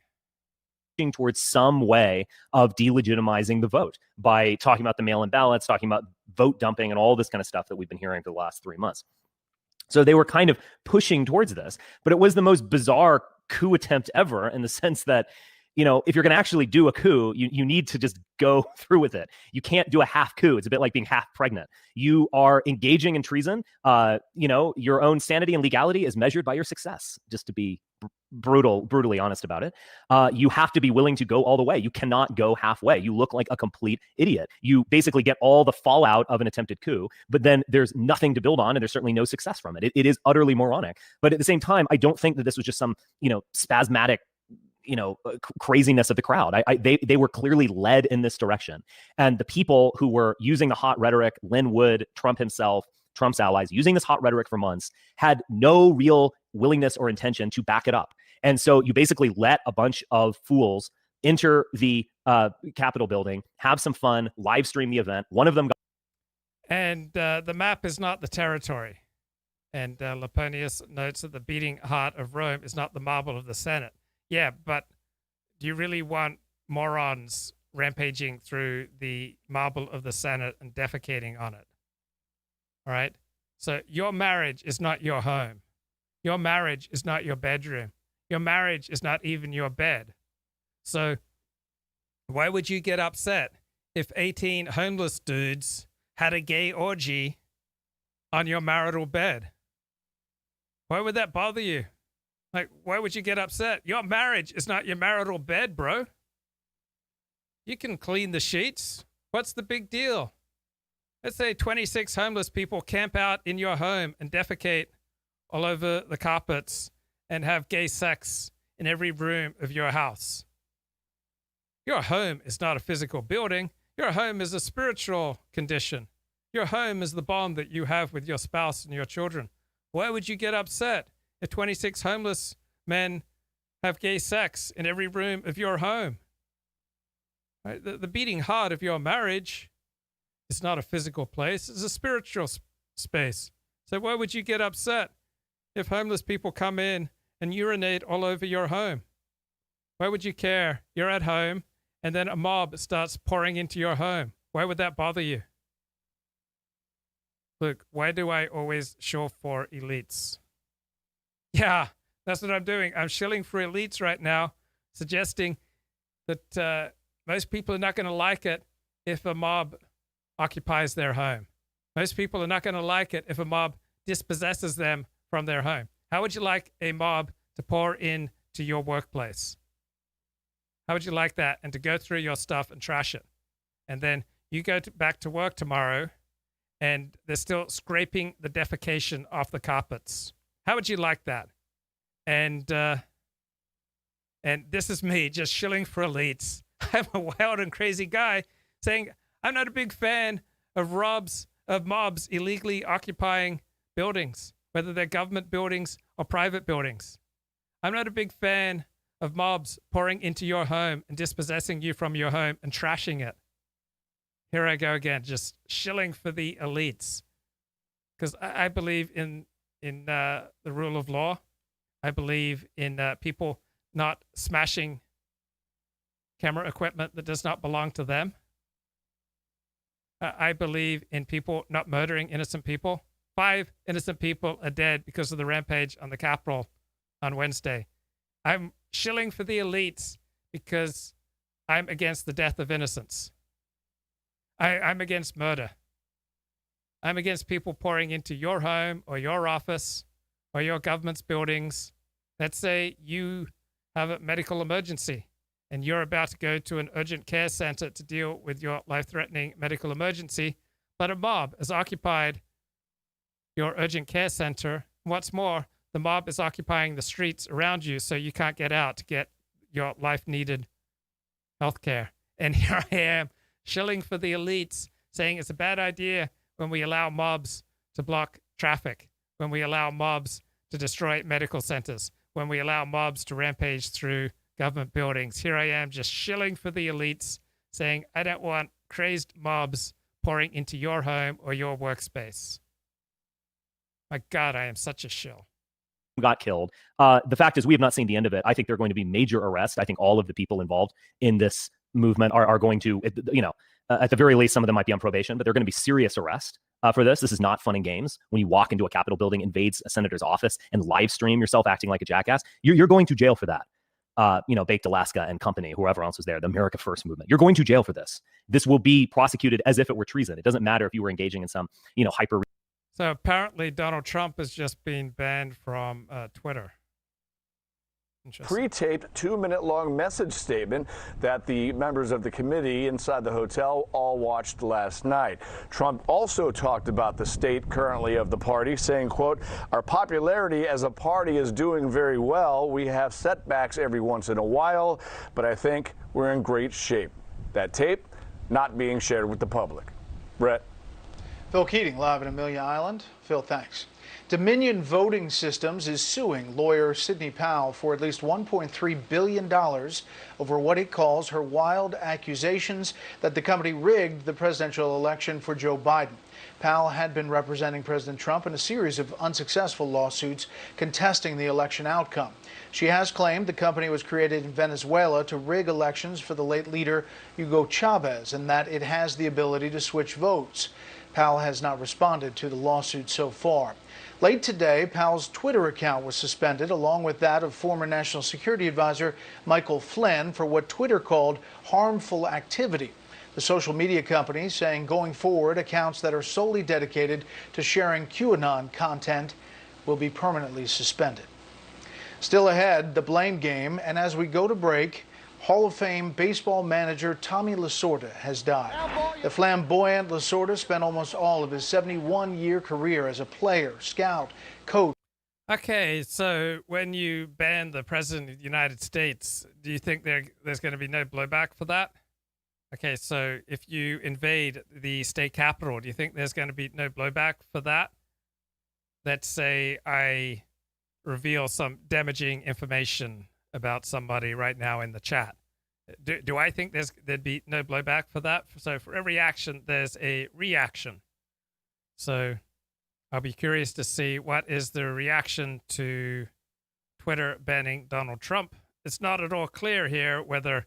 Towards some way of delegitimizing the vote by talking about the mail-in ballots, talking about vote dumping and all this kind of stuff that we've been hearing for the last 3 months. So they were kind of pushing towards this, but it was the most bizarre coup attempt ever in the sense that, if you're going to actually do a coup, you need to just go through with it. You can't do a half coup. It's a bit like being half pregnant. You are engaging in treason. Your own sanity and legality is measured by your success, just to be brutally honest about it. You have to be willing to go all the way. You cannot go halfway. You look like a complete idiot. You basically get all the fallout of an attempted coup, but then there's nothing to build on, and there's certainly no success from it. It is utterly moronic. But at the same time, I don't think that this was just some, spasmodic craziness of the crowd. They were clearly led in this direction. And the people who were using the hot rhetoric, Lynn Wood, Trump himself, Trump's allies, using this hot rhetoric for months, had no real willingness or intention to back it up. And so you basically let a bunch of fools enter the Capitol building, have some fun, live stream the event. One of them got... And the map is not the territory. And Laponius notes that the beating heart of Rome is not the marble of the Senate. Yeah, but do you really want morons rampaging through the marble of the Senate and defecating on it? All right? So your marriage is not your home. Your marriage is not your bedroom. Your marriage is not even your bed. So why would you get upset if 18 homeless dudes had a gay orgy on your marital bed? Why would that bother you? Like, why would you get upset? Your marriage is not your marital bed, bro. You can clean the sheets. What's the big deal? Let's say 26 homeless people camp out in your home and defecate all over the carpets and have gay sex in every room of your house. Your home is not a physical building. Your home is a spiritual condition. Your home is the bond that you have with your spouse and your children. Why would you get upset if 26 homeless men have gay sex in every room of your home? Right? The beating heart of your marriage is not a physical place. It's a spiritual space. So why would you get upset if homeless people come in and urinate all over your home? Why would you care? You're at home, and then a mob starts pouring into your home. Why would that bother you? Look, why do I always shill for elites? Yeah, that's what I'm doing. I'm shilling for elites right now, suggesting that most people are not going to like it if a mob occupies their home. Most people are not going to like it if a mob dispossesses them from their home. How would you like a mob to pour into your workplace? How would you like that? And to go through your stuff and trash it. And then you go back to work tomorrow and they're still scraping the defecation off the carpets. How would you like that? And this is me just shilling for elites. I'm a wild and crazy guy saying I'm not a big fan of mobs illegally occupying buildings, whether they're government buildings or private buildings. I'm not a big fan of mobs pouring into your home and dispossessing you from your home and trashing it. Here I go again, just shilling for the elites. Because I believe in the rule of law. I believe in people not smashing camera equipment that does not belong to them. I believe in people not murdering innocent people. 5 innocent people are dead because of the rampage on the Capitol on Wednesday. I'm shilling for the elites because I'm against the death of innocents. I'm against murder. I'm against people pouring into your home or your office or your government's buildings. Let's say you have a medical emergency and you're about to go to an urgent care center to deal with your life-threatening medical emergency, but a mob has occupied your urgent care center. What's more, the mob is occupying the streets around you so you can't get out to get your life-needed health care. And here I am, shilling for the elites, saying it's a bad idea when we allow mobs to block traffic, when we allow mobs to destroy medical centers, when we allow mobs to rampage through government buildings. Here I am just shilling for the elites, saying I don't want crazed mobs pouring into your home or your workspace. My God, I am such a shill. Got killed. The fact is we have not seen the end of it. I think there are going to be major arrests. I think all of the people involved in this movement are going to, at the very least, some of them might be on probation, but they're going to be serious arrest for this. This is not fun and games. When you walk into a Capitol building, invades a senator's office, and live stream yourself acting like a jackass, you're going to jail for that. Baked Alaska and company, whoever else was there, the America First movement. You're going to jail for this. This will be prosecuted as if it were treason. It doesn't matter if you were engaging in some, hyper. So apparently Donald Trump has just been banned from Twitter. Pre-taped 2-minute-long message statement that the members of the committee inside the hotel all watched last night. Trump also talked about the state currently of the party, saying, quote, "Our popularity as a party is doing very well. We have setbacks every once in a while, but I think we're in great shape." That tape not being shared with the public. Brett. Phil Keating, live in Amelia Island. Phil, thanks. Dominion Voting Systems is suing lawyer Sidney Powell for at least $1.3 billion over what it calls her wild accusations that the company rigged the presidential election for Joe Biden. Powell had been representing President Trump in a series of unsuccessful lawsuits contesting the election outcome. She has claimed the company was created in Venezuela to rig elections for the late leader Hugo Chavez and that it has the ability to switch votes. Powell has not responded to the lawsuit so far. Late today, Powell's Twitter account was suspended, along with that of former National Security Advisor Michael Flynn, for what Twitter called harmful activity. The social media company saying going forward, accounts that are solely dedicated to sharing QAnon content will be permanently suspended. Still ahead, the blame game, and as we go to break, Hall of Fame baseball manager Tommy Lasorda has died. The flamboyant Lasorda spent almost all of his 71-year career as a player, scout, coach. Okay, so when you ban the President of the United States, do you think there's going to be no blowback for that? Okay, so if you invade the state capitol, do you think there's going to be no blowback for that? Let's say I reveal some damaging information about somebody right now in the chat. Do I think there'd be no blowback for that? So for every action, there's a reaction. So I'll be curious to see what is the reaction to Twitter banning Donald Trump it's not at all clear here whether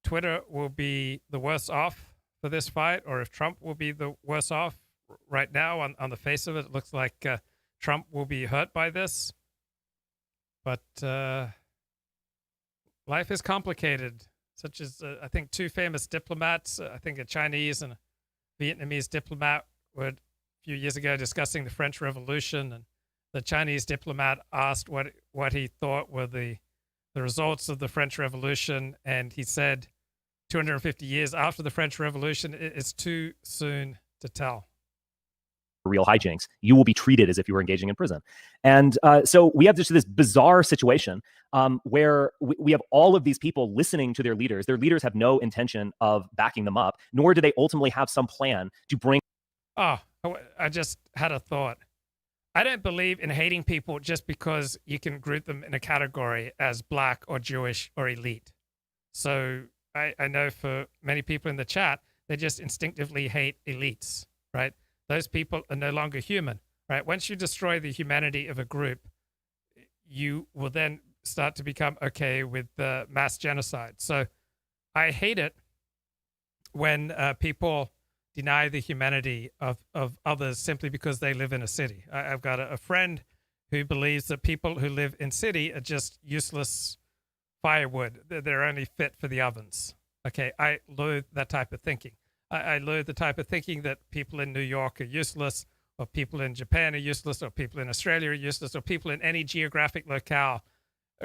Twitter will be the worse off for this fight or if Trump will be the worse off. Right now, on the face of it, it looks like Trump will be hurt by this. But life is complicated, such as I think two famous diplomats, I think a Chinese and a Vietnamese diplomat were a few years ago discussing the French Revolution, and the Chinese diplomat asked what he thought were the results of the French Revolution, and he said 250 years after the French Revolution, it's too soon to tell. Real hijinks, you will be treated as if you were engaging in prison. And so we have this bizarre situation where we have all of these people listening to their leaders. Their leaders have no intention of backing them up, nor do they ultimately have some plan to bring. Oh, I just had a thought. I don't believe in hating people just because you can group them in a category as black or Jewish or elite. So I know for many people in the chat, they just instinctively hate elites, right? Those people are no longer human, right? Once you destroy the humanity of a group, you will then start to become okay with mass genocide. So I hate it when people deny the humanity of others simply because they live in a city. I've got a friend who believes that people who live in city are just useless firewood. They're only fit for the ovens. Okay, I loathe that type of thinking. I loathe the type of thinking that people in New York are useless, or people in Japan are useless, or people in Australia are useless, or people in any geographic locale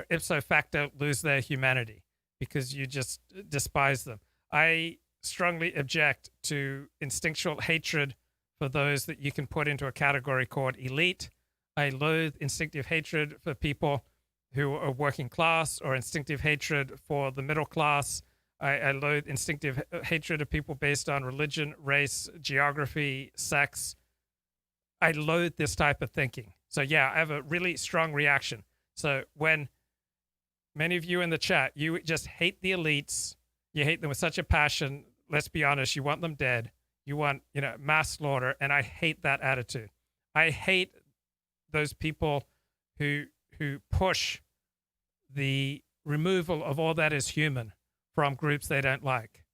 ipso facto lose their humanity because you just despise them. I strongly object to instinctual hatred for those that you can put into a category called elite. I loathe instinctive hatred for people who are working class, or instinctive hatred for the middle class. I loathe instinctive hatred of people based on religion, race, geography, sex. I loathe this type of thinking. So yeah, I have a really strong reaction. So when many of you in the chat, you just hate the elites, you hate them with such a passion, let's be honest, you want them dead, you want, mass slaughter, and I hate that attitude. I hate those people who push the removal of all that is human from groups they don't like.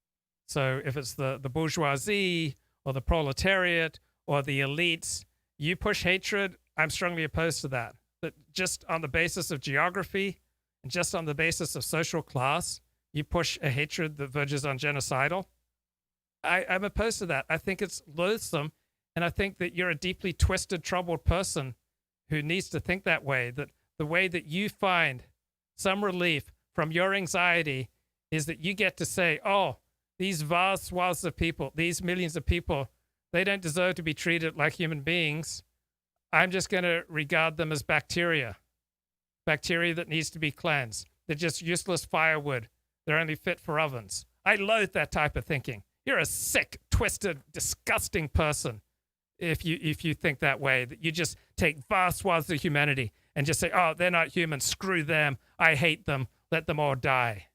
So if it's the bourgeoisie or the proletariat or the elites, you push hatred, I'm strongly opposed to that. But just on the basis of geography and just on the basis of social class, you push a hatred that verges on genocidal. I'm opposed to that. I think it's loathsome, and I think that you're a deeply twisted, troubled person who needs to think that way, that the way that you find some relief from your anxiety is that you get to say, oh, these vast swaths of people, these millions of people, they don't deserve to be treated like human beings. I'm just going to regard them as bacteria that needs to be cleansed. They're just useless firewood. They're only fit for ovens. I loathe that type of thinking. You're a sick, twisted, disgusting person if you think that way, that you just take vast swaths of humanity and just say, oh, they're not human, screw them, I hate them, let them all die.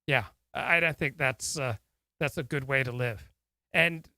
Yeah, I don't think that's a good way to live. And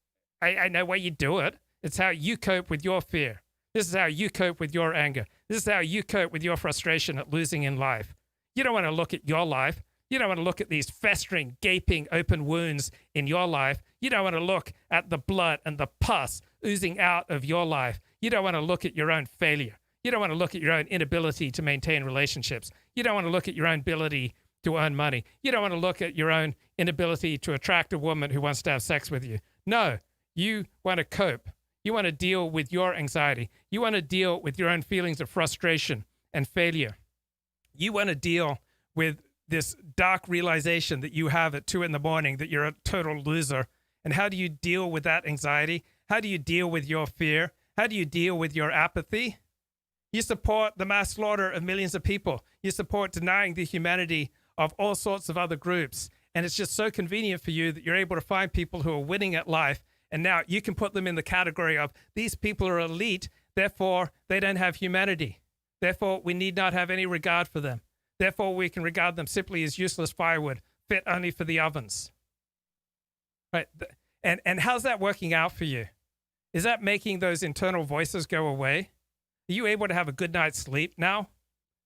I know why you do it. It's how you cope with your fear. This is how you cope with your anger. This is how you cope with your frustration at losing in life. You don't want to look at your life. You don't want to look at these festering, gaping, open wounds in your life. You don't want to look at the blood and the pus oozing out of your life. You don't want to look at your own failure. You don't want to look at your own inability to maintain relationships. You don't want to look at your own ability to earn money. You don't want to look at your own inability to attract a woman who wants to have sex with you. No, you want to cope. You want to deal with your anxiety. You want to deal with your own feelings of frustration and failure. You want to deal with this dark realization that you have at 2 a.m. that you're a total loser. And how do you deal with that anxiety? How do you deal with your fear? How do you deal with your apathy? You support the mass slaughter of millions of people. You support denying the humanity of all sorts of other groups. And it's just so convenient for you that you're able to find people who are winning at life. And now you can put them in the category of these people are elite, therefore they don't have humanity. Therefore, we need not have any regard for them. Therefore, we can regard them simply as useless firewood, fit only for the ovens. Right? And how's that working out for you? Is that making those internal voices go away? Are you able to have a good night's sleep now?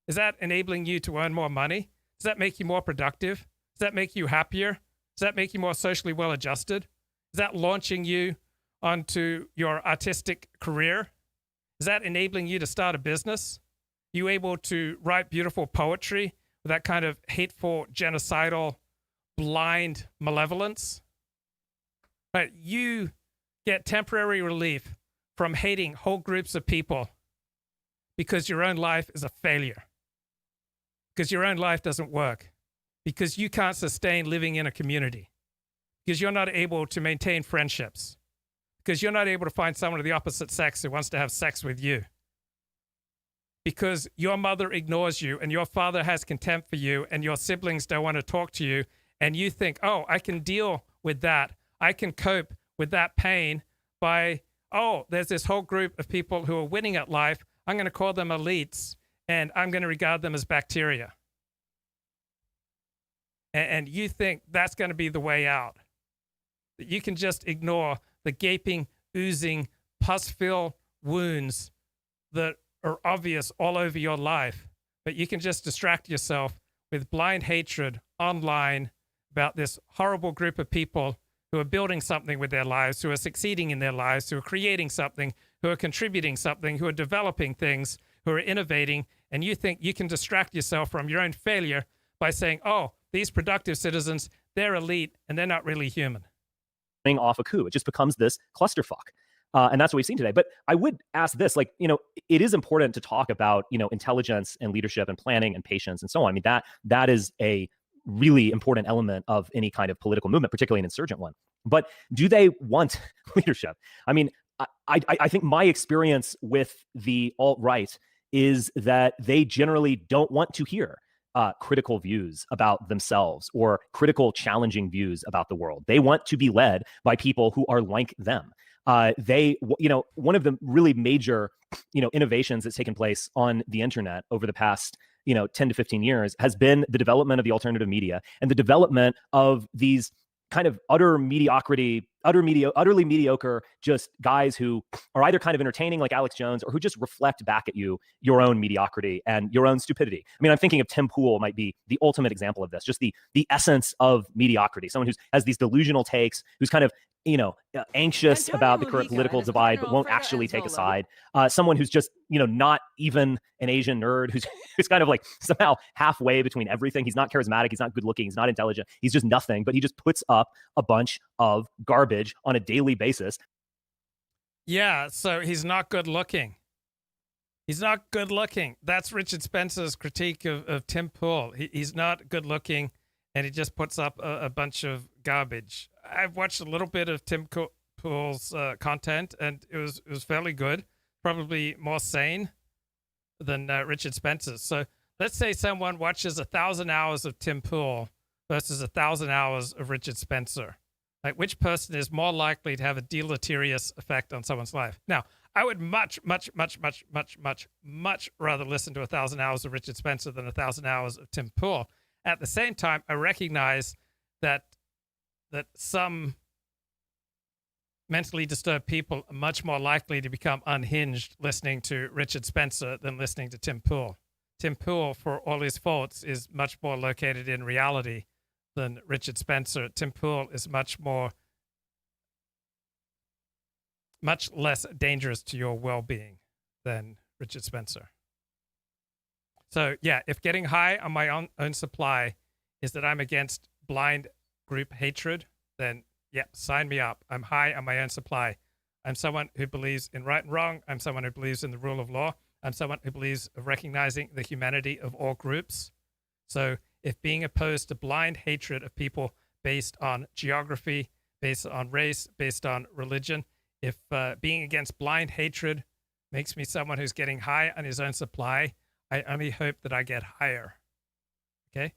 Is that enabling you to earn more money? Does that make you more productive? Does that make you happier? Does that make you more socially well-adjusted? Is that launching you onto your artistic career? Is that enabling you to start a business? Are you able to write beautiful poetry with that kind of hateful, genocidal, blind malevolence? But you get temporary relief from hating whole groups of people because your own life is a failure, because your own life doesn't work, because you can't sustain living in a community, because you're not able to maintain friendships, because you're not able to find someone of the opposite sex who wants to have sex with you, because your mother ignores you and your father has contempt for you and your siblings don't want to talk to you, and you think, oh, I can deal with that. I can cope with that pain by, oh, there's this whole group of people who are winning at life. I'm going to call them elites, and I'm going to regard them as bacteria. And you think that's going to be the way out. That you can just ignore the gaping, oozing, pus-filled wounds that are obvious all over your life, but you can just distract yourself with blind hatred online about this horrible group of people who are building something with their lives, who are succeeding in their lives, who are creating something, who are contributing something, who are developing things, who are innovating, and you think you can distract yourself from your own failure by saying, oh, these productive citizens, they're elite and they're not really human. Off a coup. It just becomes this clusterfuck. And that's what we've seen today. But I would ask this, like, it is important to talk about, intelligence and leadership and planning and patience and so on. I mean, that is a really important element of any kind of political movement, particularly an insurgent one. But do they want leadership? I mean, I think my experience with the alt-right is that they generally don't want to hear critical views about themselves or critical, challenging views about the world. They want to be led by people who are like them. One of the really major, innovations that's taken place on the internet over the past, 10 to 15 years has been the development of the alternative media and the development of these kind of utterly mediocre, just guys who are either kind of entertaining like Alex Jones or who just reflect back at you your own mediocrity and your own stupidity. I mean, I'm thinking of Tim Pool might be the ultimate example of this, just the essence of mediocrity. Someone who has these delusional takes, who's kind of, anxious about the current political divide, but won't actually take a side. Someone who's just, not even an Asian nerd, who's kind of like somehow halfway between everything. He's not charismatic. He's not good looking. He's not intelligent. He's just nothing, but he just puts up a bunch of garbage on a daily basis. Yeah, so he's not good looking. He's not good looking. That's Richard Spencer's critique of Tim Pool. He's not good looking, and he just puts up a bunch of garbage. I've watched a little bit of Tim Pool's content, and it was fairly good, probably more sane than Richard Spencer's. So let's say someone watches 1,000 hours of Tim Pool versus 1,000 hours of Richard Spencer. Like, which person is more likely to have a deleterious effect on someone's life? Now, I would much rather listen to 1,000 hours of Richard Spencer than 1,000 hours of Tim Pool. At the same time, I recognize that some mentally disturbed people are much more likely to become unhinged listening to Richard Spencer than listening to Tim Pool. Tim Pool, for all his faults, is much more located in reality than Richard Spencer. Tim Pool is much less dangerous to your well-being than Richard Spencer. So yeah, if getting high on my own supply is that I'm against blind group hatred, then yeah, sign me up. I'm high on my own supply. I'm someone who believes in right and wrong. I'm someone who believes in the rule of law. I'm someone who believes of recognizing the humanity of all groups. So if being opposed to blind hatred of people based on geography, based on race, based on religion, if being against blind hatred makes me someone who's getting high on his own supply, I only hope that I get higher. Okay?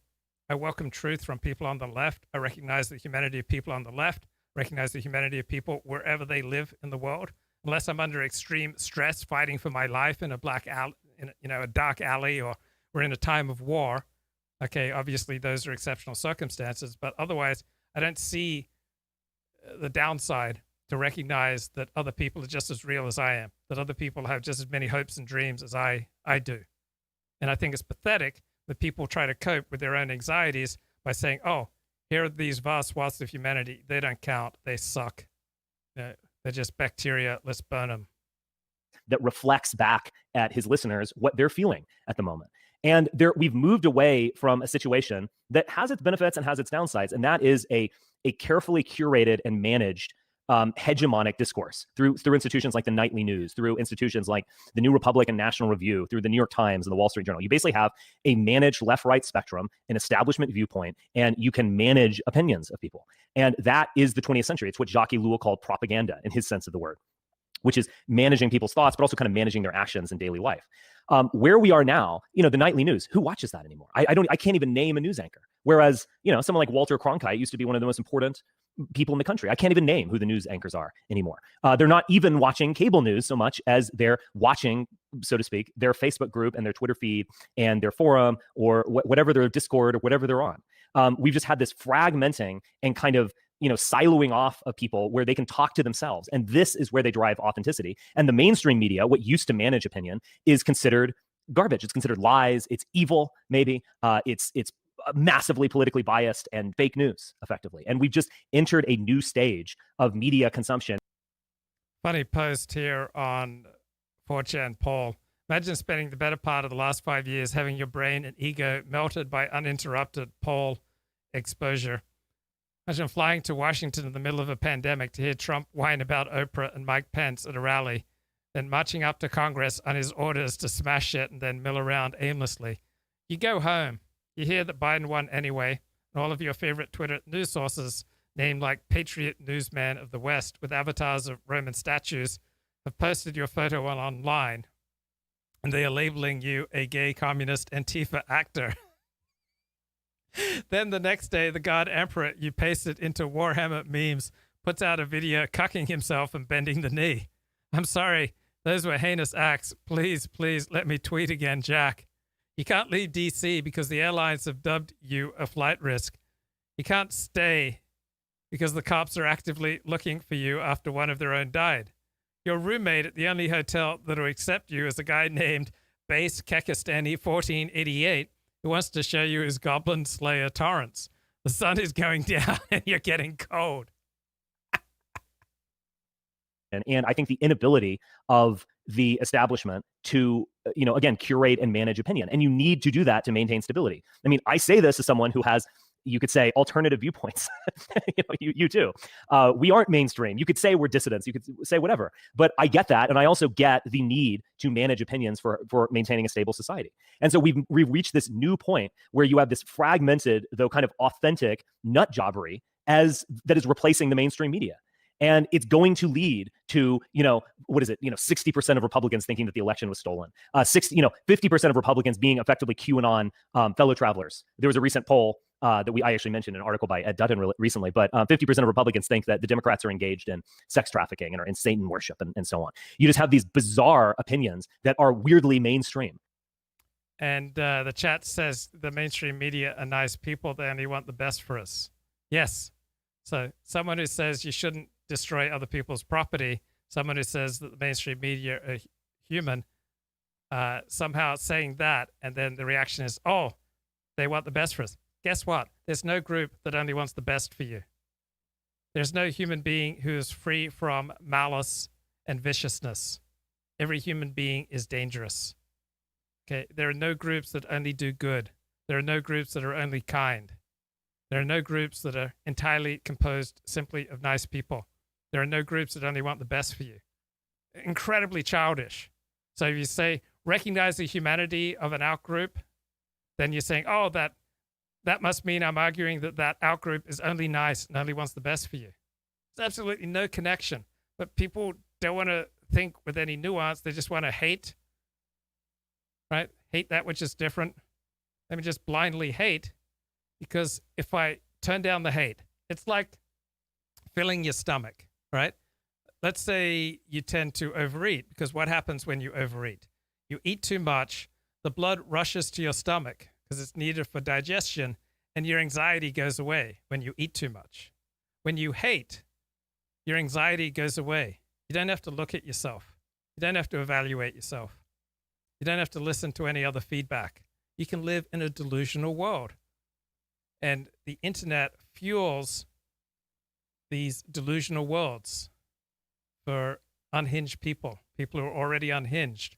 I welcome truth from people on the left. I recognize the humanity of people on the left, recognize the humanity of people wherever they live in the world. Unless I'm under extreme stress fighting for my life in a a dark alley, or we're in a time of war. Okay, obviously those are exceptional circumstances, but otherwise I don't see the downside to recognize that other people are just as real as I am, that other people have just as many hopes and dreams as I do. And I think it's pathetic that people try to cope with their own anxieties by saying, oh, here are these vast swaths of humanity. They don't count. They suck. They're just bacteria. Let's burn them. That reflects back at his listeners what they're feeling at the moment. And we've moved away from a situation that has its benefits and has its downsides. And that is a carefully curated and managed hegemonic discourse through institutions like the Nightly News, through institutions like the New Republic and National Review, through the New York Times and the Wall Street Journal. You basically have a managed left-right spectrum, an establishment viewpoint, and you can manage opinions of people. And that is the 20th century. It's what Jacques Ellul called propaganda in his sense of the word, which is managing people's thoughts, but also kind of managing their actions in daily life. Where we are now, the Nightly News, who watches that anymore? I can't even name a news anchor. Whereas, someone like Walter Cronkite used to be one of the most important people in the country. I can't even name who the news anchors are anymore. They're not even watching cable news so much as they're watching, so to speak, their Facebook group and their Twitter feed and their forum or whatever their Discord or whatever they're on. We've just had this fragmenting and kind of siloing off of people where they can talk to themselves. And this is where they derive authenticity. And the mainstream media, what used to manage opinion, is considered garbage. It's considered lies. It's evil, maybe. It's massively politically biased and fake news, effectively. And we've just entered a new stage of media consumption. Funny post here on 4chan poll. Imagine spending the better part of the last 5 years having your brain and ego melted by uninterrupted poll exposure. Imagine flying to Washington in the middle of a pandemic to hear Trump whine about Oprah and Mike Pence at a rally, then marching up to Congress on his orders to smash it and then mill around aimlessly. You go home. You hear that Biden won anyway, and all of your favorite Twitter news sources, named like Patriot Newsman of the West with avatars of Roman statues, have posted your photo online, and they are labeling you a gay communist Antifa actor. Then the next day, the God Emperor you pasted into Warhammer memes puts out a video cucking himself and bending the knee. I'm sorry, those were heinous acts. Please, please let me tweet again, Jack. You can't leave DC because the airlines have dubbed you a flight risk. You can't stay because the cops are actively looking for you after one of their own died. Your roommate at the only hotel that will accept you is a guy named Base Kekistani 1488 who wants to show you his Goblin Slayer torrents. The sun is going down and you're getting cold. And I think the inability of the establishment to, again, curate and manage opinion. And you need to do that to maintain stability. I mean, I say this as someone who has, you could say, alternative viewpoints. You too. We aren't mainstream. You could say we're dissidents. You could say whatever. But I get that. And I also get the need to manage opinions for maintaining a stable society. And so we've reached this new point where you have this fragmented, though kind of authentic nut jobbery that is replacing the mainstream media. And it's going to lead to, 60% of Republicans thinking that the election was stolen. 50% of Republicans being effectively QAnon fellow travelers. There was a recent poll that I actually mentioned in an article by Ed Dutton recently, but 50% of Republicans think that the Democrats are engaged in sex trafficking and are in Satan worship and so on. You just have these bizarre opinions that are weirdly mainstream. And the chat says the mainstream media are nice people. They only want the best for us. Yes. So someone who says you shouldn't destroy other people's property, someone who says that the mainstream media are human, somehow saying that, and then the reaction is, oh, they want the best for us. Guess what? There's no group that only wants the best for you. There's no human being who is free from malice and viciousness. Every human being is dangerous. Okay, there are no groups that only do good. There are no groups that are only kind. There are no groups that are entirely composed simply of nice people. There are no groups that only want the best for you. Incredibly childish. So if you say, recognize the humanity of an outgroup, then you're saying, oh, that must mean I'm arguing that outgroup is only nice and only wants the best for you. There's absolutely no connection. But people don't want to think with any nuance. They just want to hate, right? Hate that which is different. Let me just blindly hate, because if I turn down the hate, it's like filling your stomach, right? Let's say you tend to overeat, because what happens when you overeat? You eat too much, the blood rushes to your stomach because it's needed for digestion, and your anxiety goes away when you eat too much. When you hate, your anxiety goes away. You don't have to look at yourself. You don't have to evaluate yourself. You don't have to listen to any other feedback. You can live in a delusional world. And the internet fuels these delusional worlds for unhinged people who are already unhinged.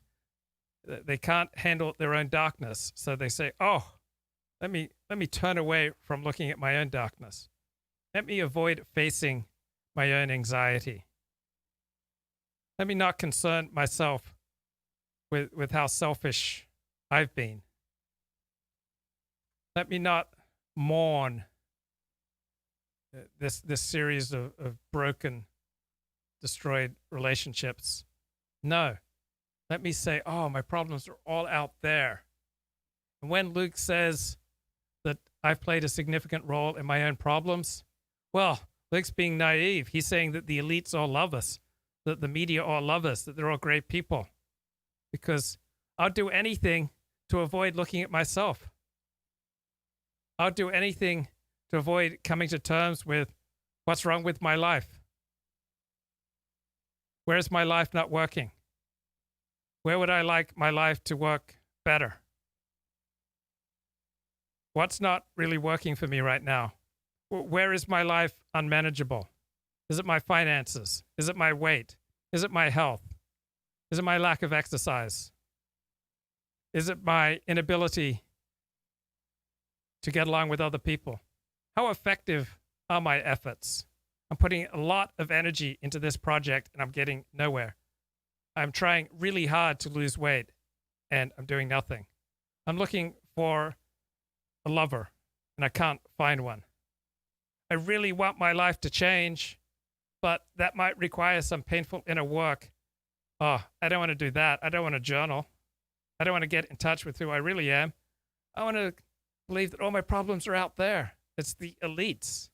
They can't handle their own darkness, so they say, oh, let me turn away from looking at my own darkness. Let me avoid facing my own anxiety. Let me not concern myself with how selfish I've been. Let me not mourn this series of broken, destroyed relationships. No. Let me say, oh, my problems are all out there. And when Luke says that I've played a significant role in my own problems, well, Luke's being naive. He's saying that the elites all love us, that the media all love us, that they're all great people. Because I'll do anything to avoid looking at myself. I'll do anything to avoid coming to terms with what's wrong with my life. Where's my life not working? Where would I like my life to work better? What's not really working for me right now? Where is my life unmanageable? Is it my finances? Is it my weight? Is it my health? Is it my lack of exercise? Is it my inability to get along with other people? How effective are my efforts? I'm putting a lot of energy into this project and I'm getting nowhere. I'm trying really hard to lose weight and I'm doing nothing. I'm looking for a lover and I can't find one. I really want my life to change, but that might require some painful inner work. Oh, I don't want to do that. I don't want to journal. I don't want to get in touch with who I really am. I want to believe that all my problems are out there. It's the elites.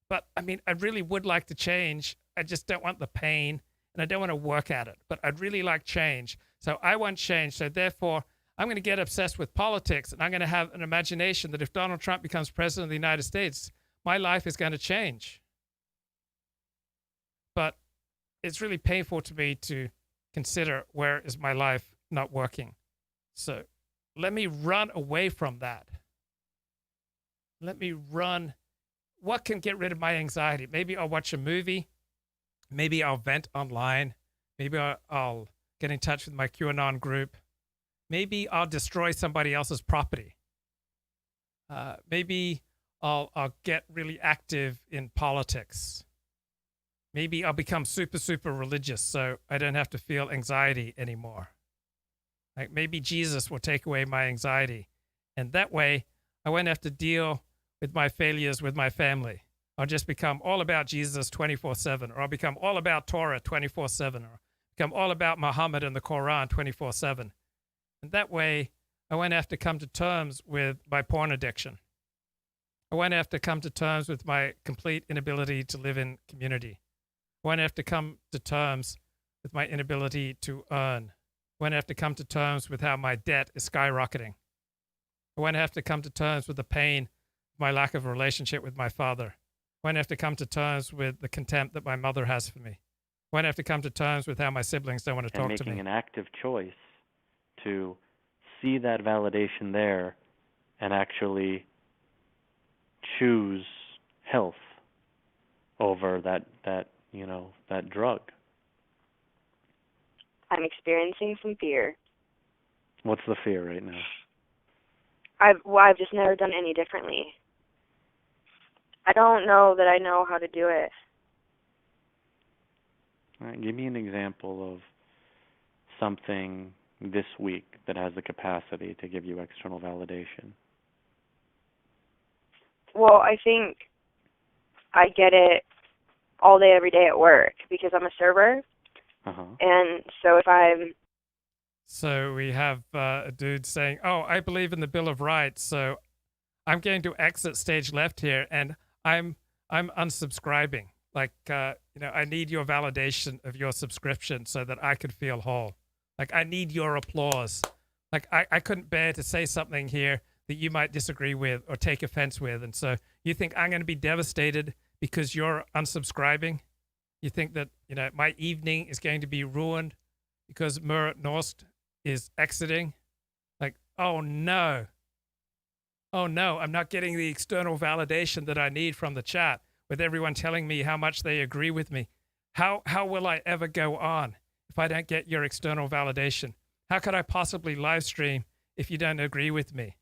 But I mean, I really would like to change. I just don't want the pain and I don't want to work at it, but I'd really like change. So I want change. So therefore, I'm going to get obsessed with politics and I'm going to have an imagination that if Donald Trump becomes president of the United States, my life is going to change. But it's really painful to me to consider where is my life not working. So let me run away from that. Let me run. What can get rid of my anxiety? Maybe I'll watch a movie. Maybe I'll vent online. Maybe I'll get in touch with my QAnon group. Maybe I'll destroy somebody else's property. Maybe I'll get really active in politics. Maybe I'll become super religious so I don't have to feel anxiety anymore. Like maybe Jesus will take away my anxiety. And that way, I won't have to deal with my failures with my family. I'll just become all about Jesus 24/7, or I'll become all about Torah 24/7, or become all about Muhammad and the Quran 24/7. And that way, I won't have to come to terms with my porn addiction. I won't have to come to terms with my complete inability to live in community. I won't have to come to terms with my inability to earn. I won't have to come to terms with how my debt is skyrocketing. I won't have to come to terms with the pain of my lack of a relationship with my father. I won't have to come to terms with the contempt that my mother has for me. I won't have to come to terms with how my siblings don't want to talk to me. And making an active choice to see that validation there and actually choose health over that drug. I'm experiencing some fear. What's the fear right now? I've just never done any differently. I don't know that I know how to do it. All right, give me an example of something this week that has the capacity to give you external validation. Well, I think I get it all day, every day at work because I'm a server. And so if I'm... So we have a dude saying, oh, I believe in the Bill of Rights, so I'm going to exit stage left here, and I'm unsubscribing. Like, I need your validation of your subscription so that I could feel whole. Like, I need your applause. Like, I couldn't bear to say something here that you might disagree with or take offense with. And so you think I'm going to be devastated because you're unsubscribing? You think that, my evening is going to be ruined because Murat Nost is exiting. Like, oh no, I'm not getting the external validation that I need from the chat with everyone telling me how much they agree with me. How will I ever go on if I don't get your external validation? How could I possibly live stream if you don't agree with me?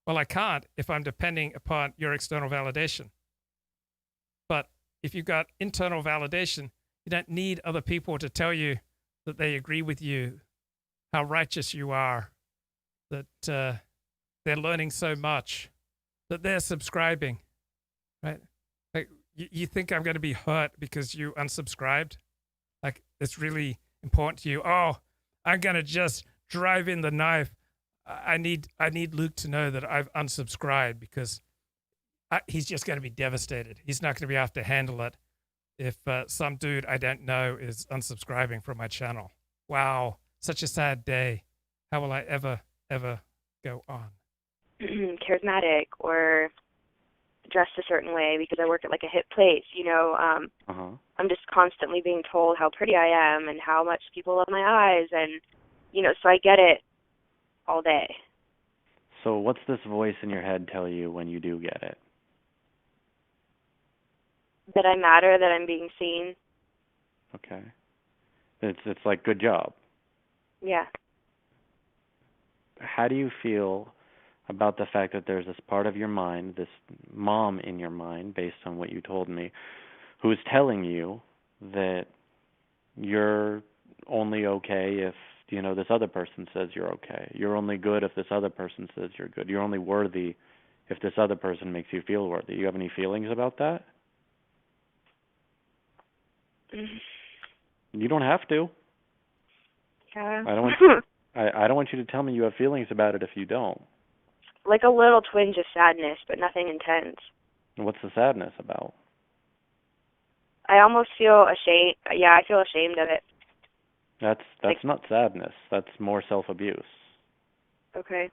Well, I can't if I'm depending upon your external validation. But if you've got internal validation, you don't need other people to tell you that they agree with you, how righteous you are, that they're learning so much, that they're subscribing, right? Like, you think I'm going to be hurt because you unsubscribed? Like, it's really important to you. Oh, I'm going to just drive in the knife. I need Luke to know that I've unsubscribed because he's just going to be devastated. He's not going to be able to handle it if some dude I don't know is unsubscribing from my channel. Wow, such a sad day. How will I ever go on? Charismatic or dressed a certain way because I work at like a hip place, you know. I'm just constantly being told how pretty I am and how much people love my eyes, and you know, so I get it all day. So what's this voice in your head tell you when you do get it? That I matter, that I'm being seen. Okay. It's like, good job. Yeah. How do you feel about the fact that there's this part of your mind, this mom in your mind, based on what you told me, who is telling you that you're only okay if, you know, this other person says you're okay. You're only good if this other person says you're good. You're only worthy if this other person makes you feel worthy. You have any feelings about that? You don't have to. Yeah. I don't want you to tell me you have feelings about it if you don't. Like a little twinge of sadness, but nothing intense. What's the sadness about? I almost feel ashamed. Yeah, I feel ashamed of it. That's not sadness. That's more self-abuse. Okay.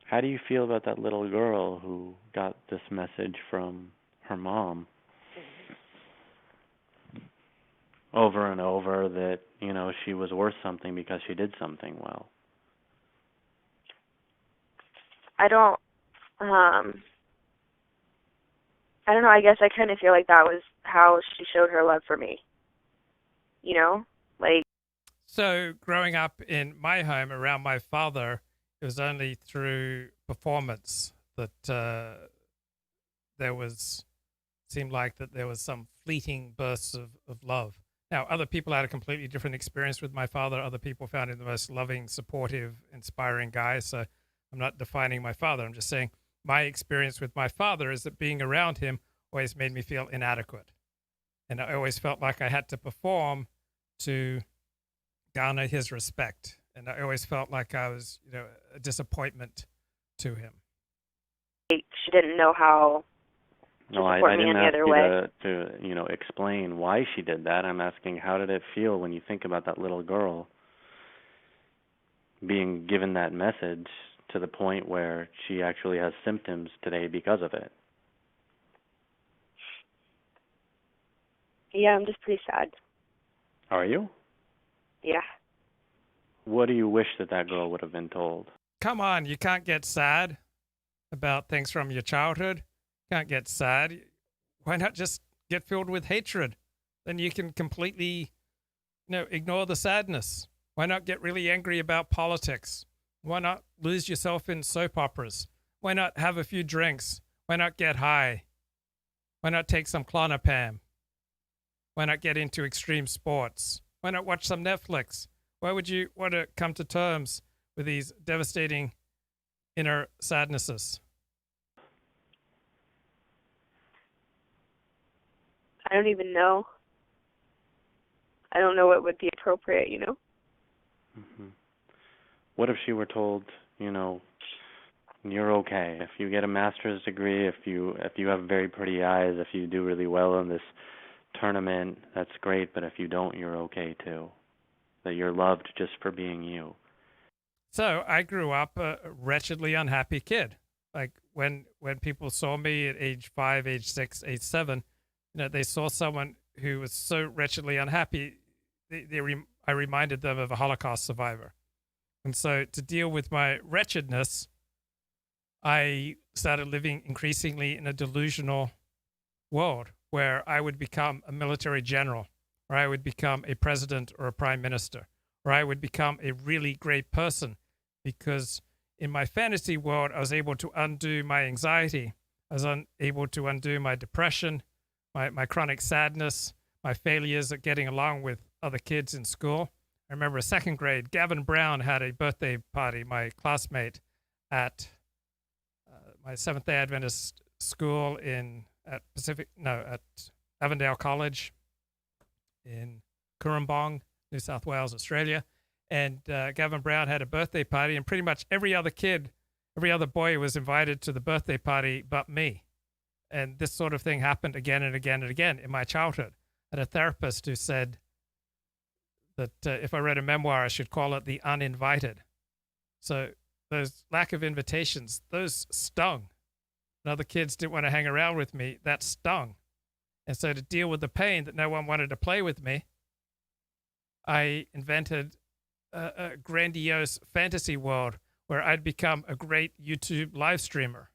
How do you feel about that little girl who got this message from her mom over and over that, you know, she was worth something because she did something well? I don't know, I guess I kind of feel like that was how she showed her love for me. You know? Like, so growing up in my home around my father, it was only through performance that seemed like that there was some fleeting bursts of love. Now, other people had a completely different experience with my father. Other people found him the most loving, supportive, inspiring guy. So I'm not defining my father. I'm just saying my experience with my father is that being around him always made me feel inadequate. And I always felt like I had to perform to garner his respect. And I always felt like I was, you know, a disappointment to him. She didn't know how to support me any other way. I didn't ask you to, you know, explain why she did that. I'm asking, how did it feel when you think about that little girl being given that message to the point where she actually has symptoms today because of it? Yeah, I'm just pretty sad. Are you? Yeah. What do you wish that girl would have been told? Come on, you can't get sad about things from your childhood. Can't get sad. Why not just get filled with hatred? Then you can completely, you know, ignore the sadness. Why not get really angry about politics? Why not lose yourself in soap operas? Why not have a few drinks? Why not get high? Why not take some Clonopam? Why not get into extreme sports? Why not watch some Netflix? Why would you want to come to terms with these devastating inner sadnesses? I don't even know. I don't know what would be appropriate, you know? Mm-hmm. What if she were told, you know, you're okay. If you get a master's degree, if you have very pretty eyes, if you do really well in this tournament, that's great, but if you don't, you're okay too. That you're loved just for being you. So I grew up a wretchedly unhappy kid. Like when people saw me at age 5, age 6, age 7, you know, they saw someone who was so wretchedly unhappy. I reminded them of a Holocaust survivor. And so to deal with my wretchedness, I started living increasingly in a delusional world where I would become a military general, or I would become a president or a prime minister, or I would become a really great person, because in my fantasy world, I was able to undo my anxiety. I was able to undo my depression, my chronic sadness, my failures at getting along with other kids in school. I remember second grade, Gavin Brown had a birthday party, my classmate, at my Seventh-day Adventist school at Avondale College in Currumbong, New South Wales, Australia. And Gavin Brown had a birthday party, and pretty much every other boy was invited to the birthday party but me. And this sort of thing happened again and again and again in my childhood. I had a therapist who said that if I read a memoir, I should call it The Uninvited. So those lack of invitations, those stung. And other kids didn't want to hang around with me. That stung. And so to deal with the pain that no one wanted to play with me, I invented a grandiose fantasy world where I'd become a great YouTube live streamer.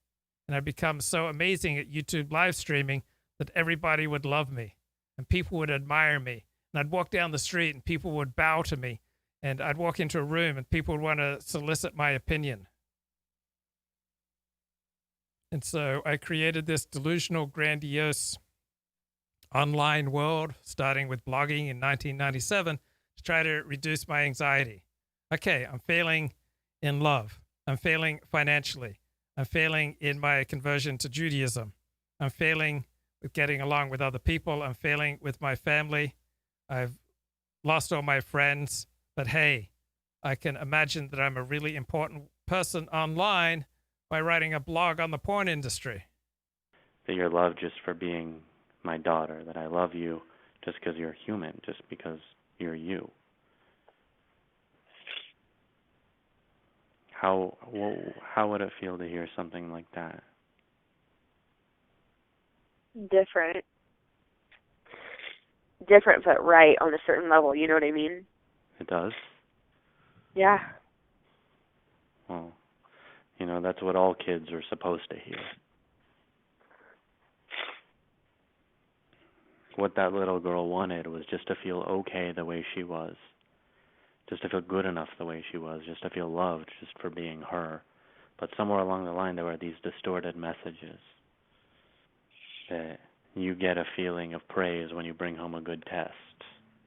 And I'd become so amazing at YouTube live streaming that everybody would love me and people would admire me. And I'd walk down the street and people would bow to me. And I'd walk into a room and people would want to solicit my opinion. And so I created this delusional, grandiose online world, starting with blogging in 1997, to try to reduce my anxiety. Okay, I'm failing in love. I'm failing financially. I'm failing in my conversion to Judaism. I'm failing with getting along with other people. I'm failing with my family. I've lost all my friends. But hey, I can imagine that I'm a really important person online by writing a blog on the porn industry. That you're loved just for being my daughter, that I love you just because you're human, just because you're you. How would it feel to hear something like that? Different, but right on a certain level. You know what I mean? It does? Yeah. Well, that's what all kids are supposed to hear. What that little girl wanted was just to feel okay the way she was. Just to feel good enough the way she was. Just to feel loved just for being her. But somewhere along the line there were these distorted messages. That you get a feeling of praise when you bring home a good test.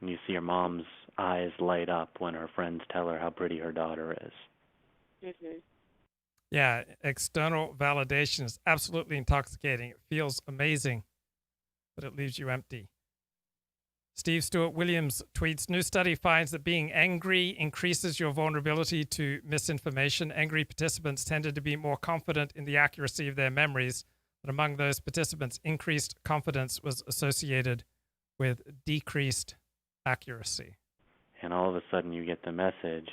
And you see your mom's eyes light up when her friends tell her how pretty her daughter is. Mm-hmm. Yeah, external validation is absolutely intoxicating. It feels amazing, but it leaves you empty. Steve Stewart Williams tweets, new study finds that being angry increases your vulnerability to misinformation. Angry participants tended to be more confident in the accuracy of their memories, but among those participants, increased confidence was associated with decreased accuracy. And all of a sudden you get the message,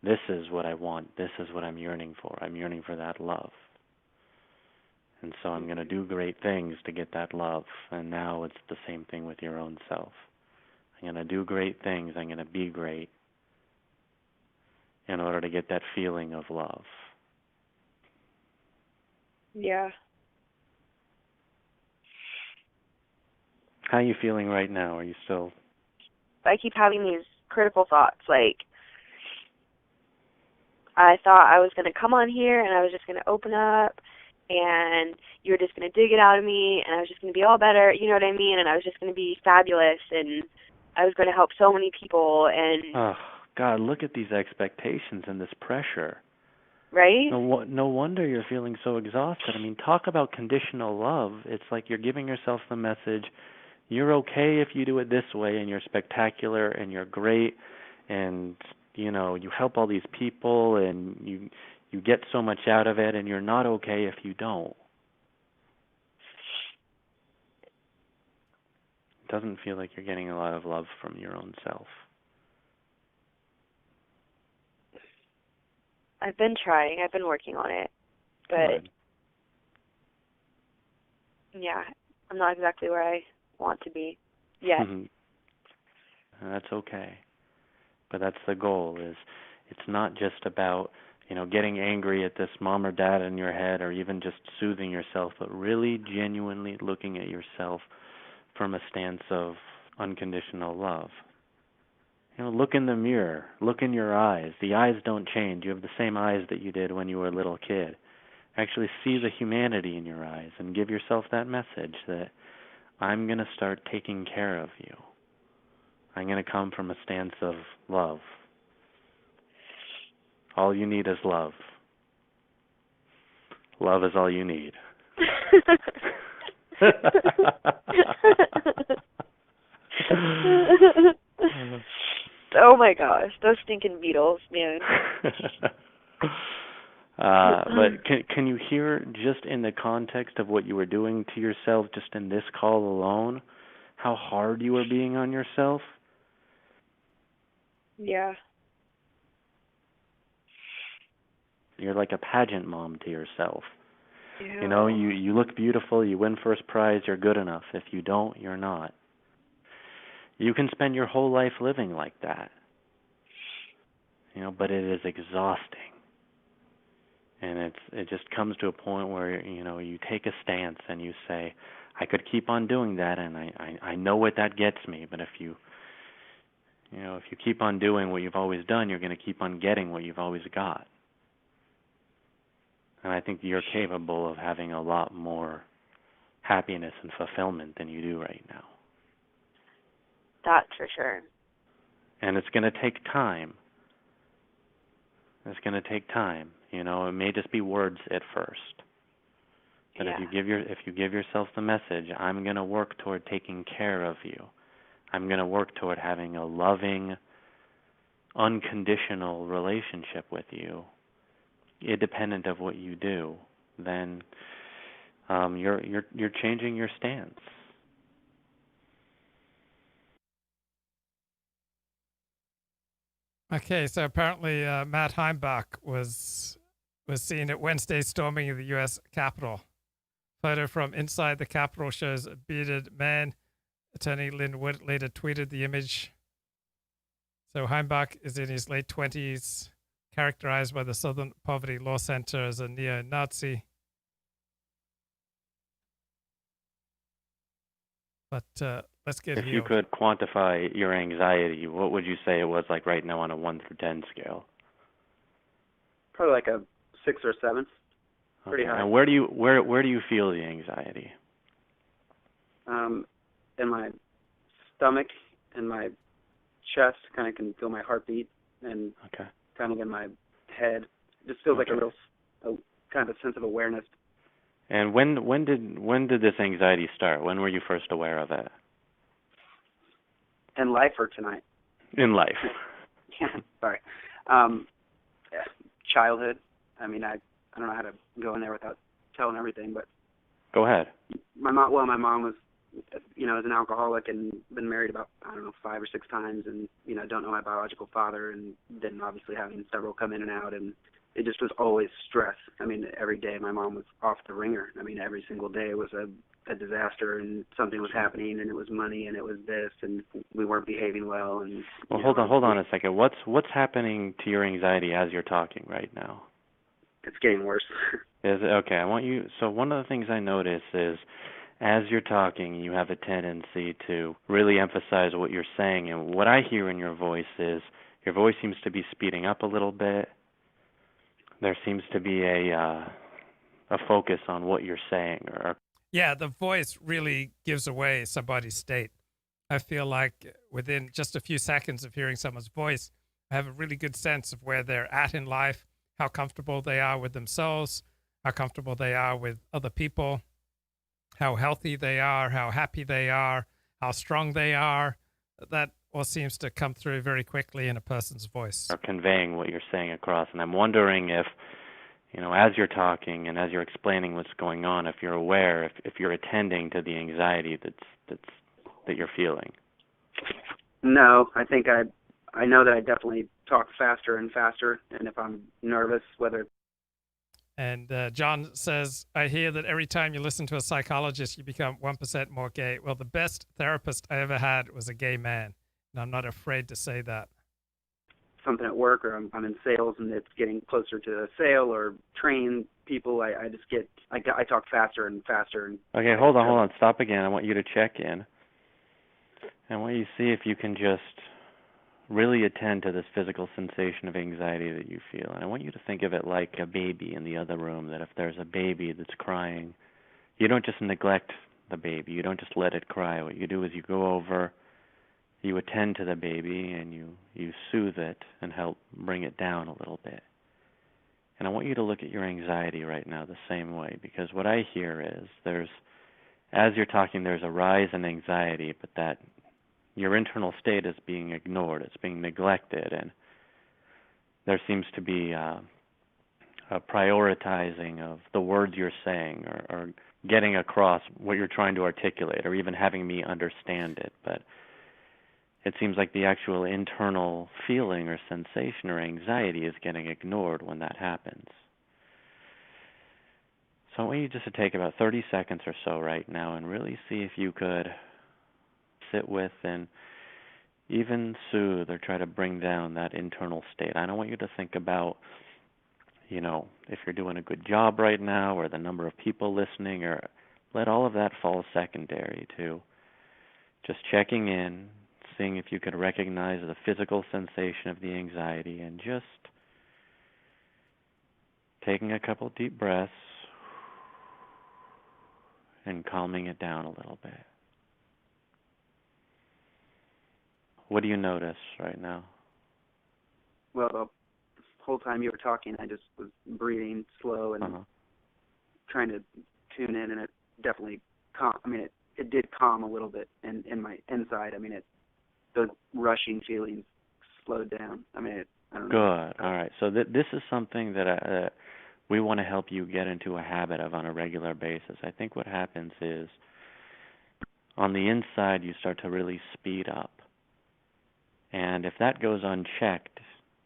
this is what I want, this is what I'm yearning for. I'm yearning for that love. And so I'm going to do great things to get that love. And now it's the same thing with your own self. I'm going to do great things, I'm going to be great in order to get that feeling of love. Yeah. How are you feeling right now? Are you still... I keep having these critical thoughts, like I thought I was going to come on here and I was just going to open up and you were just going to dig it out of me and I was just going to be all better, you know what I mean? And I was just going to be fabulous and I was going to help so many people. And oh, God, look at these expectations and this pressure. Right? No wonder you're feeling so exhausted. I mean, talk about conditional love. It's like you're giving yourself the message, you're okay if you do it this way, and you're spectacular, and you're great, and, you help all these people, and you get so much out of it, and you're not okay if you don't. It doesn't feel like you're getting a lot of love from your own self. I've been trying. I've been working on it. But, yeah, I'm not exactly where I want to be yet. That's okay. But that's the goal. Is it's not just about, getting angry at this mom or dad in your head or even just soothing yourself, but really genuinely looking at yourself from a stance of unconditional love. Look in the mirror. Look in your eyes. The eyes don't change. You have the same eyes that you did when you were a little kid. Actually see the humanity in your eyes and give yourself that message that I'm going to start taking care of you. I'm going to come from a stance of love. All you need is love. Love is all you need. Oh my gosh, those stinking Beatles, man. But can you hear, just in the context of what you were doing to yourself, just in this call alone, how hard you were being on yourself? Yeah. You're like a pageant mom to yourself. Ew. You look beautiful, you win first prize, you're good enough. If you don't, you're not. You can spend your whole life living like that. But it is exhausting. And it just comes to a point where, you take a stance and you say, I could keep on doing that, and I know what that gets me, but if you keep on doing what you've always done, you're going to keep on getting what you've always got. And I think you're capable of having a lot more happiness and fulfillment than you do right now. That's for sure. And it's going to take time. It's going to take time. It may just be words at first. But if you give yourself the message, I'm going to work toward taking care of you. I'm going to work toward having a loving, unconditional relationship with you, independent of what you do, then you're changing your stance. Okay, so apparently Matt Heimbach was seen at Wednesday's storming of the U.S. Capitol. Photo from inside the Capitol shows a bearded man. Attorney Lynn Wood later tweeted the image. So Heimbach is in his late 20s, characterized by the Southern Poverty Law Center as a neo-Nazi. But let's get If healed. you could quantify your anxiety, what would you say it was like right now on a 1 through 10 scale? Probably like a 6 or 7. Pretty high. And where do you feel the anxiety? In my stomach and my chest, kind of can feel my heartbeat, and kind of in my head. It just feels like a kind of a sense of awareness. And when did this anxiety start? When were you first aware of it? In life or tonight? In life. Sorry. Childhood. I mean, I don't know how to go in there without telling everything, but go ahead. My mom was, is an alcoholic and been married about, 5 or 6 times, and, don't know my biological father, and then obviously having several come in and out, and it just was always stress. I mean, every day my mom was off the ringer. I mean, every single day was a disaster, and something was happening, and it was money, and it was this, and we weren't behaving well. And well, hold on a second. What's happening to your anxiety as you're talking right now? It's getting worse. I want you. So one of the things I notice is, as you're talking, you have a tendency to really emphasize what you're saying, and what I hear in your voice is your voice seems to be speeding up a little bit. There seems to be a focus on what you're saying. Yeah, the voice really gives away somebody's state. I feel like within just a few seconds of hearing someone's voice, I have a really good sense of where they're at in life, how comfortable they are with themselves, how comfortable they are with other people, how healthy they are, how happy they are, how strong they are. That all seems to come through very quickly in a person's voice. Or conveying what you're saying across. And I'm wondering if, as you're talking and as you're explaining what's going on, if you're aware, if you're attending to the anxiety that you're feeling. No, I think I know that I definitely talk faster and faster, and if I'm nervous, whether... And John says, I hear that every time you listen to a psychologist, you become 1% more gay. Well, the best therapist I ever had was a gay man, and I'm not afraid to say that. something at work, or I'm in sales and it's getting closer to a sale, or train people, I talk faster and faster. And okay, hold on, stop again. I want you to check in. I want you to see if you can just really attend to this physical sensation of anxiety that you feel. And I want you to think of it like a baby in the other room, that if there's a baby that's crying, you don't just neglect the baby. You don't just let it cry. What you do is you go over, you attend to the baby, and you soothe it and help bring it down a little bit. And I want you to look at your anxiety right now the same way, because what I hear is as you're talking, there's a rise in anxiety, but that your internal state is being ignored, it's being neglected, and there seems to be a prioritizing of the words you're saying, or getting across what you're trying to articulate, or even having me understand it. But it seems like the actual internal feeling or sensation or anxiety is getting ignored when that happens. So I want you just to take about 30 seconds or so right now and really see if you could sit with and even soothe or try to bring down that internal state. I don't want you to think about, if you're doing a good job right now, or the number of people listening, or let all of that fall secondary to just checking in, seeing if you could recognize the physical sensation of the anxiety, and just taking a couple deep breaths and calming it down a little bit. What do you notice right now? Well, the whole time you were talking, I just was breathing slow and trying to tune in, and it definitely it did calm a little bit in my inside. Those rushing feelings slowed down. I don't know. Good. All right. So this is something that we want to help you get into a habit of on a regular basis. I think what happens is, on the inside, you start to really speed up. And if that goes unchecked,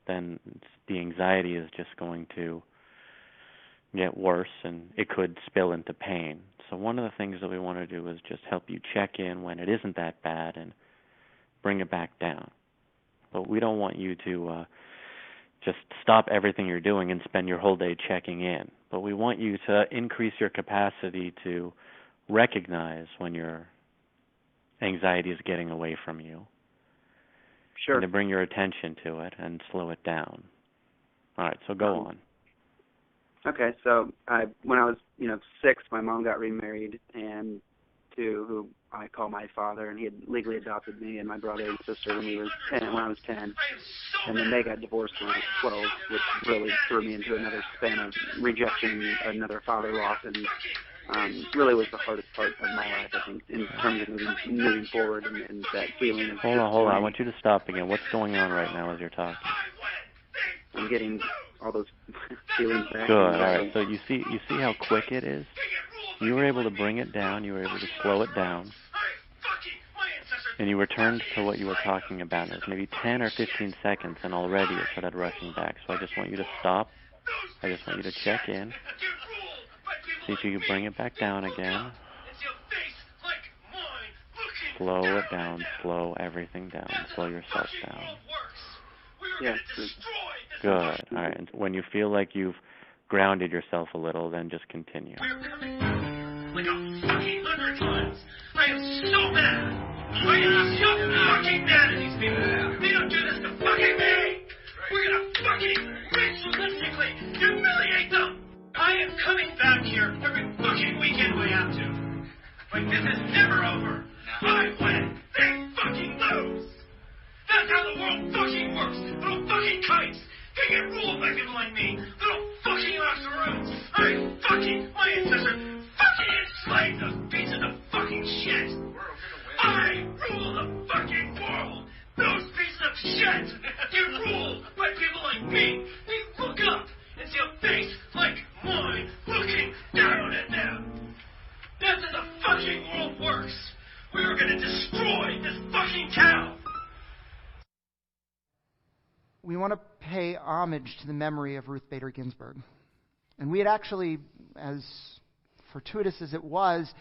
then the anxiety is just going to get worse, and it could spill into pain. So one of the things that we want to do is just help you check in when it isn't that bad and bring it back down. But we don't want you to just stop everything you're doing and spend your whole day checking in. But we want you to increase your capacity to recognize when your anxiety is getting away from you. Sure. And to bring your attention to it and slow it down. All right, so go on. Okay, so when I was 6, my mom got remarried, and to who I call my father, and he had legally adopted me and my brother and sister when I was 10, and then they got divorced when I was 12, which really threw me into another span of rejection, another father loss, and really was the hardest part of my life, I think, in terms of moving forward and that feeling of... Hold on. I want you to stop again. What's going on right now as you're talking? I'm getting all those feelings back. Good. All right. So you see how quick it is? You were able to bring it down. You were able to slow it down. And you returned to what you were talking about. It was maybe 10 or 15 seconds, and already it started rushing back. So I just want you to stop. I just want you to check in. See if you can bring it back down again. Slow it down. Slow everything down. Slow yourself down. Yeah. Good. All right. And when you feel like you've grounded yourself a little, then just continue. We're coming back like a fucking 100 times. I am so mad. I am so fucking mad at these people. They don't do this to fucking me. We're gonna fucking ritualistically humiliate them. I am coming back here every fucking weekend we have to. Like, this is never over. I win, they fucking lose. That's how the world fucking works. Little fucking kites. They get ruled by people like me. Little fucking octoroons. My ancestors fucking enslaved those pieces of fucking shit. I rule the fucking world. Those pieces of shit get ruled by people like me. They look up and see a face like mine looking down at them. That's how the fucking world works. We are gonna destroy this fucking town. We want to pay homage to the memory of Ruth Bader Ginsburg. And we had actually, as fortuitous as it was,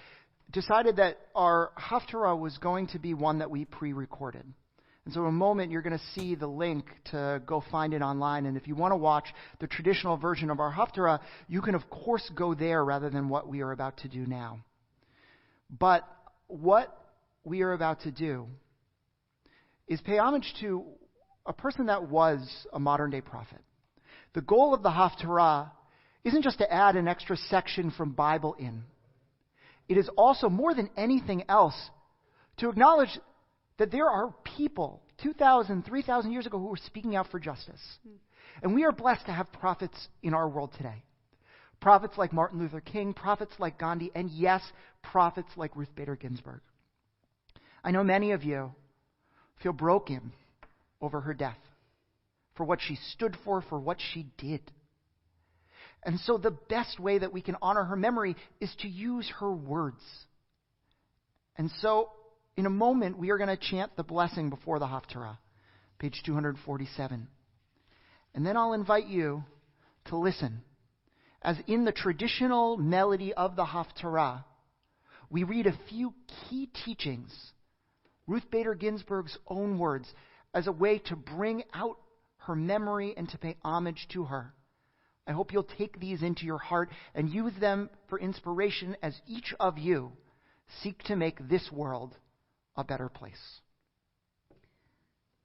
decided that our Haftorah was going to be one that we pre-recorded. And so in a moment, you're going to see the link to go find it online. And if you want to watch the traditional version of our Haftorah, you can, of course, go there rather than what we are about to do now. But what we are about to do is pay homage to a person that was a modern-day prophet. The goal of the Haftorah isn't just to add an extra section from Bible in. It is also, more than anything else, to acknowledge that there are people 2,000, 3,000 years ago who were speaking out for justice. And we are blessed to have prophets in our world today. Prophets like Martin Luther King, prophets like Gandhi, and yes, prophets like Ruth Bader Ginsburg. I know many of you feel broken over her death, for what she stood for what she did. And so the best way that we can honor her memory is to use her words. And so in a moment, we are going to chant the blessing before the Haftorah, page 247. And then I'll invite you to listen, as in the traditional melody of the Haftorah, we read a few key teachings, Ruth Bader Ginsburg's own words, as a way to bring out her memory and to pay homage to her. I hope you'll take these into your heart and use them for inspiration as each of you seek to make this world a better place.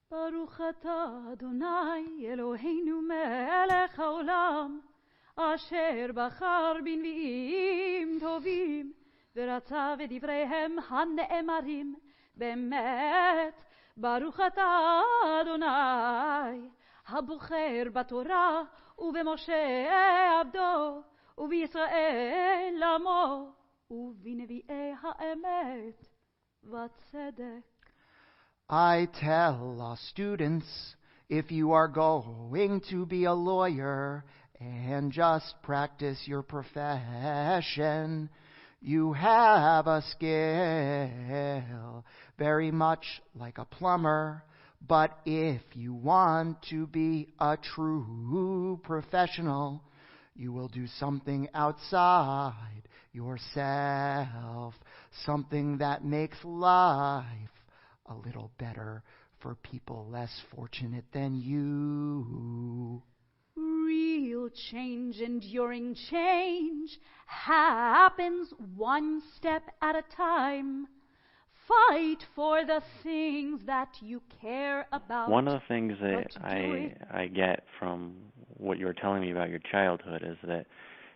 Baruch atah Adonai Eloheinu melech haolam asher bachar b'nvi'im tovim v'ratza v'divreihem hane'emarim be'emet. Baruch atah Adonai habocher b'torah u'b'Moshe abdo u'b'Yisrael amo u'b'nevi'ei ha'emet v'tzedek. I tell our students, if you are going to be a lawyer and just practice your profession, you have a skill very much like a plumber. But if you want to be a true professional, you will do something outside yourself, something that makes life a little better for people less fortunate than you. Real change, enduring change, happens one step at a time. Fight for the things that you care about. One of the things that I get from what you were telling me about your childhood is that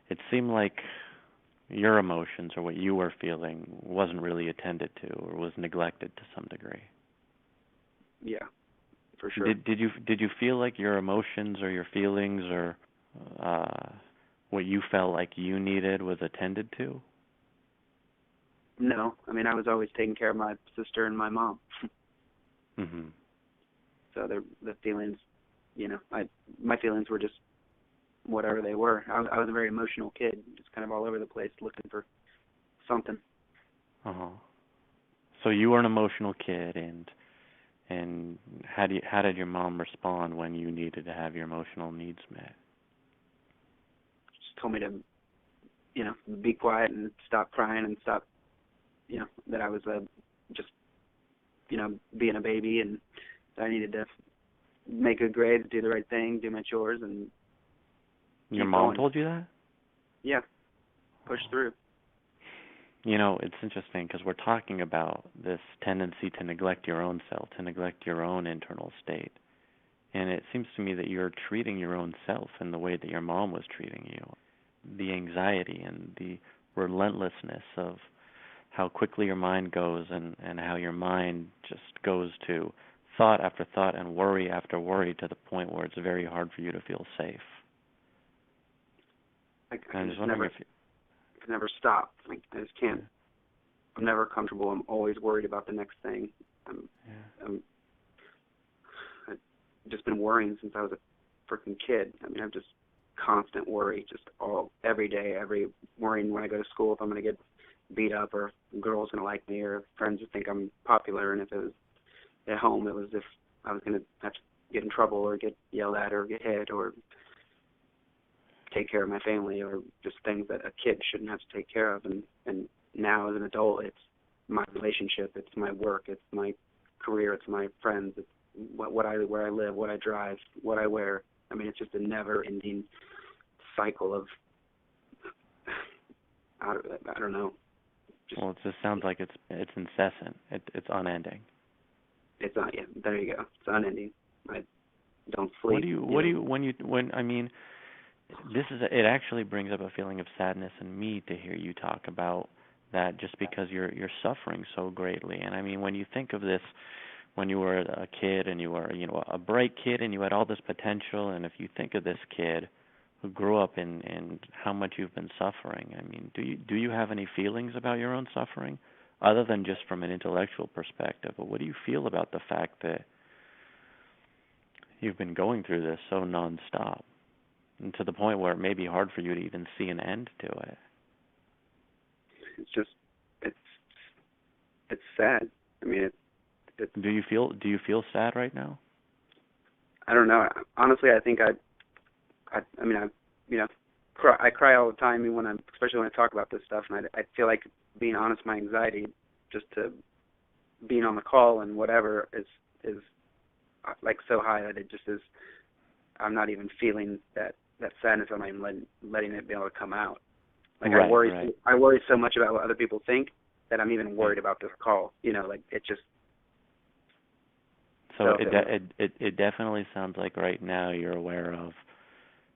it seemed like your emotions or what you were feeling wasn't really attended to or was neglected to some degree. Yeah, for sure. Did you feel like your emotions or your feelings or what you felt like you needed was attended to? No, I mean, I was always taking care of my sister and my mom. Mm-hmm. So the feelings, my feelings were just whatever they were. I was a very emotional kid, just kind of all over the place looking for something. Uh-huh. So you were an emotional kid, and how did your mom respond when you needed to have your emotional needs met? Just told me to, be quiet and stop crying and stop, that I was just, being a baby and that I needed to make good grades, do the right thing, do my chores, and your mom told you that? Yeah, push through. It's interesting because we're talking about this tendency to neglect your own self, to neglect your own internal state. And it seems to me that you're treating your own self in the way that your mom was treating you. The anxiety and the relentlessness of how quickly your mind goes and how your mind just goes to thought after thought and worry after worry to the point where it's very hard for you to feel safe. I just never stop. I just can't. I'm never comfortable. I'm always worried about the next thing. I've just been worrying since I was a freaking kid. I mean, I've just constant worry, every day, worrying when I go to school if I'm going to get beat up or if girls going to like me or friends would think I'm popular, and if it was at home, it was if I was going to have to get in trouble or get yelled at or get hit or take care of my family, or just things that a kid shouldn't have to take care of. And now as an adult, it's my relationship, it's my work, it's my career, it's my friends, it's where I live, what I drive, what I wear. I mean, it's just a never-ending cycle of, I don't know. Well, it just sounds like it's incessant. It's unending. It's not. Yeah, there you go. It's unending. I don't sleep. It actually brings up a feeling of sadness in me to hear you talk about that, just because you're suffering so greatly. And I mean, when you think of this, when you were a kid and you were, a bright kid and you had all this potential, and if you think of this kid who grew up in how much you've been suffering, I mean, do you have any feelings about your own suffering, other than just from an intellectual perspective? But what do you feel about the fact that you've been going through this so nonstop, and to the point where it may be hard for you to even see an end to it? It's just, it's sad. I mean, it's. Do you feel sad right now? I don't know. Honestly, I think I cry all the time, especially when I talk about this stuff, and I feel like, being honest, my anxiety just to being on the call and whatever is like so high that it just is. I'm not even feeling that sadness. I'm not even letting it be able to come out. Like, right, I worry so much about what other people think that I'm even worried about this call. Like, it just. So it definitely sounds like right now you're aware of.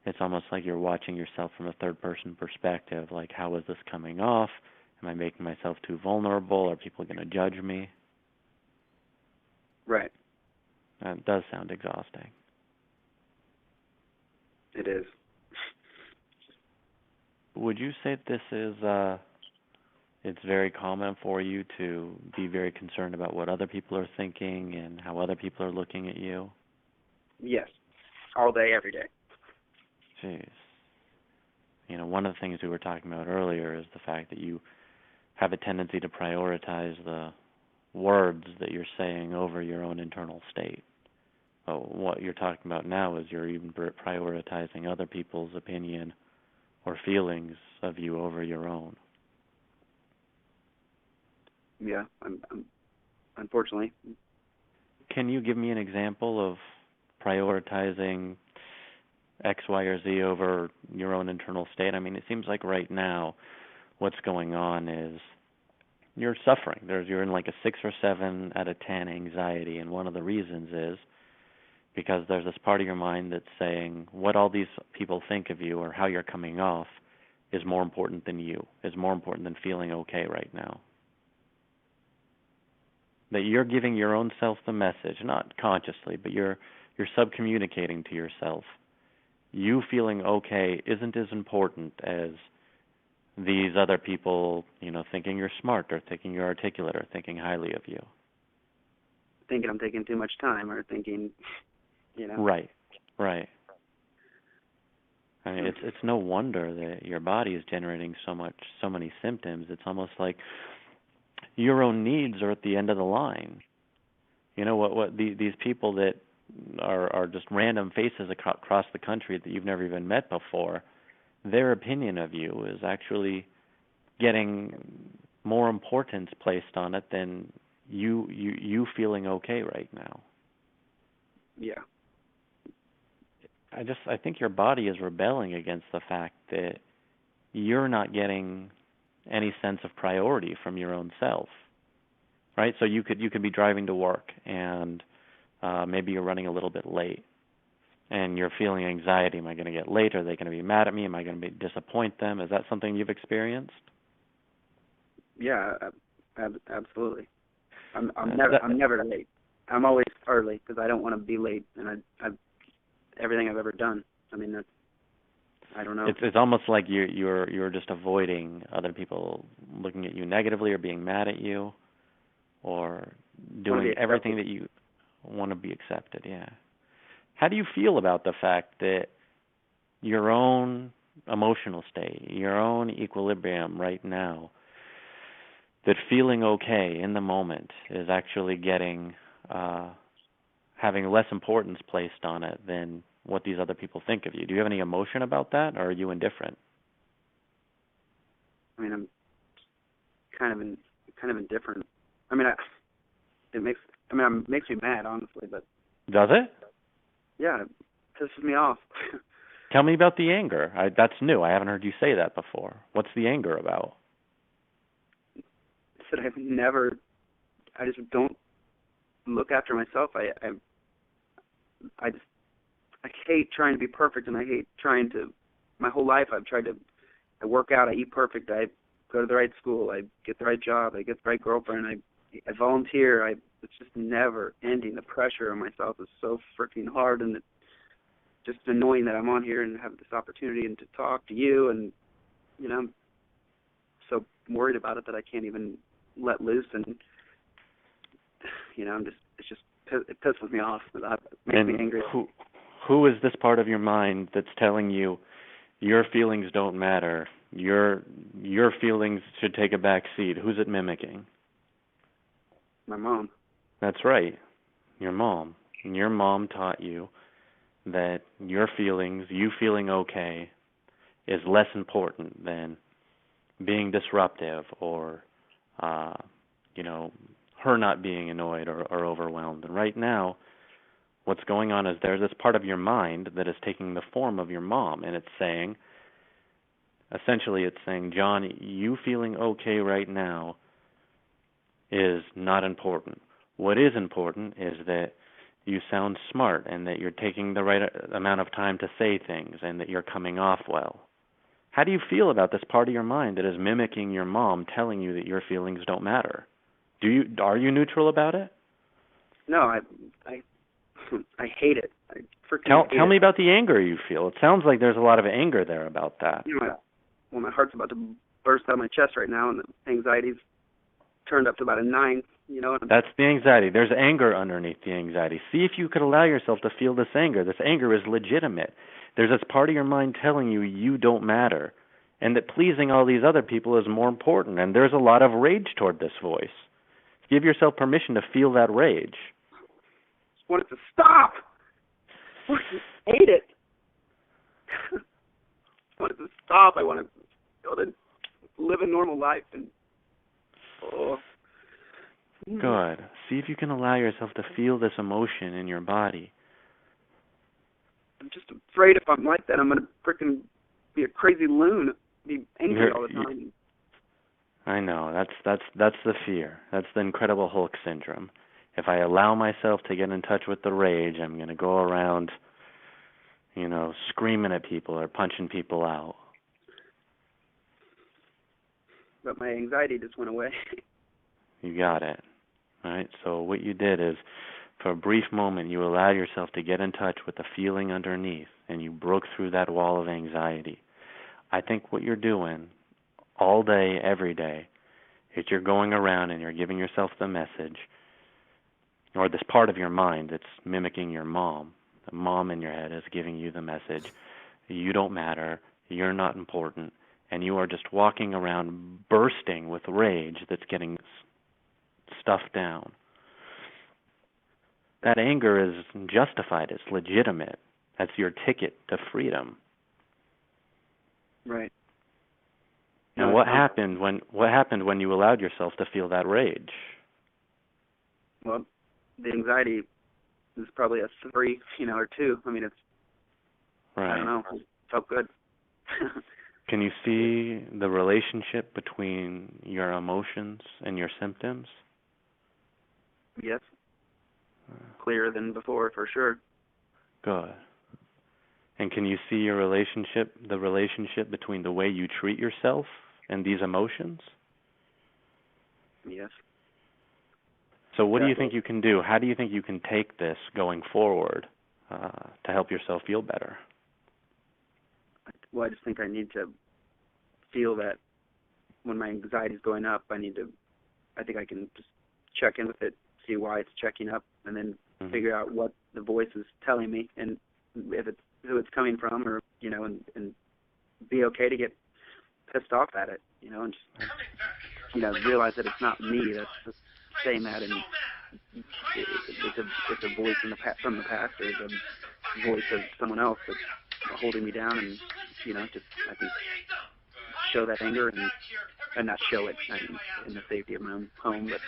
It's almost like you're watching yourself from a third-person perspective. Like, how is this coming off? Am I making myself too vulnerable? Are people going to judge me? Right. It does sound exhausting. It is. Would you say this is, it's very common for you to be very concerned about what other people are thinking and how other people are looking at you? Yes. All day, every day. Jeez. One of the things we were talking about earlier is the fact that you have a tendency to prioritize the words that you're saying over your own internal state. But what you're talking about now is you're even prioritizing other people's opinion or feelings of you over your own. Yeah, unfortunately. Can you give me an example of prioritizing X, Y, or Z over your own internal state? I mean, it seems like right now what's going on is you're suffering. You're in like a 6 or 7 out of 10 anxiety, and one of the reasons is because there's this part of your mind that's saying what all these people think of you or how you're coming off is more important than you, is more important than feeling okay right now. That you're giving your own self the message, not consciously, but you're sub-communicating to yourself. You feeling okay isn't as important as these other people, thinking you're smart or thinking you're articulate or thinking highly of you. Thinking I'm taking too much time or thinking, Right. I mean, it's no wonder that your body is generating so many symptoms. It's almost like your own needs are at the end of the line. These people that are just random faces across the country that you've never even met before, their opinion of you is actually getting more importance placed on it than you feeling okay right now. Yeah. I think your body is rebelling against the fact that you're not getting any sense of priority from your own self, right? So you could be driving to work and maybe you're running a little bit late and you're feeling anxiety. Am I going to get late? Are they going to be mad at me? Am I going to disappoint them? Is that something you've experienced? Yeah, absolutely. I'm never late. I'm always early because I don't want to be late, and I've everything I've ever done. I mean, I don't know. It's almost like you're just avoiding other people looking at you negatively or being mad at you, or doing everything that you want to be accepted. Yeah. How do you feel about the fact that your own emotional state, your own equilibrium right now, that feeling okay in the moment is actually getting having less importance placed on it than what these other people think of you? Do you have any emotion about that, or are you indifferent? I mean, I'm kind of indifferent. I mean, I mean, it makes me mad, honestly, but Does it? yeah, it pisses me off. Tell me about the anger. That's new. I haven't heard you say that before. What's the anger about? That I just don't look after myself. I hate trying to be perfect, and I hate trying to, my whole life I work out, I eat perfect, I go to the right school, I get the right job, I get the right girlfriend, I volunteer, it's just never ending. The pressure on myself is so freaking hard, and it's just annoying that I'm on here and have this opportunity and to talk to you, and, you know, I'm so worried about it that I can't even let loose, and, you know, it pisses me off. It makes me angry. Who is this part of your mind that's telling you your feelings don't matter, your feelings should take a back seat? Who's it mimicking? My mom. That's right, your mom. And your mom taught you that your feelings, you feeling okay, is less important than being disruptive or, you know, her not being annoyed or overwhelmed. And right now, what's going on is there's this part of your mind that is taking the form of your mom, and it's saying, essentially it's saying, John, you feeling okay right now is not important. What is important is that you sound smart and that you're taking the right amount of time to say things and that you're coming off well. How do you feel about this part of your mind that is mimicking your mom, telling you that your feelings don't matter? Are you neutral about it? No, I hate it. I freaking Tell me about the anger you feel. It sounds like there's a lot of anger there about that. You know, my heart's about to burst out of my chest right now, and the anxiety's turned up to about a 9. You know. That's the anxiety. There's anger underneath the anxiety. See if you could allow yourself to feel this anger. This anger is legitimate. There's this part of your mind telling you you don't matter, and that pleasing all these other people is more important. And there's a lot of rage toward this voice. Give yourself permission to feel that rage. I want it to stop. I hate it. I want it to stop. I want to be able to live a normal life. And Good. See if you can allow yourself to feel this emotion in your body. I'm just afraid if I'm like that, I'm going to freaking be a crazy loon, be angry all the time. I know. That's the fear. That's the Incredible Hulk syndrome. If I allow myself to get in touch with the rage, I'm going to go around, you know, screaming at people or punching people out. But my anxiety just went away. You got it. All right? So what you did is, for a brief moment, you allowed yourself to get in touch with the feeling underneath, and you broke through that wall of anxiety. I think what you're doing all day, every day, is you're going around and you're giving yourself the message, or this part of your mind that's mimicking your mom. The mom in your head is giving you the message, you don't matter, you're not important, and you are just walking around bursting with rage that's getting stuffed down. That anger is justified, it's legitimate. That's your ticket to freedom. Right. Now, what happened when you allowed yourself to feel that rage? Well, the anxiety is probably a 3, or 2. I mean, it's, right. I don't know, it felt good. Can you see the relationship between your emotions and your symptoms? Yes. Clearer than before, for sure. Good. And can you see the relationship between the way you treat yourself and these emotions? Yes. So what do you think you can do? How do you think you can take this going forward to help yourself feel better? Well, I just think I need to feel that when my anxiety is going up, I think I can just check in with it, see why it's checking up, and then figure out what the voice is telling me, and if it's who it's coming from, or and be okay to get pissed off at it, and just realize that it's not me that's just saying that, and it's a voice from the past, or it's a voice of someone else that's holding me down, and just I think show that anger and not show it in the safety of my own home, but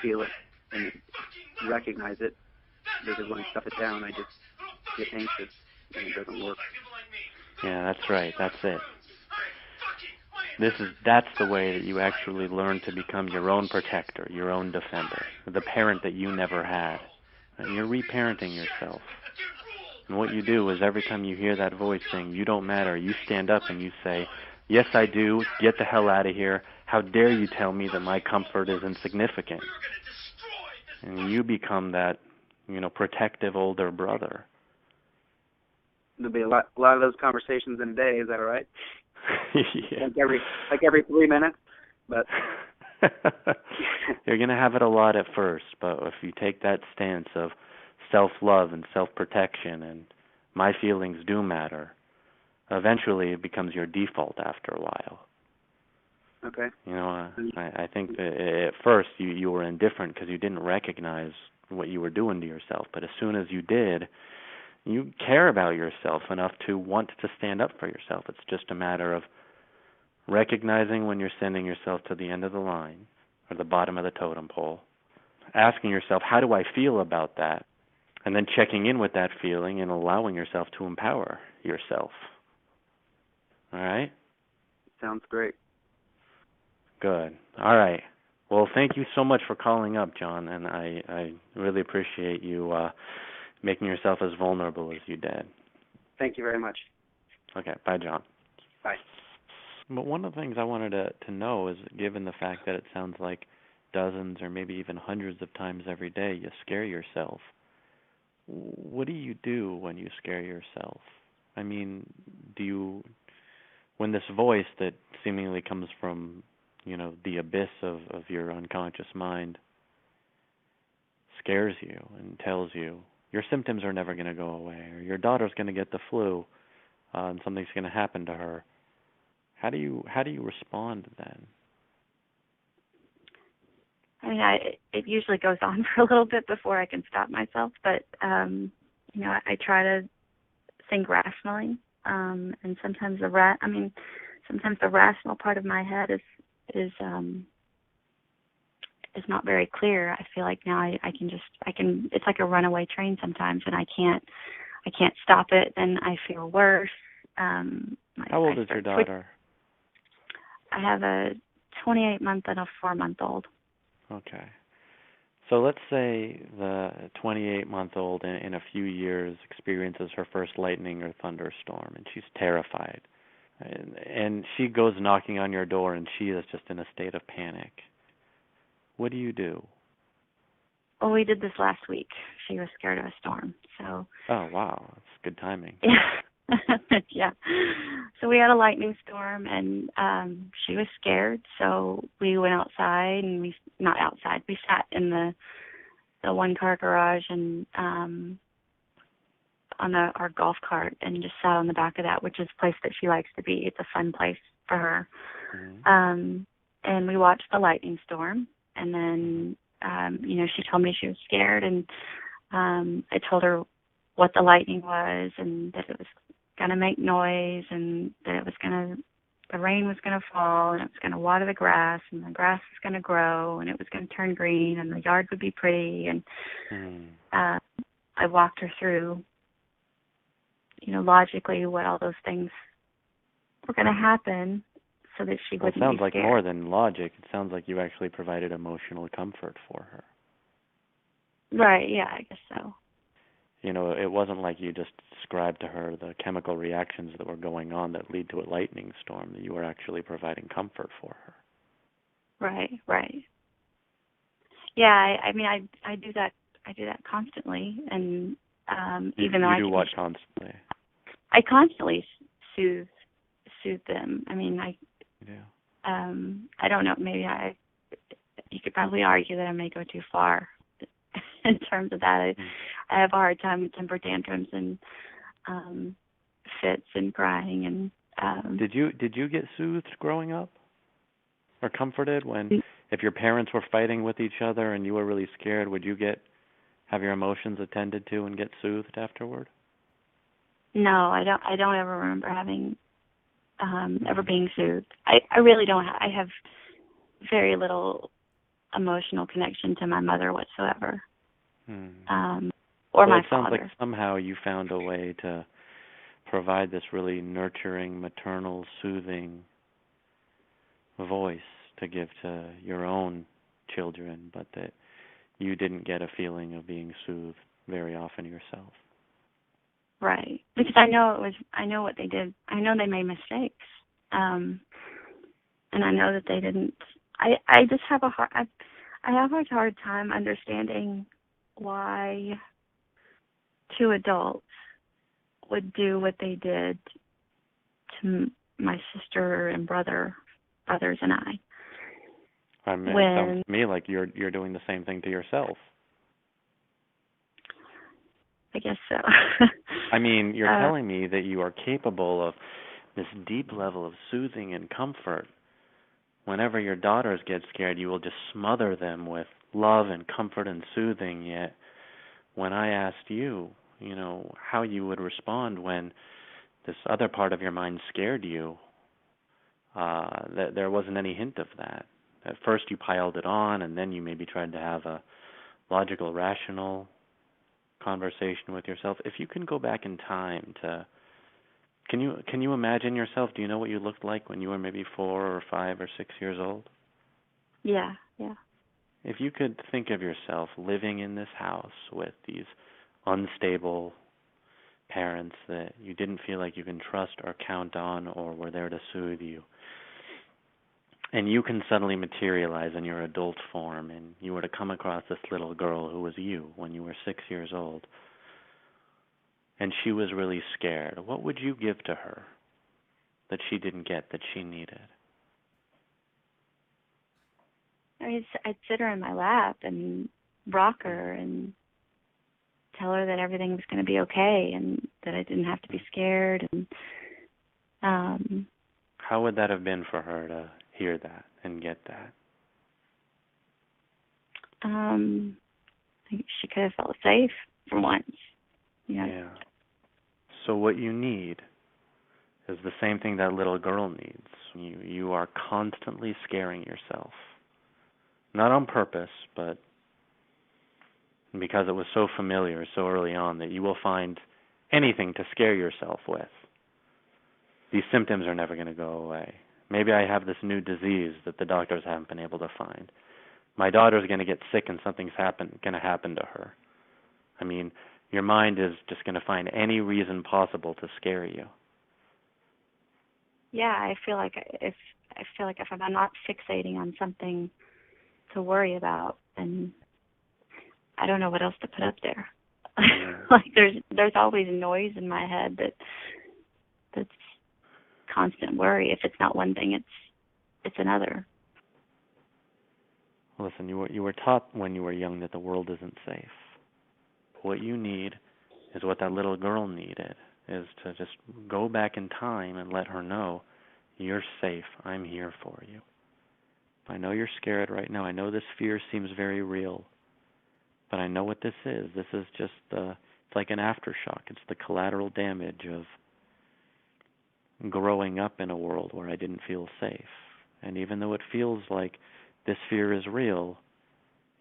feel it and recognize it, because when I stuff it down, I just get anxious, and it doesn't work. Yeah, that's right. That's it. That's the way that you actually learn to become your own protector, your own defender, the parent that you never had. And you're reparenting yourself. And what you do is every time you hear that voice saying, you don't matter, you stand up and you say, yes, I do, get the hell out of here. How dare you tell me that my comfort is insignificant? And you become that, protective older brother. There'll be a lot of those conversations in a day. Is that all right? Yeah. Like every 3 minutes, but you're gonna have it a lot at first. But if you take that stance of self-love and self-protection, and my feelings do matter, eventually it becomes your default after a while. Okay. I think that at first you were indifferent because you didn't recognize what you were doing to yourself. But as soon as you did, you care about yourself enough to want to stand up for yourself. It's just a matter of recognizing when you're sending yourself to the end of the line or the bottom of the totem pole, asking yourself, how do I feel about that? And then checking in with that feeling and allowing yourself to empower yourself. All right? Sounds great. Good. All right. Well, thank you so much for calling up, John, and I really appreciate you making yourself as vulnerable as you did. Thank you very much. Okay. Bye, John. Bye. But one of the things I wanted to know is, given the fact that it sounds like dozens or maybe even hundreds of times every day you scare yourself, what do you do when you scare yourself? I mean, when this voice that seemingly comes from, the abyss of your unconscious mind scares you and tells you your symptoms are never going to go away, or your daughter's going to get the flu, and something's going to happen to her, how do you respond then? I mean, it usually goes on for a little bit before I can stop myself, but I try to think rationally, and sometimes sometimes the rational part of my head is not very clear. I feel like now I can it's like a runaway train sometimes, and I can't stop it, and I feel worse. How old is your daughter? I have a 28-month and a 4-month-old. Okay. So let's say the 28-month-old in a few years experiences her first lightning or thunderstorm, and she's terrified. And she goes knocking on your door, and she is just in a state of panic. What do you do? Well, we did this last week. She was scared of a storm, so. Oh, wow. That's good timing. Yeah. Yeah. So we had a lightning storm, and she was scared, so we went outside, and we sat in the one-car garage and on our golf cart, and just sat on the back of that, which is a place that she likes to be. It's a fun place for her. Mm-hmm. And we watched the lightning storm, and then, she told me she was scared, and I told her what the lightning was, and that it was going to make noise, and that the rain was going to fall, and it was going to water the grass, and the grass was going to grow, and it was going to turn green, and the yard would be pretty, and I walked her through, logically what all those things were going to happen so that she wouldn't be scared. It sounds like more than logic. It sounds like you actually provided emotional comfort for her. Right, yeah, I guess so. It wasn't like you just described to her the chemical reactions that were going on that lead to a lightning storm, that you were actually providing comfort for her. Right. Yeah, I do that constantly, and even though you do what constantly? I constantly soothe them. I mean, I don't know, maybe you could probably argue that I may go too far in terms of that. I have a hard time with temper tantrums and fits and crying, and Did you get soothed growing up, or comforted if your parents were fighting with each other and you were really scared? Would you have your emotions attended to and get soothed afterward? No, I don't ever remember having ever being soothed. I really don't. I have very little emotional connection to my mother whatsoever. Hmm. Or so my it sounds father. like somehow you found a way to provide this really nurturing, maternal, soothing voice to give to your own children, but that you didn't get a feeling of being soothed very often yourself. Right. Because I know what they did. I know they made mistakes. And I know that they didn't. I just have I have a hard time understanding why two adults would do what they did to my sister and brothers and I. I mean, it sounds to me like you're doing the same thing to yourself. I guess so. I mean, you're telling me that you are capable of this deep level of soothing and comfort. Whenever your daughters get scared, you will just smother them with love and comfort and soothing. Yet, when I asked you, how you would respond when this other part of your mind scared you, there wasn't any hint of that. At first you piled it on, and then you maybe tried to have a logical, rational conversation with yourself. If you can go back in time to, can you imagine yourself? Do you know what you looked like when you were maybe 4 or 5 or 6 years old? Yeah. If you could think of yourself living in this house with these unstable parents that you didn't feel like you can trust or count on or were there to soothe you, and you can suddenly materialize in your adult form, and you were to come across this little girl who was you when you were 6 years old, and she was really scared, what would you give to her that she didn't get, that she needed? I'd sit her in my lap and rock her and tell her that everything was going to be okay and that I didn't have to be scared. And how would that have been for her to hear that and get that? I think she could have felt safe for once. Yeah. So what you need is the same thing that little girl needs. You are constantly scaring yourself. Not on purpose, but because it was so familiar so early on that you will find anything to scare yourself with. These symptoms are never going to go away. Maybe I have this new disease that the doctors haven't been able to find. My daughter's going to get sick and something's going to happen to her. I mean, your mind is just going to find any reason possible to scare you. Yeah, I feel like if I'm not fixating on something to worry about, then I don't know what else to put up there. Like there's always noise in my head that's constant worry. If it's not one thing, it's another. Listen, you were taught when you were young that the world isn't safe. What you need is what that little girl needed, is to just go back in time and let her know, you're safe, I'm here for you. I know you're scared right now. I know this fear seems very real, but I know what this is. This is just it's like an aftershock. It's the collateral damage of growing up in a world where I didn't feel safe. And even though it feels like this fear is real,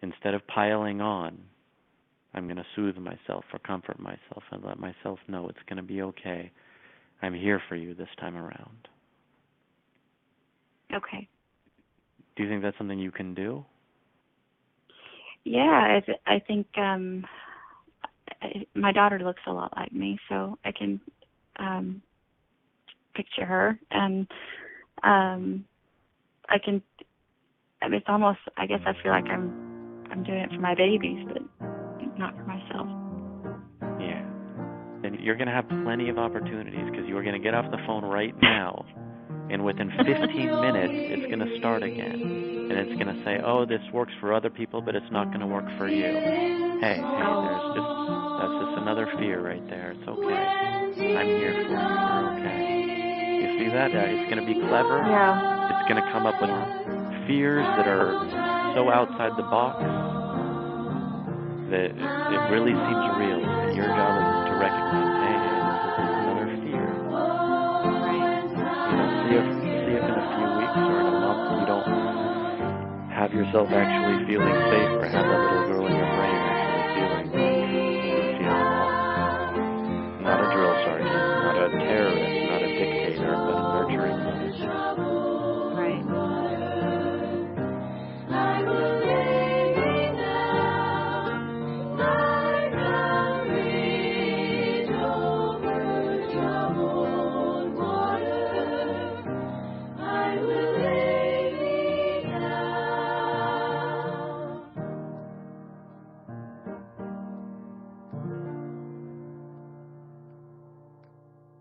instead of piling on, I'm going to soothe myself or comfort myself and let myself know it's going to be okay. I'm here for you this time around. Okay. Do you think that's something you can do? Yeah, I think my daughter looks a lot like me, so I can picture her, and it's almost, I guess I feel like I'm doing it for my babies, but not for myself. Yeah. And you're going to have plenty of opportunities because you are going to get off the phone right now, and within 15 minutes, it's going to start again. And it's going to say, oh, this works for other people, but it's not going to work for you. Hey, that's just another fear right there. It's okay. I'm here for you. You're okay. You see that? It's going to be clever. Yeah. It's going to come up with fears that are so outside the box that it really seems real. And your job is to recognize, hey, this is another fear. See if in a few weeks or in a month you don't have yourself actually feeling safe or have that little girl in your brain